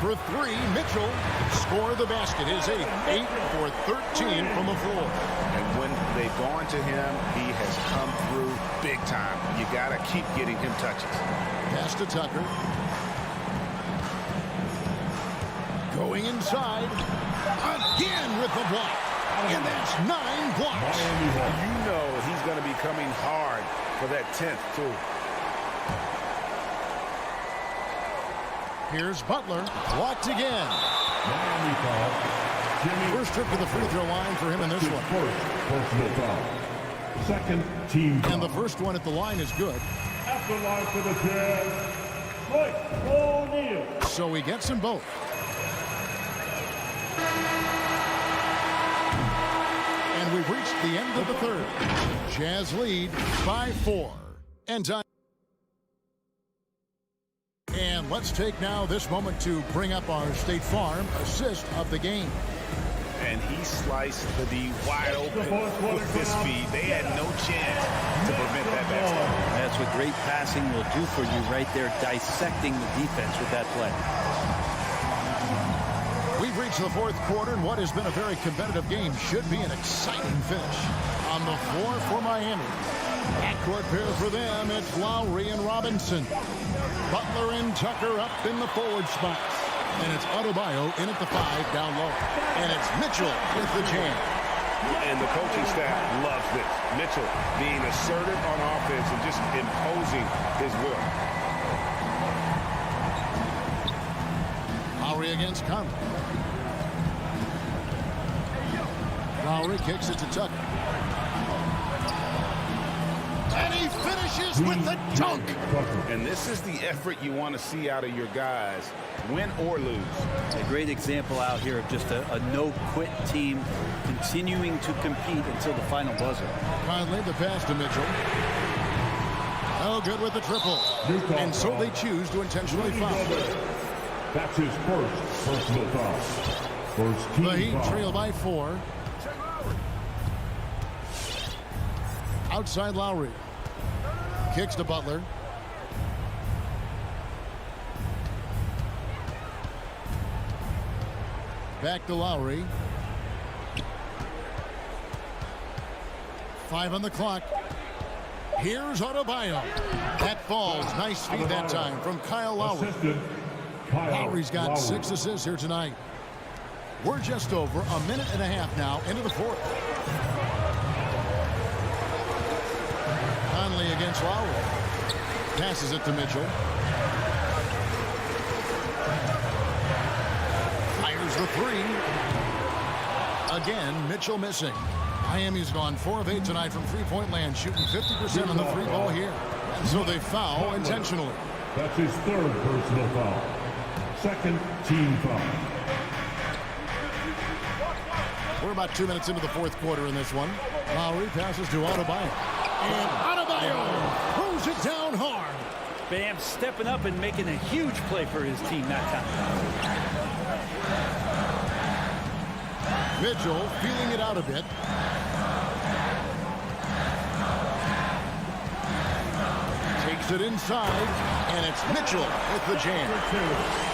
For 3, Mitchell score the basket. His 8th. 8 for 13 from the floor. And when they've gone to him, he has come through big time. You got to keep getting him touches. Pass to Tucker. Going inside. Again with the block. And that's 9 blocks. You know he's going to be coming hard for that 10th, too. Here's Butler. Blocked again. First trip to the free throw line for him in this one. First personal foul. Second team foul. And the first one at the line is good. At the line for the Jazz, Royce O'Neal. So he gets them both. And we've reached the end of the 3rd. Jazz lead by 4. And time. And let's take now this moment to bring up our State Farm assist of the game. And he sliced the D wide open with this speed. They had no chance to prevent that backstep. That's what great passing will do for you right there, dissecting the defense with that play. We've reached the fourth quarter, and what has been a very competitive game should be an exciting finish. On the floor for Miami. Backcourt pair for them, it's Lowry and Robinson. Butler and Tucker up in the forward spots. And it's Adebayo in at the 5 down low. And it's Mitchell with the jam. And the coaching staff loves this. Mitchell being assertive on offense and just imposing his will. Lowry against Conley. Lowry kicks it to Tucker. And he finishes with the dunk. And this is the effort you want to see out of your guys, win or lose. A great example out here of just a no-quit team continuing to compete until the final buzzer. Conley, the pass to Mitchell. Oh, good with the triple. And so they choose to intentionally foul. That's his first personal foul. First team The Heat foul. trail by 4. Outside Lowry. Kicks to Butler. Back to Lowry. 5 on the clock. Here's Adebayo. That falls. Nice feed that time from Kyle Lowry. Lowry's got 6 assists here tonight. We're just over a minute and a half now into the fourth. Conley against Lowry. Passes it to Mitchell. Fires the 3. Again, Mitchell missing. Miami's gone 4 of 8 tonight from three-point land, shooting 50% on the 3 ball here. And so they foul intentionally. That's his third personal foul. Second team foul. We're about 2 minutes into the fourth quarter in this one. Lowry passes to Adebayo. And Adebayo throws it down hard. Bam stepping up and making a huge play for his team that time. Mitchell feeling it out a bit. Takes it inside, and it's Mitchell with the jam.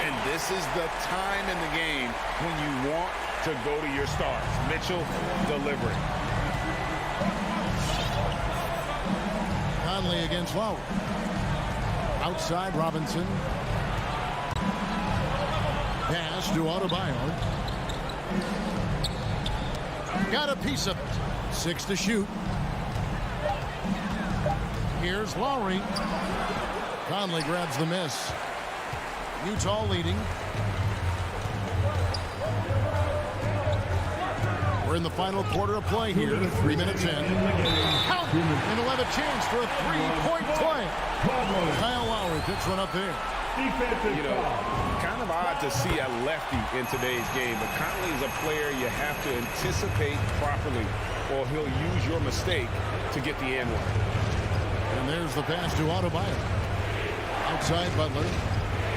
And this is the time in the game when you want to go to your stars. Mitchell delivering. Conley against Lowry. Outside Robinson. Pass to Adebayo. Got a piece of it. 6 to shoot. Here's Lowry. Conley grabs the miss. Utah leading. We're in the final quarter of play here. 3 minutes in. Count! And they'll have a chance for a 3-point play. Kyle Lowry picks one up there. You know, kind of odd to see a lefty in today's game, but Conley is a player you have to anticipate properly, or he'll use your mistake to get the end one. And there's the pass to Adebayo. Outside Butler.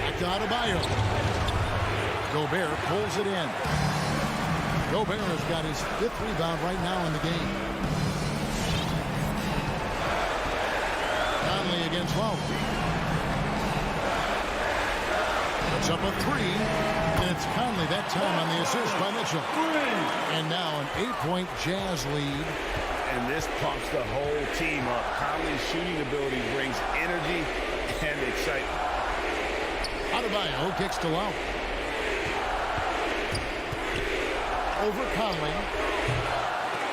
Back to Adebayo. Gobert pulls it in. Gobert has got his 5th rebound right now in the game. Conley against Lowry. It's up a 3, and it's Conley that time on the assist by Mitchell. And now an 8-point Jazz lead. And this pumps the whole team up. Conley's shooting ability brings energy and excitement. Adebayo kicks to Lowry. Over Conley.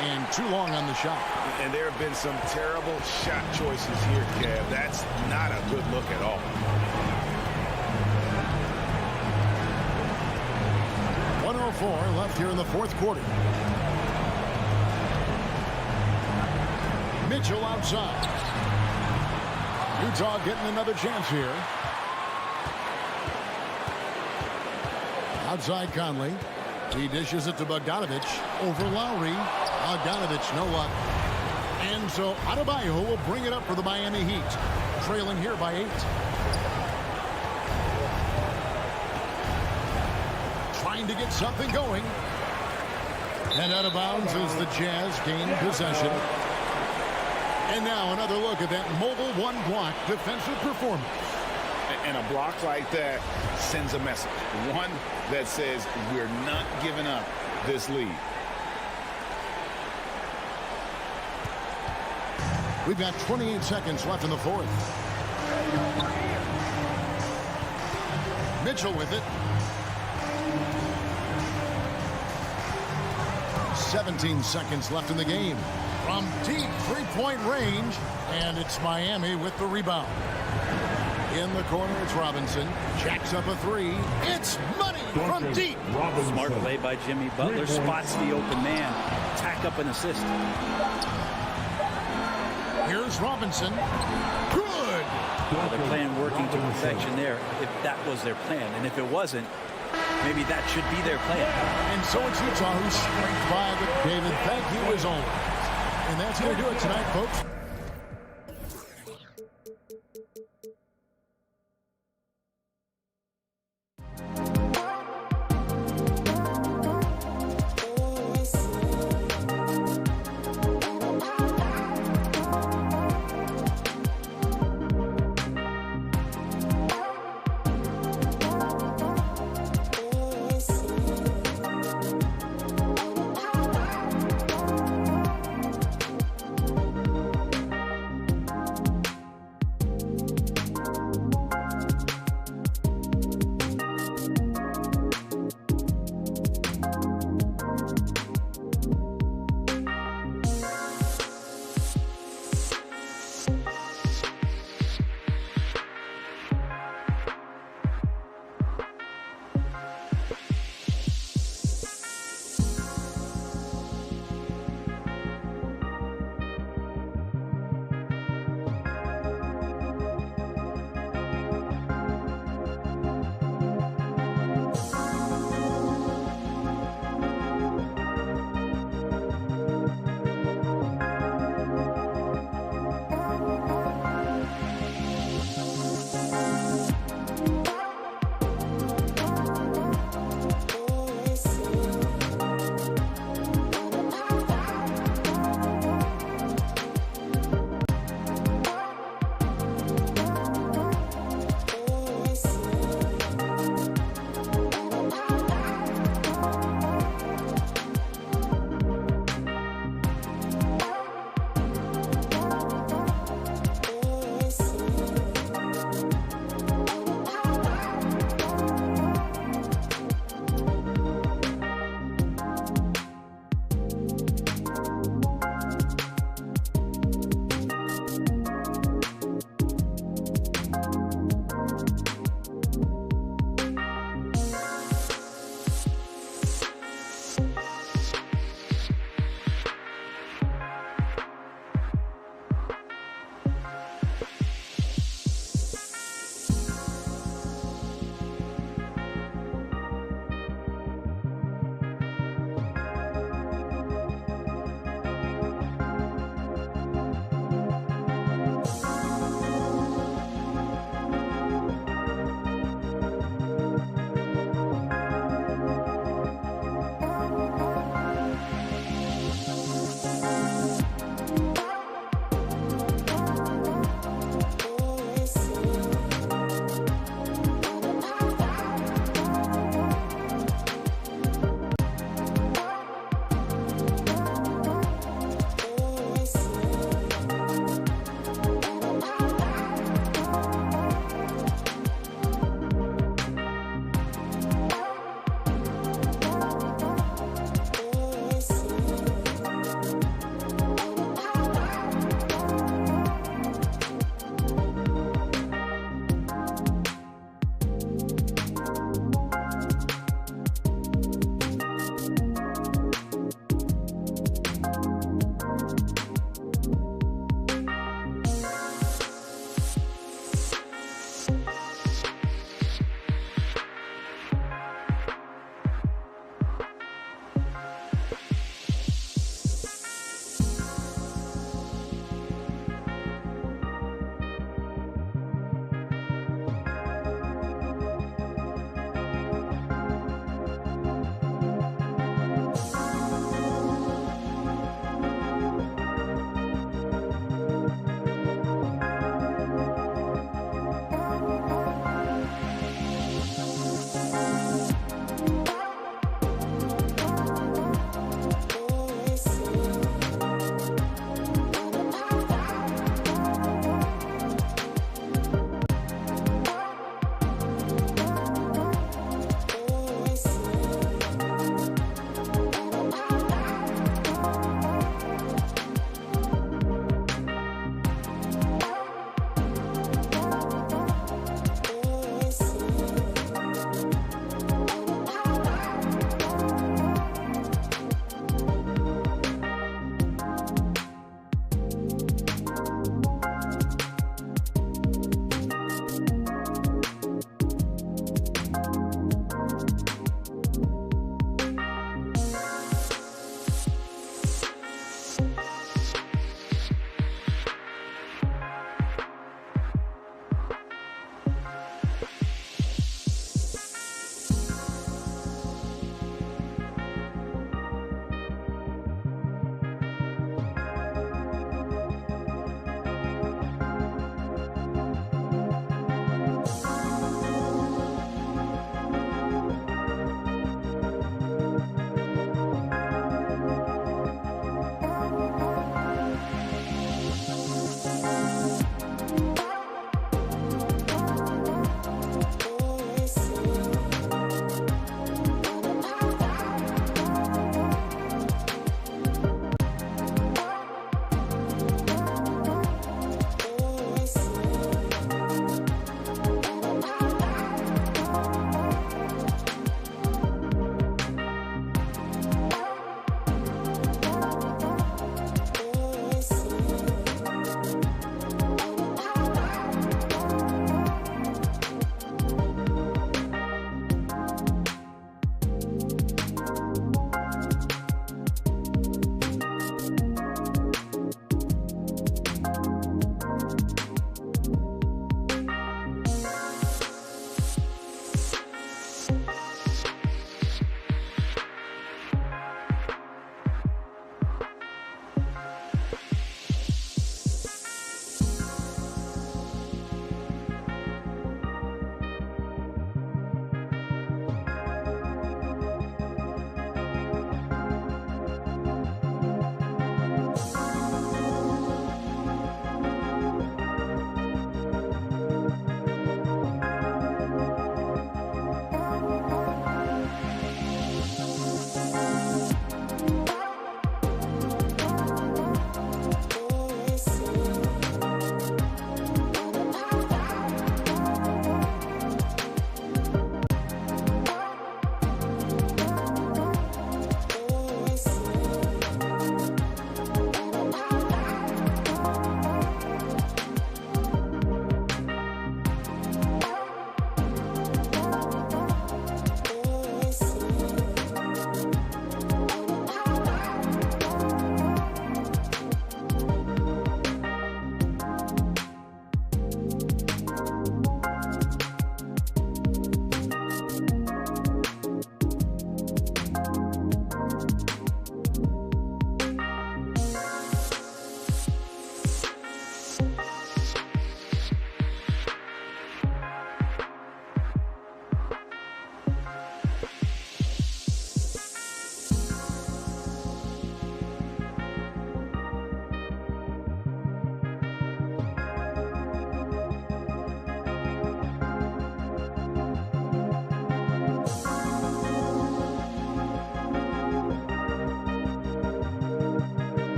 And too long on the shot. And there have been some terrible shot choices here, Kev. That's not a good look at all. 1:04 left here in the fourth quarter. Mitchell outside. Utah getting another chance here. Outside Conley. He dishes it to Bogdanovich. Over Lowry. Bogdanovich, no luck. And so Adebayo will bring it up for the Miami Heat. Trailing here by 8. Trying to get something going. And out of bounds as the Jazz gain possession. And now another look at that mobile one-block defensive performance. And a block like that sends a message. One that says we're not giving up this lead. We've got 28 seconds left in the fourth. Mitchell with it. 17 seconds left in the game. From deep three-point range, and it's Miami with the rebound. In the corner, it's Robinson. Jacks up a three. It's money from deep. Smart play by Jimmy Butler. Spots the open man. Tack up an assist. Here's Robinson. Good. Well, their plan working to perfection there, if that was their plan. And if it wasn't, maybe that should be their plan. And so it's Utah who's strength by the David. Thank you as always. And that's going to do it tonight, folks.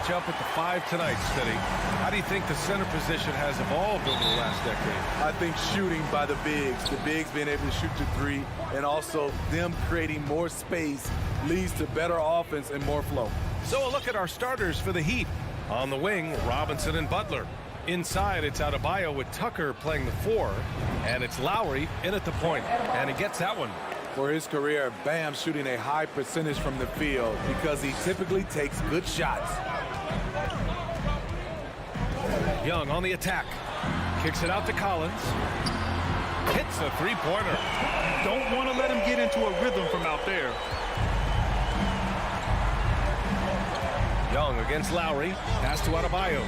match up at the 5 tonight, Smitty. How do you think the center position has evolved over the last decade? I think shooting by the bigs being able to shoot to 3, and also them creating more space leads to better offense and more flow. So a look at our starters for the Heat. On the wing, Robinson and Butler. Inside, it's Adebayo with Tucker playing the 4, and it's Lowry in at the point, and he gets that one. For his career, Bam shooting a high percentage from the field because he typically takes good shots. Young on the attack. Kicks it out to Collins. Hits a three-pointer. Don't want to let him get into a rhythm from out there. Young against Lowry. Pass to Adebayo.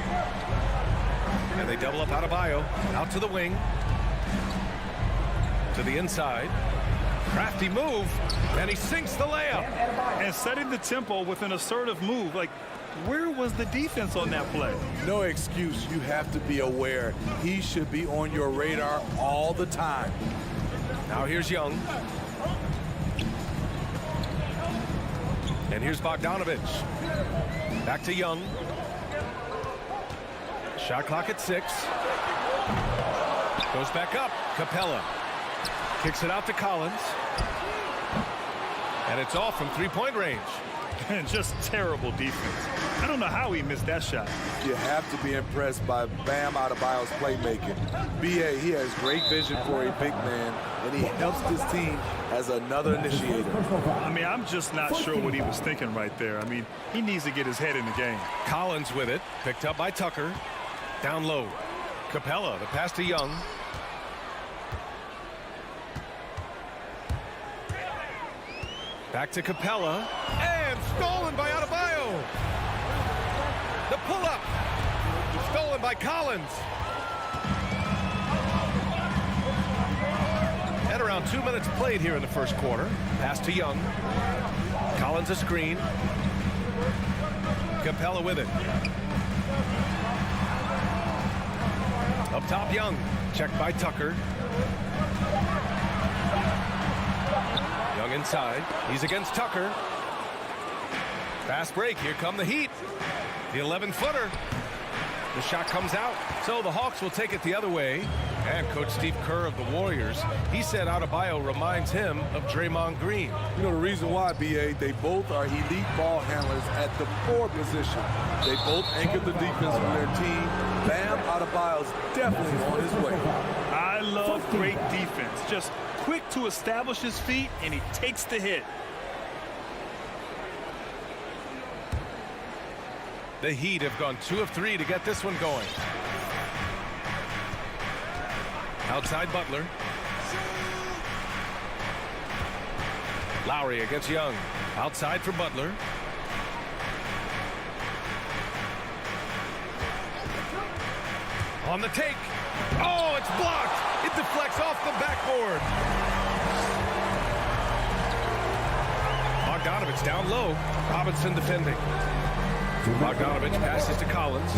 And they double up Adebayo. Out to the wing. To the inside. Crafty move. And he sinks the layup. And setting the tempo with an assertive move. Like, where was the defense on that play? No excuse. You have to be aware. He should be on your radar all the time. Now here's Young. And here's Bogdanovich. Back to Young. Shot clock at 6. Goes back up. Capella. Kicks it out to Collins. And it's off from three-point range. And just terrible defense. I don't know how he missed that shot. You have to be impressed by Bam Adebayo's playmaking. B.A., he has great vision for a big man, and he helps this team as another initiator. I mean, I'm just not sure what he was thinking right there. I mean, he needs to get his head in the game. Collins with it. Picked up by Tucker. Down low. Capella, the pass to Young. Back to Capella. And stolen by Adebayo. The pull-up. Stolen by Collins. At around 2 minutes played here in the first quarter. Pass to Young. Collins a screen. Capella with it. Up top, Young. Checked by Tucker. Young inside. He's against Tucker. Fast break. Here come the Heat. The 11-footer. The shot comes out. So the Hawks will take it the other way. And Coach Steve Kerr of the Warriors, he said Adebayo reminds him of Draymond Green. You know the reason why, B.A., they both are elite ball handlers at the 4 position. They both anchor the defense from their team. Bam Adebayo's definitely on his way. I love great defense. Just quick to establish his feet, and he takes the hit. The Heat have gone 2 of 3 to get this one going. Outside Butler. Lowry against Young. Outside for Butler. On the take. Oh, it's blocked. It deflects off the backboard. Bogdanovich down low. Robinson defending. Bogdanovich passes to Collins.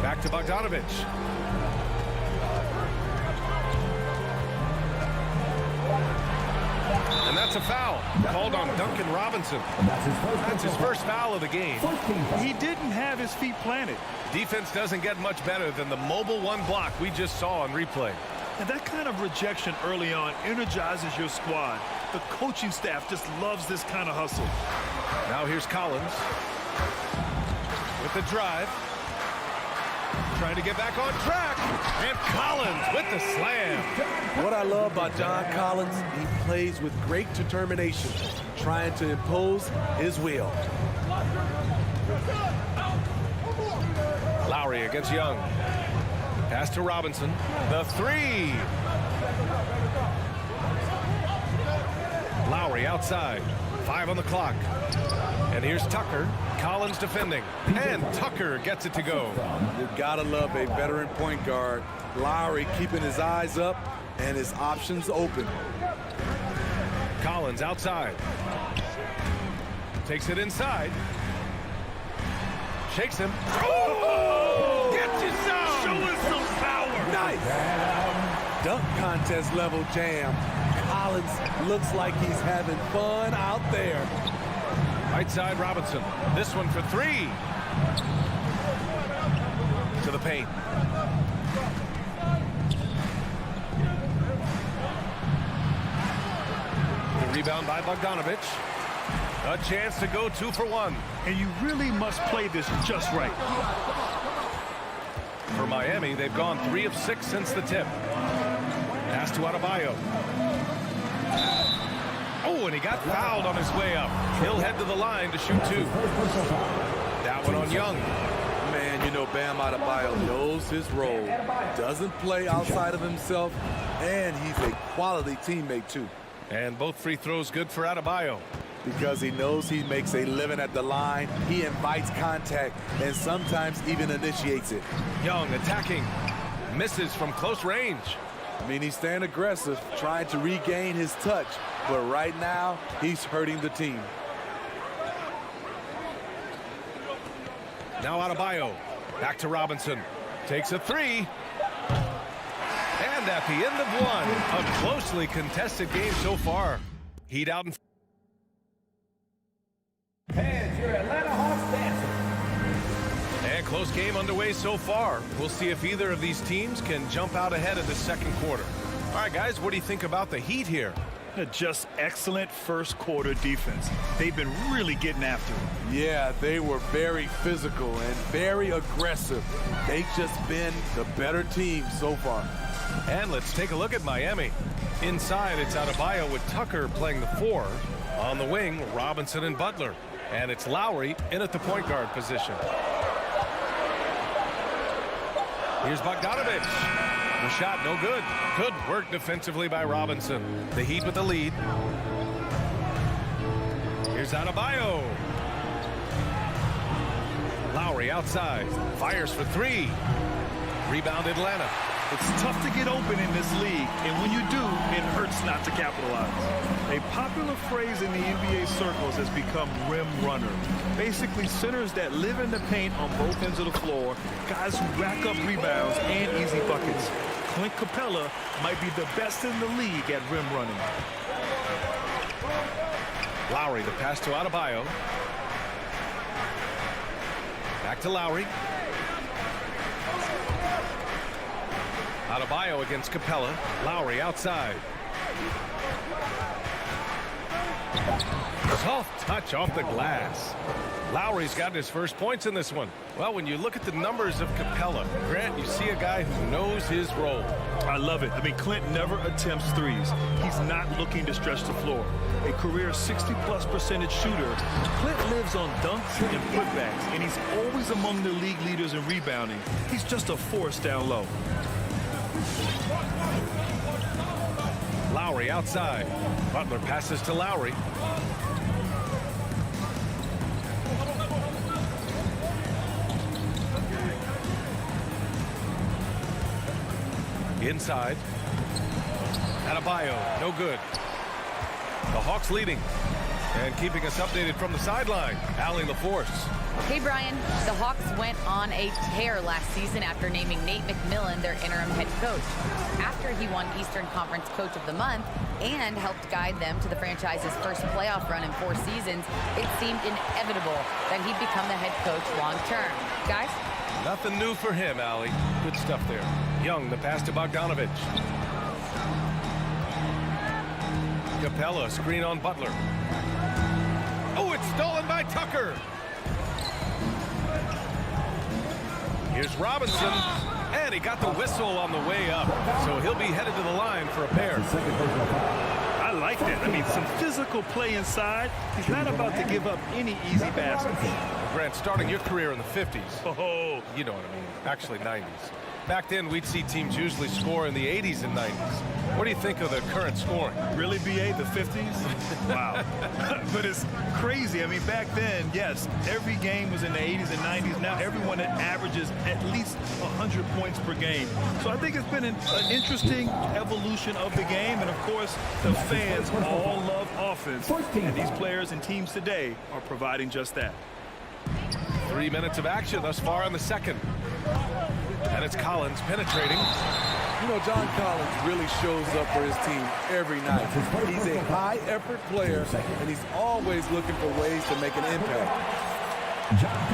Back to Bogdanovich. And that's a foul called on Duncan Robinson. That's his first foul of the game. He didn't have his feet planted. Defense doesn't get much better than the mobile 1 block we just saw on replay. And that kind of rejection early on energizes your squad. The coaching staff just loves this kind of hustle. Now here's Collins with the drive. Trying to get back on track. And Collins with the slam. What I love about John Collins, he plays with great determination, trying to impose his will. Lowry against Young. Pass to Robinson. The 3. Lowry outside. 5 on the clock. And here's Tucker. Collins defending. And Tucker gets it to go. You gotta love a veteran point guard. Lowry keeping his eyes up and his options open. Collins outside. Takes it inside. Shakes him. Oh! Get you some! Show us some power! Nice! Dunk contest level jam. Collins looks like he's having fun out there. Right side, Robinson. This one for three. To the paint. The rebound by Bogdanovich. A chance to go 2 for 1. And you really must play this just right. For Miami, they've gone 3 of 6 since the tip. Pass to Adebayo. Oh, and he got fouled on his way up. He'll head to the line to shoot 2. That one on Young. Man, you know, Bam Adebayo knows his role. Doesn't play outside of himself, and he's a quality teammate, too. And both free throws good for Adebayo. Because he knows he makes a living at the line. He invites contact and sometimes even initiates it. Young attacking. Misses from close range. I mean, he's staying aggressive, trying to regain his touch. But right now, he's hurting the team. Now Adebayo. Back to Robinson. Takes a 3. And at the end of one, a closely contested game so far. Heat out in Fans, your Atlanta Hawks dancing. And close game underway so far. We'll see if either of these teams can jump out ahead of the second quarter. All right, guys, what do you think about the Heat here? Just excellent first quarter defense. They've been really getting after it. Yeah, they were very physical and very aggressive. They've just been the better team so far. And let's take a look at Miami. Inside, it's Adebayo with Tucker playing the 4. On the wing, Robinson and Butler. And it's Lowry in at the point guard position. Here's Bogdanovich. The shot no good. Good work defensively by Robinson. The Heat with the lead. Here's Adebayo. Lowry outside. Fires for 3. Rebound Atlanta. It's tough to get open in this league, and when you do, it hurts not to capitalize. A popular phrase in the NBA circles has become rim runner. Basically, centers that live in the paint on both ends of the floor, guys who rack up rebounds and easy buckets. Clint Capella might be the best in the league at rim running. Lowry, the pass to Adebayo. Back to Lowry. Adebayo against Capella. Lowry outside. Soft touch off the glass. Lowry's got his first points in this one. Well, when you look at the numbers of Capella, Grant, you see a guy who knows his role. I love it. I mean, Clint never attempts threes. He's not looking to stretch the floor. A career 60+% shooter, Clint lives on dunks and putbacks, and he's always among the league leaders in rebounding. He's just a force down low. Lowry outside. Butler passes to Lowry. Inside. Adebayo, no good. The Hawks leading. And keeping us updated from the sideline, Allie LaForce. Hey, Brian. The Hawks went on a tear last season after naming Nate McMillan their interim head coach. After he won Eastern Conference Coach of the Month and helped guide them to the franchise's first playoff run in 4 seasons, it seemed inevitable that he'd become the head coach long term. Guys? Nothing new for him, Allie. Good stuff there. Young, the pass to Bogdanovich. Capella, screen on Butler. Oh, it's stolen by Tucker. Here's Robinson, and he got the whistle on the way up, so he'll be headed to the line for a pair. I like that. I mean, some physical play inside. He's not about to give up any easy baskets. Grant, starting your career in the 50s. Oh, you know what I mean. Actually, 90s. Back then, we'd see teams usually score in the 80s and 90s. What do you think of the current scoring? Really, BA, the 50s? Wow. But it's crazy. I mean, back then, yes, every game was in the 80s and 90s. Now everyone averages at least 100 points per game. So I think it's been an interesting evolution of the game. And, of course, the fans all love offense. And these players and teams today are providing just that. 3 minutes of action thus far in the second. And it's Collins penetrating. You know, John Collins really shows up for his team every night. He's a high-effort player, and he's always looking for ways to make an impact. John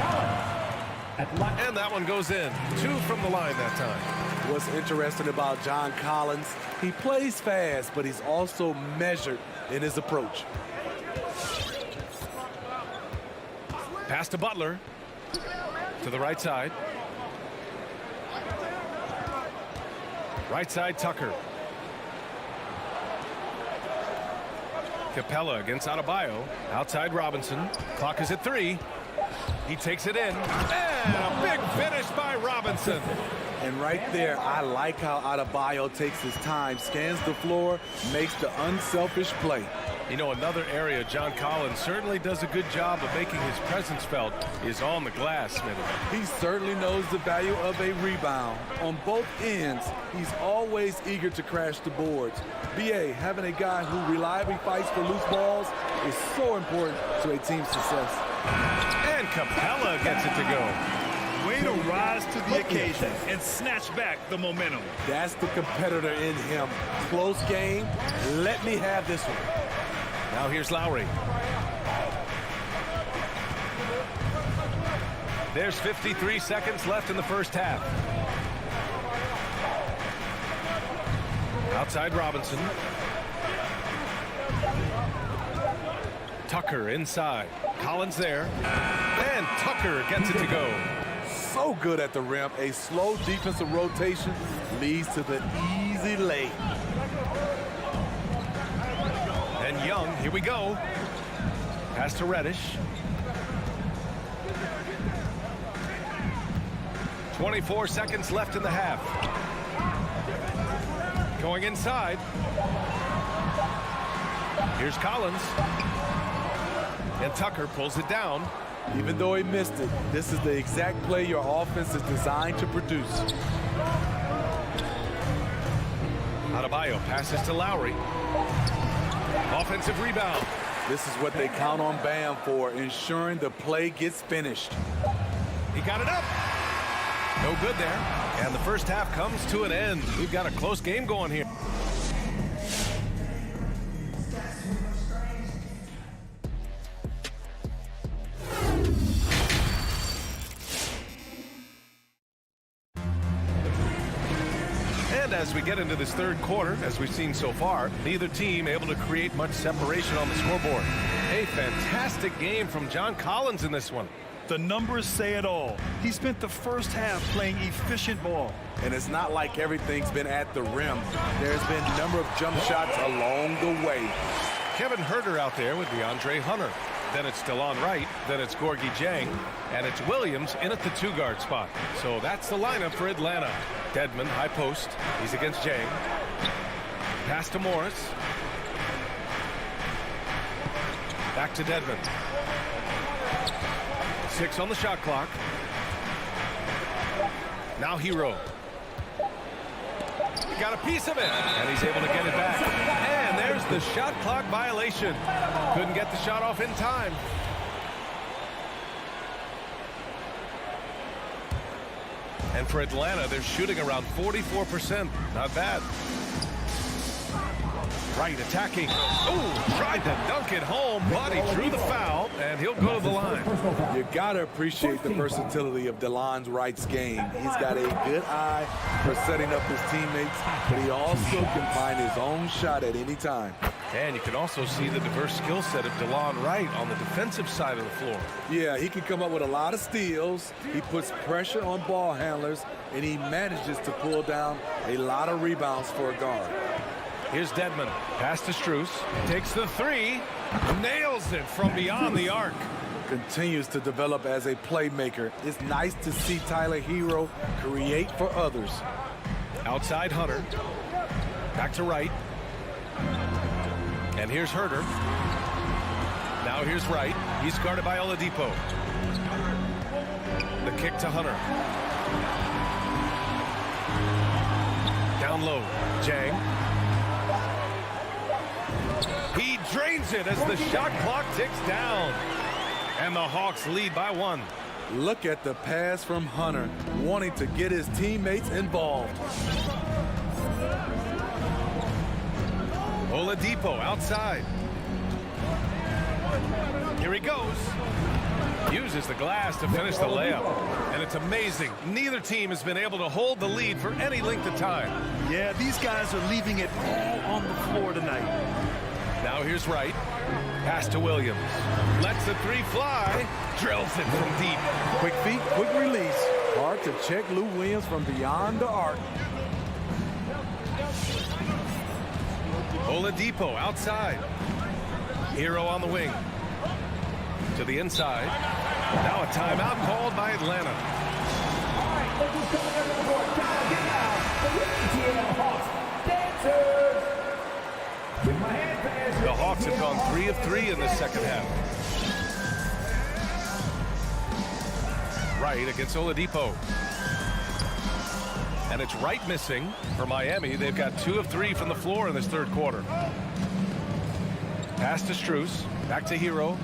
Collins. And that one goes in. 2 from the line that time. What's interesting about John Collins, he plays fast, but he's also measured in his approach. Pass to Butler. To the right side. Right side, Tucker. Capella against Adebayo. Outside Robinson. Clock is at 3. He takes it in. And a big finish by Robinson. And right there, I like how Adebayo takes his time, scans the floor, makes the unselfish play. You know, another area John Collins certainly does a good job of making his presence felt is on the glass, Smitty. He certainly knows the value of a rebound. On both ends, he's always eager to crash the boards. BA, having a guy who reliably fights for loose balls is so important to a team's success. And Capella gets it to go. Way to rise to the occasion and snatch back the momentum. That's the competitor in him. Close game. Let me have this one. Now here's Lowry. There's 53 seconds left in the first half. Outside Robinson. Tucker inside. Collins there. And Tucker gets it to go. So good at the rim. A slow defensive rotation leads to the easy lay. And Young, here we go. Pass to Reddish. 24 seconds left in the half. Going inside. Here's Collins. And Tucker pulls it down. Even though he missed it, this is the exact play your offense is designed to produce. Adebayo passes to Lowry. Offensive rebound. This is what they count on Bam for, ensuring the play gets finished. He got it up. No good there. And the first half comes to an end. We've got a close game going here. As we get into this third quarter, as we've seen so far, neither team able to create much separation on the scoreboard. A fantastic game from John Collins in this one. The numbers say it all. He spent the first half playing efficient ball. And it's not like everything's been at the rim. There's been a number of jump shots along the way. Kevin Huerter out there with DeAndre Hunter. Then it's DeLon Wright. Then it's Gorgui Dieng. And it's Williams in at the 2-guard spot. So that's the lineup for Atlanta. Dedmon, high post. He's against Dieng. Pass to Morris. Back to Dedmon. 6 on the shot clock. Now Hero. He got a piece of it, and he's able to get it back. And there's the shot clock violation. Couldn't get the shot off in time. And for Atlanta, they're shooting around 44%. Not bad. Wright attacking. Oh, tried to dunk it home, but he drew the foul, and he'll go to the line. You got to appreciate the versatility of DeLon Wright's game. He's got a good eye for setting up his teammates, but he also can find his own shot at any time. And you can also see the diverse skill set of DeLon Wright on the defensive side of the floor. Yeah, he can come up with a lot of steals. He puts pressure on ball handlers, and he manages to pull down a lot of rebounds for a guard. Here's Dedmon. Pass to Strus. Takes the 3. Nails it from beyond the arc. Continues to develop as a playmaker. It's nice to see Tyler Hero create for others. Outside Hunter. Back to Wright. And here's Huerter. Now here's Wright. He's guarded by Oladipo. The kick to Hunter. Down low. Dieng. He drains it as the shot clock ticks down. And the Hawks lead by 1. Look at the pass from Hunter, wanting to get his teammates involved. Oladipo outside. Here he goes. Uses the glass to finish the layup. And it's amazing. Neither team has been able to hold the lead for any length of time. Yeah, these guys are leaving it all on the floor tonight. Now here's Wright. Pass to Williams. Lets the three fly. Drills it from deep. Quick feet, quick release. Hard to check Lou Williams from beyond the arc. Oladipo outside. Hero on the wing. To the inside. Now a timeout called by Atlanta. The Hawks have gone 3 of 3 in the second half. Wright against Oladipo. And it's Wright missing for Miami. They've got 2 of 3 from the floor in this third quarter. Pass to Strus. Back to Hero.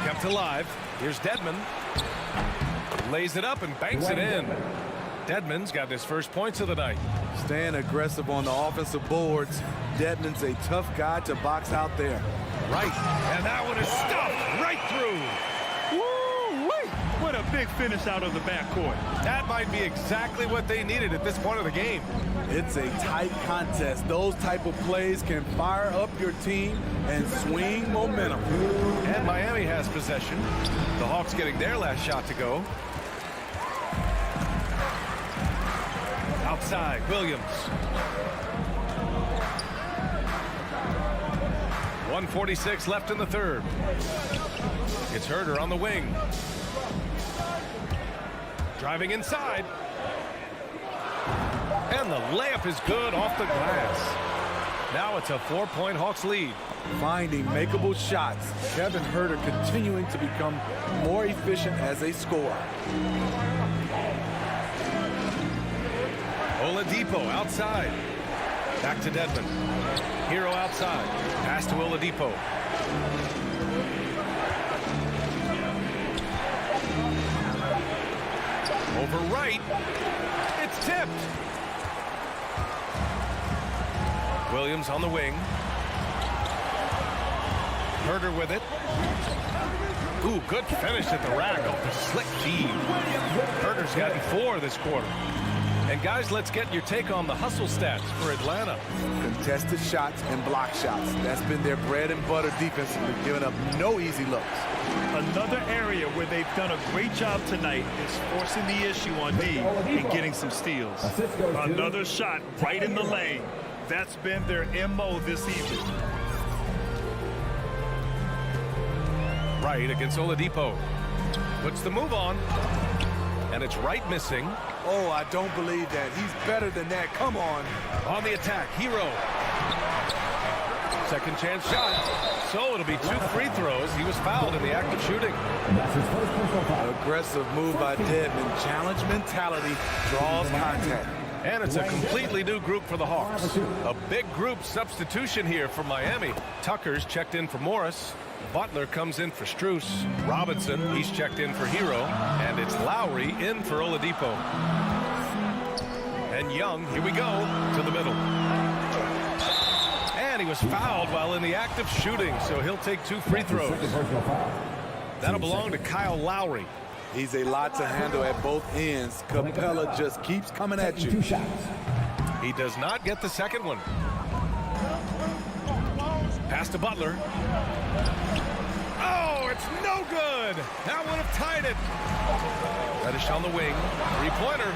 Kept alive. Here's Dedmon. Lays it up and banks it in. Dedmon's got his first points of the night. Staying aggressive on the offensive boards. Dedmon's a tough guy to box out there. Right. And that one is stuffed right through. Woo-wee! What a big finish out of the backcourt. That might be exactly what they needed at this point of the game. It's a tight contest. Those type of plays can fire up your team and swing momentum. And Miami has possession. The Hawks getting their last shot to go. Outside, Williams. 1:46 left in the third. It's Herder on the wing. Driving inside. And the layup is good off the glass. Now it's a 4-point Hawks lead. Finding makeable shots. Kevin Herder continuing to become more efficient as a scorer. Oladipo outside. Back to Dedmon. Hero outside. Pass to Oladipo. Over Wright. It's tipped. Williams on the wing. Herder with it. Ooh, good finish at the rack off the slick feed. Herder's gotten 4 this quarter. And guys, let's get your take on the hustle stats for Atlanta. Contested shots and block shots. That's been their bread and butter defensively, giving up no easy looks. Another area where they've done a great job tonight is forcing the issue on D and getting some steals. Another shot right in the lane. That's been their MO this evening. Wright against Oladipo. Puts the move on. And it's Wright missing. Oh, I don't believe that. He's better than that. Come on. On the attack, Hero. Second chance shot. So it'll be 2 free throws. He was fouled in the act of shooting. Aggressive move by Dedmon. Challenge mentality draws contact. And it's a completely new group for the Hawks. A big group substitution here for Miami. Tucker's checked in for Morris. Butler comes in for Strus. Robinson, he's checked in for Hero. And it's Lowry in for Oladipo. And Young, here we go, to the middle. And he was fouled while in the act of shooting, so he'll take 2 free throws. That'll belong to Kyle Lowry. He's a lot to handle at both ends. Capella just keeps coming at you. He does not get the second one. Pass to Butler. Oh, it's no good. That would have tied it. Reddish on the wing. 3-pointer.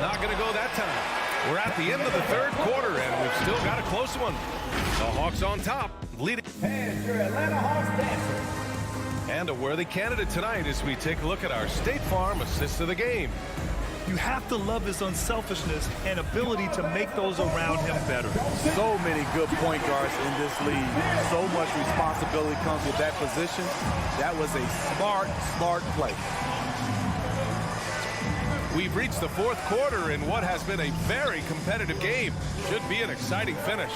Not going to go that time. We're at the end of the third quarter, and we've still got a close one. The Hawks on top, leading. And your Atlanta Hawks dancers. And a worthy candidate tonight as we take a look at our State Farm assist of the game. You have to love his unselfishness and ability to make those around him better. So many good point guards in this league. So much responsibility comes with that position. That was a smart play. We've reached the fourth quarter in what has been a very competitive game. Should be an exciting finish.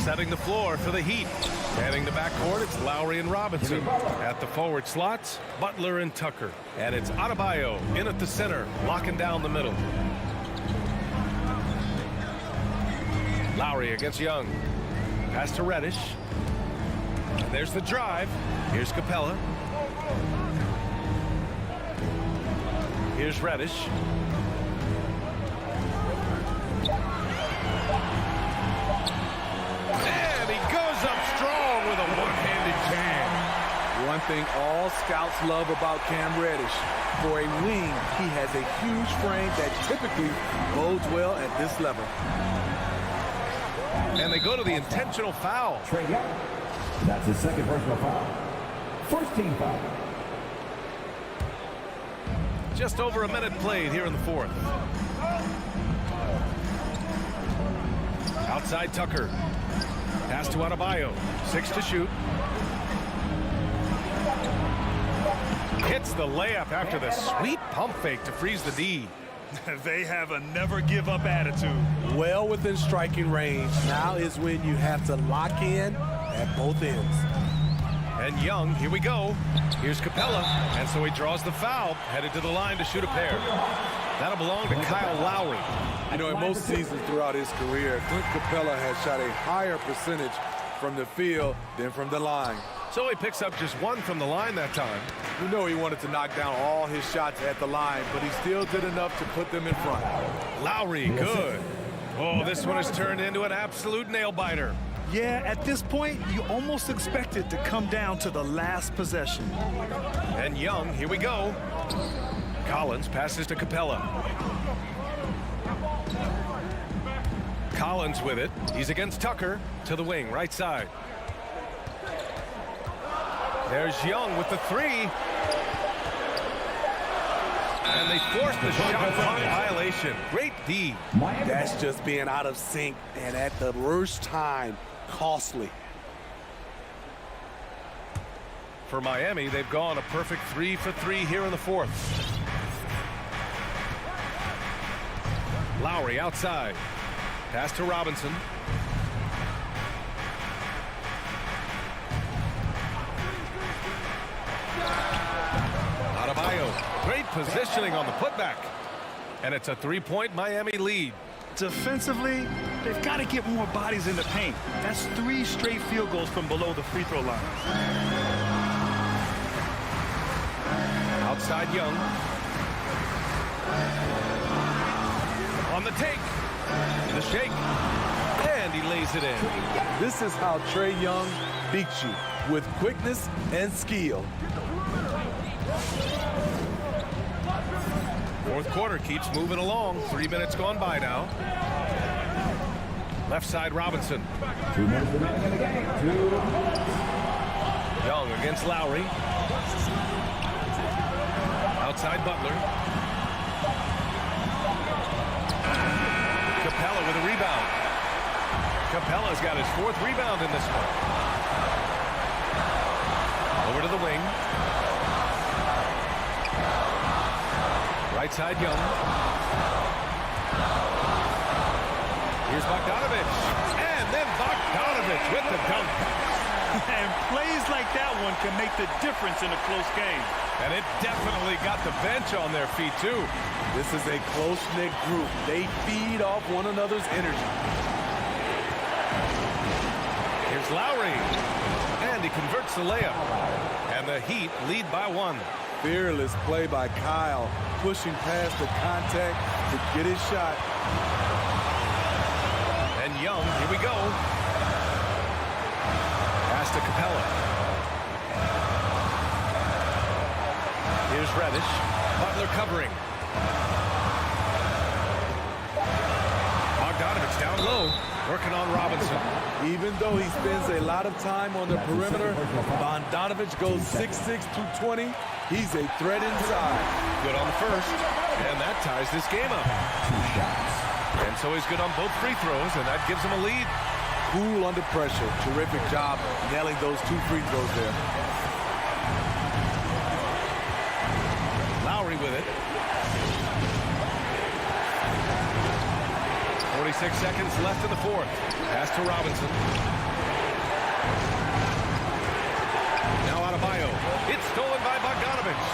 Setting the floor for the Heat. Manning the backcourt, it's Lowry and Robinson. At the forward slots, Butler and Tucker. And it's Adebayo in at the center, locking down the middle. Lowry against Young. Pass to Reddish. And there's the drive. Here's Capella. Here's Reddish. And he goes up strong with a one-handed jam. One thing all scouts love about Cam Reddish, for a wing, he has a huge frame that typically bodes well at this level. And they go to the intentional foul. Trae Young. That's his second personal foul. First team foul. Just over a minute played here in the fourth. Outside Tucker. Pass to Adebayo. 6 to shoot. Hits the layup after the sweet pump fake to freeze the D. They have a never-give-up attitude. Well within striking range. Now is when you have to lock in at both ends. And Young, here we go. Here's Capella, and so he draws the foul, headed to the line to shoot a pair. That'll belong to Kyle Lowry. You know, in most seasons throughout his career, Clint Capella has shot a higher percentage from the field than from the line. So he picks up just 1 from the line that time. You know he wanted to knock down all his shots at the line, but he still did enough to put them in front. Lowry, good. Oh, this one has turned into an absolute nail-biter. Yeah, at this point, you almost expect it to come down to the last possession. And Young, here we go. Collins passes to Capella. Collins with it. He's against Tucker to the wing, right side. There's Young with the 3. And they force the shot clock violation. Great D. That's just being out of sync and at the worst time, costly. For Miami, they've gone a perfect 3 for 3 here in the fourth. Lowry outside. Pass to Robinson. Adebayo. Great positioning on the putback. And it's a 3-point Miami lead. Defensively, they've got to get more bodies in the paint. That's 3 straight field goals from below the free throw line. Outside Young. On the take. The shake. And he lays it in. This is how Trae Young beats you, with quickness and skill. Fourth quarter keeps moving along. 3 minutes gone by now. Left side Robinson. 2 minutes remaining in the game. Young against Lowry. Outside Butler. Capella with a rebound. Capella's got his 4th rebound in this one. Over to the wing. Right side Young. Here's Bogdanovich. And then Bogdanovich with the dunk. And plays like that one can make the difference in a close game. And it definitely got the bench on their feet, too. This is a close-knit group. They feed off one another's energy. Here's Lowry. And he converts the layup. And the Heat lead by 1. Fearless play by Kyle, pushing past the contact to get his shot. And Young, here we go. Pass to Capella. Here's Reddish. Butler covering. Bogdanovich down low, working on Robinson. Even though he spends a lot of time on the perimeter, Bogdanovich goes 6'6", 220. He's a threat inside. Good on the first, and that ties this game up. 2 shots. And so he's good on both free throws, and that gives him a lead. Cool under pressure. Terrific job nailing those 2 free throws there. Lowry with it. 46 seconds left in the fourth. Pass to Robinson. Now Adebayo. It's stolen by Bogdanovich.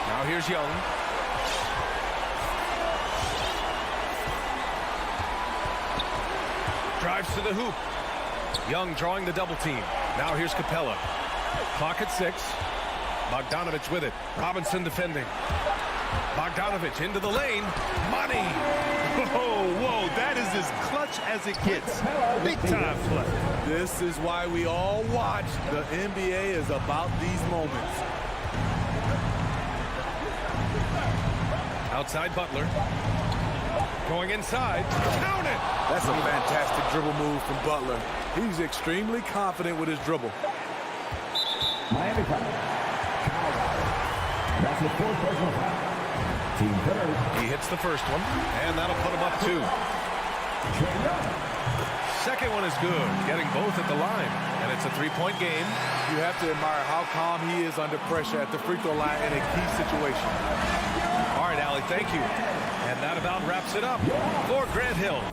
Now here's Young. drives to the hoop. Young drawing the double team. Now here's Capella. Clock at 6. Bogdanovich with it. Robinson defending. Bogdanovich into the lane. Money. Whoa, that is as clutch as it gets. Big time play. This is why we all watch. The NBA is about these moments. Outside Butler. Going inside. Count it. That's a fantastic dribble move from Butler. He's extremely confident with his dribble. Miami foul. That's the fourth personal foul. Team third. He hits the first one, and that'll put him up 2. Second one is good, getting both at the line, and it's a 3-point game. You have to admire how calm he is under pressure at the free throw line in a key situation. All right, Allie, thank you. And that about wraps it up for Grant Hill.